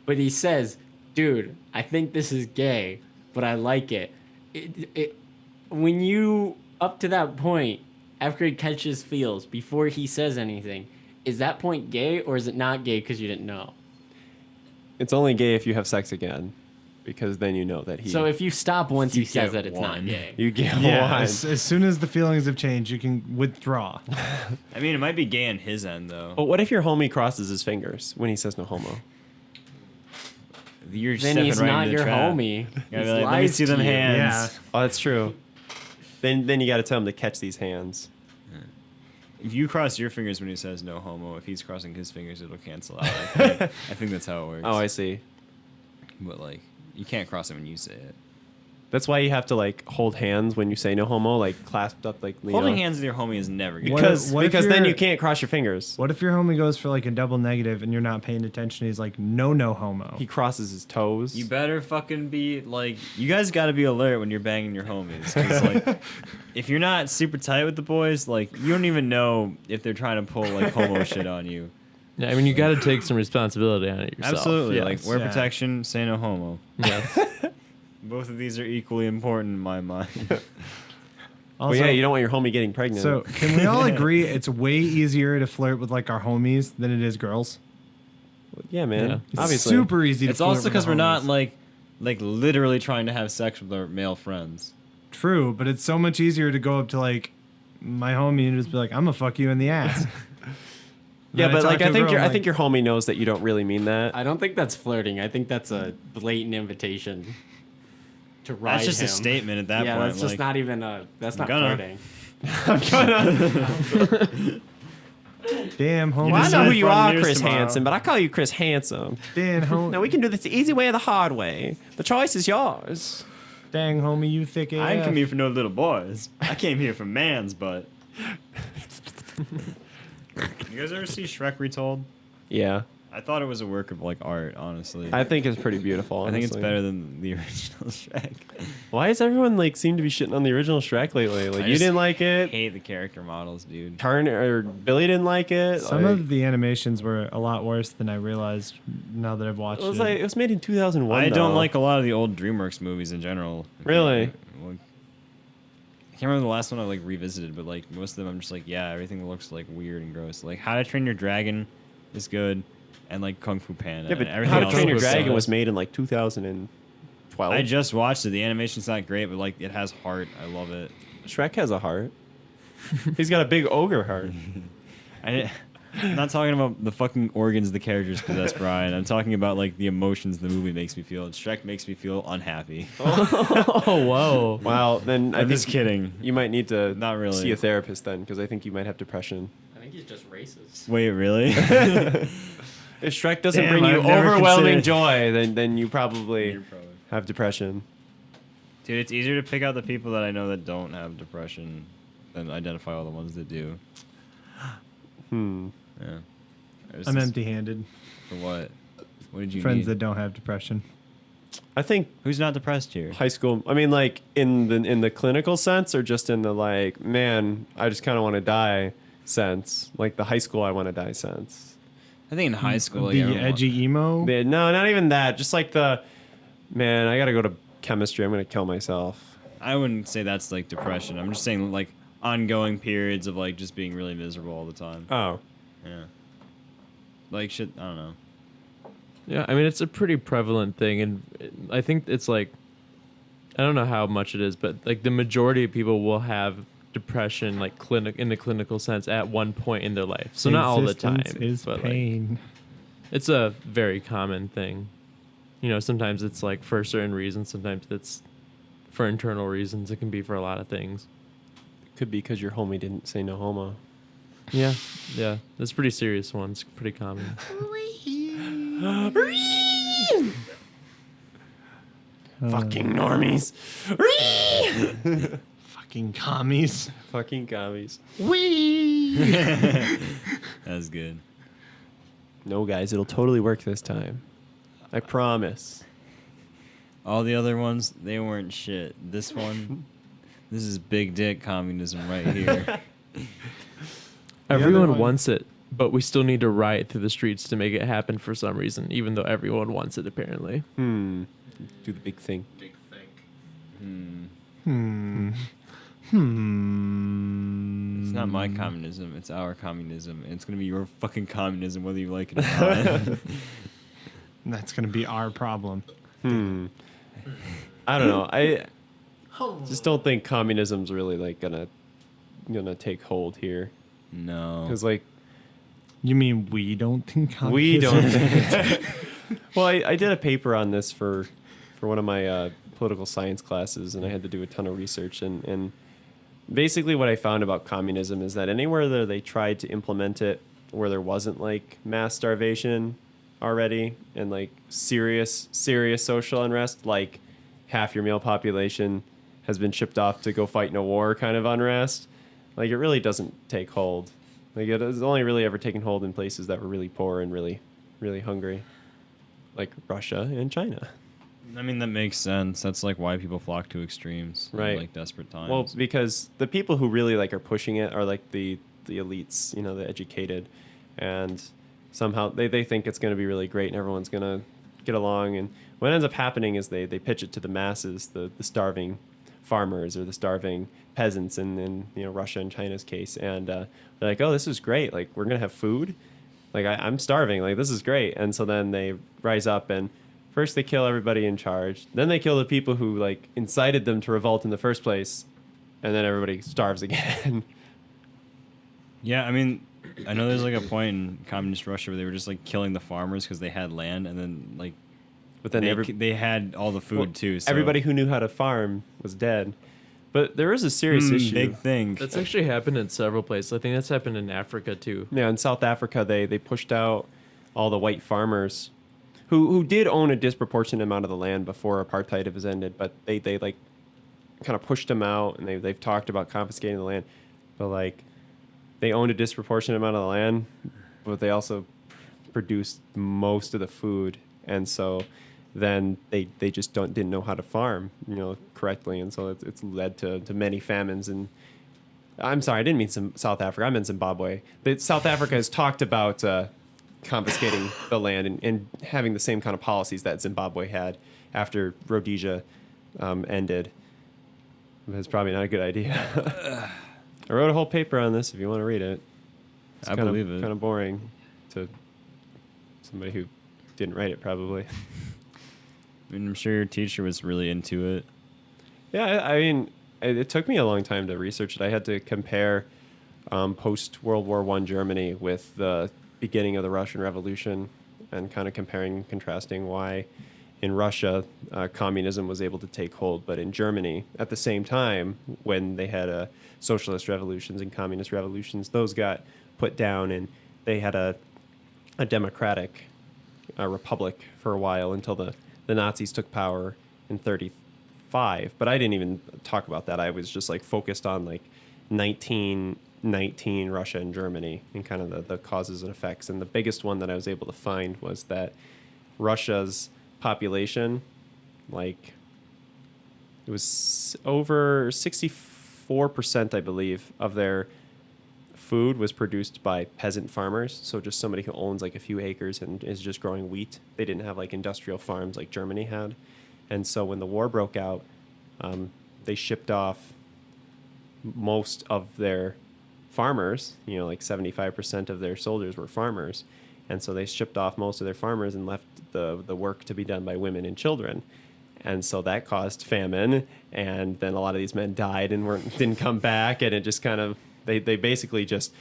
but he says, "Dude, I think this is gay, but I like it." When you up to that point, after he catches feels, before he says anything, is that point gay or is it not gay because you didn't know? It's only gay if you have sex again, because then you know that he. So if you stop once You he says get that it's not one. gay. you get Yeah, one. as soon as the feelings have changed, you can withdraw. I mean, it might be gay on his end though. But what if your homie crosses his fingers when he says no homo? You're Then stepping he's right not into your the trap. homie. You gotta He's be like, let me lies see to them you. hands. Yeah. Oh, that's true. Then you got to tell him to catch these hands. If you cross your fingers when he says no homo, if he's crossing his fingers, it'll cancel out. I think that's how it works. Oh, I see. But like, you can't cross it when you say it. That's why you have to like hold hands when you say no homo, like clasped up, like you Holding know. hands with your homie is never good. Because What if because then you're- you can't cross your fingers. What if your homie goes for like a double negative and you're not paying attention? He's like, no homo. He crosses his toes. You better fucking be like, you guys got to be alert when you're banging your homies. 'Cause, like, if you're not super tight with the boys, like, you don't even know if they're trying to pull like homo shit on you. Yeah, I mean, you got to take some responsibility on it yourself. Absolutely. Yes. Like, wear Yeah. protection, say no homo. Yes. Both of these are equally important in my mind. Well, yeah, you don't want your homie getting pregnant. So can we all agree it's way easier to flirt with like our homies than it is girls? yeah, man. Yeah. It's Obviously. super easy to It's flirt also with because our we're not homies. like literally trying to have sex with our male friends. True, but it's so much easier to go up to like my homie and just be like, I'm gonna fuck you in the ass. Yeah, Then but talk like to a I think girl, I think your homie knows that you don't really mean that. I don't think that's flirting. I think that's a blatant invitation to ride That's just him. a statement at that yeah, point. that's just like, not even a. That's not gonna. flirting. Damn homie. Well, I just know said who you front are, news Chris tomorrow. Hansen, but I call you Chris Handsome. Damn homie. Now we can do this the easy way or the hard way. The choice is yours. Dang homie, you thick AF. I didn't come here for no little boys. I came here for man's butt. You guys ever see Shrek Retold? Yeah, I thought it was a work of like art, honestly. I think it's pretty beautiful. I think it's honestly. better than the original Shrek. Why does everyone like seem to be shitting on the original Shrek lately? Like I you just didn't like I it. hate the character models, dude. Turner or Billy didn't like it. Some like, of the animations were a lot worse than I realized now that I've watched it was it. like it was made in 2001. I don't though. like a lot of the old DreamWorks movies in general. Really? Well, I can't remember the last one I like revisited, but like most of them, I'm just like, yeah, everything looks like weird and gross. Like How to Train Your Dragon is good, and like Kung Fu Panda. Yeah, but and everything How to else Train Your was Dragon so- was made in like 2012. I just watched it. The animation's not great, but like it has heart. I love it. Shrek has a heart. He's got a big ogre heart. I'm not talking about the fucking organs the characters possess, Brian. I'm talking about like the emotions the movie makes me feel. Shrek makes me feel unhappy. Oh, whoa. Wow, then I I'm think just kidding. you might need to Not really. see a therapist then, because I think you might have depression. I think he's just racist. Wait, really? If Shrek doesn't Damn, bring you I've never overwhelming considered- joy, then you probably have depression. Dude, it's easier to pick out the people that I know that don't have depression than identify all the ones that do. Yeah. There's I'm this- empty-handed. For what? What did you Friends need? that don't have depression. I think Who's not depressed here? high school. I mean, like in the clinical sense, or just in the like, man, I just kind of want to die sense, like the high school I want to die sense. I think in high school, like, The everyone- edgy emo. No, not even that. Just like the, man, I gotta go to chemistry. I'm gonna kill myself. I wouldn't say that's like depression. I'm just saying like ongoing periods of like just being really miserable all the time. Oh, Yeah. Like shit. I don't know. Yeah, I mean, it's a pretty prevalent thing. And I think it's like, I don't know how much it is, but like the majority of people will have depression, like in the clinical sense, at one point in their life. So not all the time. Existence is but like, pain. it's a very common thing. You know, sometimes it's like for a certain reason, sometimes it's for internal reasons. It can be for a lot of things. Could be because your homie didn't say no homo. Yeah, yeah. That's a pretty serious one. It's pretty common. Fucking normies. Fucking commies. Fucking commies. That's good. No, guys, it'll totally work this time. I promise. All the other ones, they weren't shit. This one, this is big dick communism right here. Everyone one- wants it, but we still need to riot through the streets to make it happen for some reason, even though everyone wants it apparently. Do the big thing. It's not my communism, it's our communism. And it's going to be your fucking communism whether you like it or not. That's gonna be our problem. I don't know. I just don't think communism's really like gonna take hold here. No. Because like You mean we don't think we communism? don't. Think well, I did a paper on this for one of my political science classes, and I had to do a ton of research. And basically, what I found about communism is that anywhere that they tried to implement it, where there wasn't like mass starvation already and like serious social unrest, like half your male population has been shipped off to go fight in a war kind of unrest, like it really doesn't take hold. Like it has only really ever taken hold in places that were really poor and really, really hungry, like Russia and China. I mean, that makes sense. That's like why people flock to extremes. in, Right. Like desperate times. Well, because the people who really like are pushing it are like the elites, you know, the educated, and somehow they think it's going to be really great and everyone's going to get along. And what ends up happening is they pitch it to the masses, the starving farmers or the starving peasants in you know, Russia and China's case, and they're like, oh, this is great, like we're gonna have food, like I'm starving, like this is great. And so then they rise up and first they kill everybody in charge, then they kill the people who like incited them to revolt in the first place, and then everybody starves again. yeah, I mean, I know there's like a point in communist Russia where they were just like killing the farmers because they had land, and then like But then they had all the food well, too. So. everybody who knew how to farm was dead. But there is a serious issue. Big thing. That's actually happened in several places. I think that's happened in Africa too. Yeah, in South Africa, they pushed out all the white farmers who did own a disproportionate amount of the land before apartheid was ended, but they like kind of pushed them out, and they've talked about confiscating the land, but like they owned a disproportionate amount of the land, but they also produced most of the food, and so then they just didn't know how to farm, you know, correctly, and so it's led to many famines. And I'm sorry, I didn't mean South Africa. I meant Zimbabwe. But South Africa has talked about confiscating the land and having the same kind of policies that Zimbabwe had after Rhodesia ended. It's probably not a good idea. I wrote a whole paper on this if you want to read it. It's I believe it. Kind of boring to somebody who didn't write it, probably. I mean, I'm sure your teacher was really into it. Yeah, I mean, it took me a long time to research it. I had to compare post World War I Germany with the beginning of the Russian Revolution, and kind of comparing and contrasting why in Russia communism was able to take hold, but in Germany at the same time, when they had socialist revolutions and communist revolutions, those got put down, and they had a democratic republic for a while until the Nazis took power in 1935. But I didn't even talk about that. I was just like focused on like 1919 Russia and Germany and kind of the causes and effects. And the biggest one that I was able to find was that Russia's population, like it was over 64%, I believe, of their food was produced by peasant farmers. So just somebody who owns like a few acres and is just growing wheat. They didn't have like industrial farms like Germany had. And so when the war broke out, they shipped off most of their farmers, you know, like 75% of their soldiers were farmers. And so they shipped off most of their farmers and left the work to be done by women and children. And so that caused famine. And then a lot of these men died and didn't come back. And it just kind of, they basically just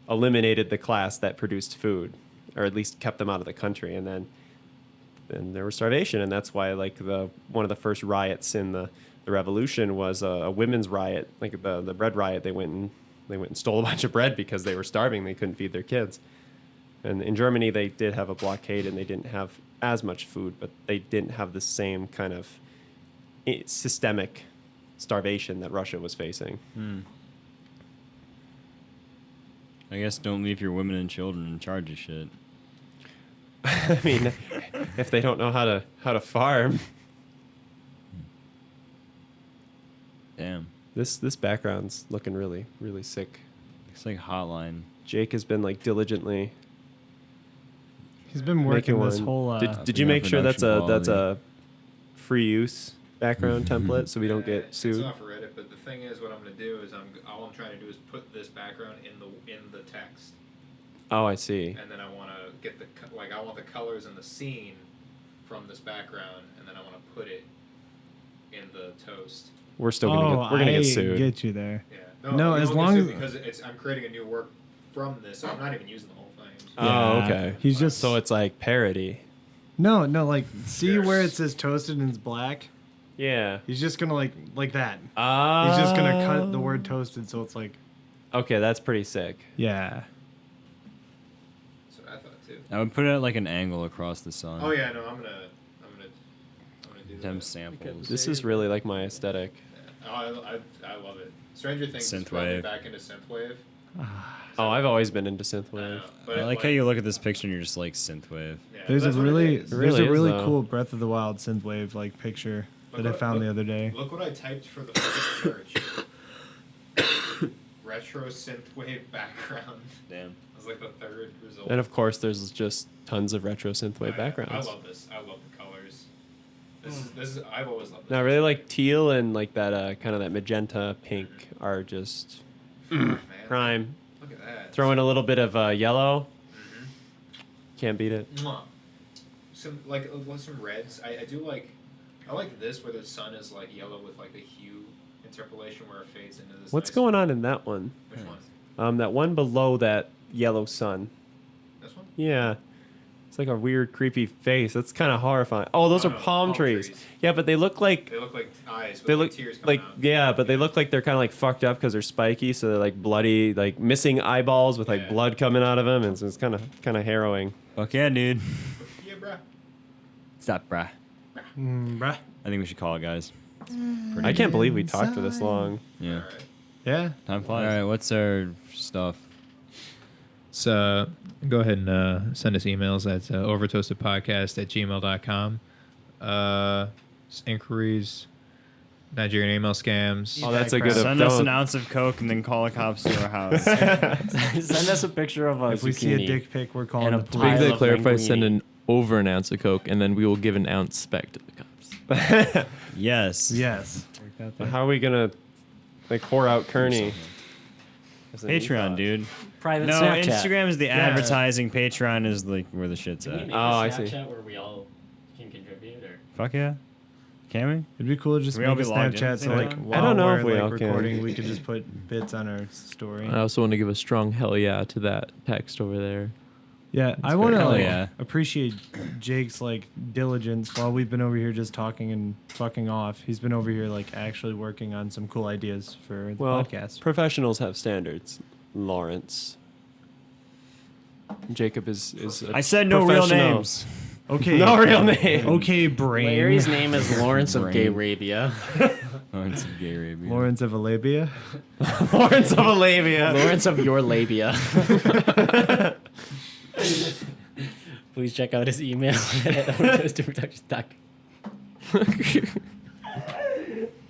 eliminated the class that produced food, or at least kept them out of the country. And then there was starvation. And that's why like one of the first riots in the the revolution was a women's riot, like the bread riot. They went and stole a bunch of bread because they were starving. They couldn't feed their kids. And in Germany, they did have a blockade, and they didn't have as much food, but they didn't have the same kind of systemic starvation that Russia was facing. I guess don't leave your women and children in charge of shit. I mean, if they don't know how to farm. Damn. This background's looking really, really sick. It's like Hotline. Jake has been like diligently He's been making working this one. whole. Did you Yeah, make sure that's production a free use background template so we don't get It's sued? off Reddit, but the thing is, what I'm going to do is all I'm trying to do is put this background in the text, Oh, I see. and then I want to get I want the colors in the scene from this background, and then I want to put it in the toast. We're still gonna get sued. Get you there. Yeah. No, you as don't long get as- sued because I'm creating a new work from this, so I'm not even using the whole thing. Oh, Yeah. okay. He's just So it's like parody. no, like see where it Yes. says toasted and it's black. Yeah. He's just gonna like that. Ah. He's just gonna cut the word toasted, so it's like Okay, that's pretty sick. yeah. That's what I thought too. I would put it at like an angle across the sun. Oh yeah, no, I'm gonna do Them that. samples. This is really like my aesthetic. Oh, I love it. Stranger Things is Synthwave. probably back into synthwave. Oh, I've always been into I synthwave. know, but I like how you look at this picture and you're just like synthwave. Yeah, There's a that's what it really is. It there's really a is, really though. cool Breath of the Wild synthwave like picture Look that I what- found the look- other day. Look what I typed for the fucking search. Retro synthwave background. Damn. That was like the third result. And of course, there's just tons of retro synthwave backgrounds. I love this. I love the colors. This is I've always loved this. No, I really like teal and like that kind of that magenta pink are just Man, prime. Look at that. Throw in a little bit of yellow. Mhm. Can't beat it. Mwah. Some some reds. I do like. I like this where the sun is like yellow with like the hue interpolation where it fades into this. What's nice- going on in that one? Which one? That one below that yellow sun. This one? Yeah. It's like a weird, creepy face. That's kind of horrifying. Oh, those Oh, are no, palm palm trees. trees. Yeah, but they look like They look like eyes with they like look tears coming like out. yeah, but they look like they're kind of like fucked up because they're spiky, so they're like bloody, like missing eyeballs with like Yeah. blood coming out of them, and so it's kind of harrowing. Fuck yeah, dude. Yeah, bruh. Stop, bruh. Bruh. I think we should call it, guys. I can't believe we talked for this long. Yeah. All right. Yeah. Time flies. All right, what's our stuff? So go ahead and send us emails at overtoastedpodcast@gmail.com. Inquiries, Nigerian email scams. Oh, that's a good. Send us an don't- ounce of coke and then call the cops to our house. Send us a picture of a If we see a zucchini. dick pic, we're calling And a the pile police. Big to of clarify, linguine. send an over an ounce of coke, and then we will give an ounce back to the cops. Yes. Yes. How are we gonna like pour out Kearney? Patreon, dude. Private No, Snapchat. Instagram is the Yeah. advertising. Patreon is like where the shit's Can we at. make Oh, a I see. Snapchat where we all can contribute, or Fuck yeah. Can we? It'd be cool to just We all make a be logged in Snapchat at the so same like time? while I don't know we're if we like all can. recording, we could just put bits on our story. I also want to give a strong hell yeah to that text over there. Yeah, I great. want to Hell like yeah. appreciate Jake's like diligence while we've been over here just talking and fucking off. He's been over here like actually working on some cool ideas for the Well, podcast. professionals have standards. Lawrence. Jacob is. I said no real professional. names. Okay, No real name. Okay, brain. Larry's name is Lawrence of Gay Brain. Arabia. Oh, it's a gay Arabian. Lawrence of Alabia. Lawrence of Alabia. Lawrence of your labia. Please check out his email at overtoastedproductions.com.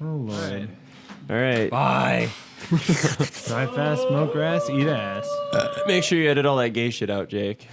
Oh Lord. All right. Bye. Drive fast, smoke grass, eat ass. Make sure you edit all that gay shit out, Jake.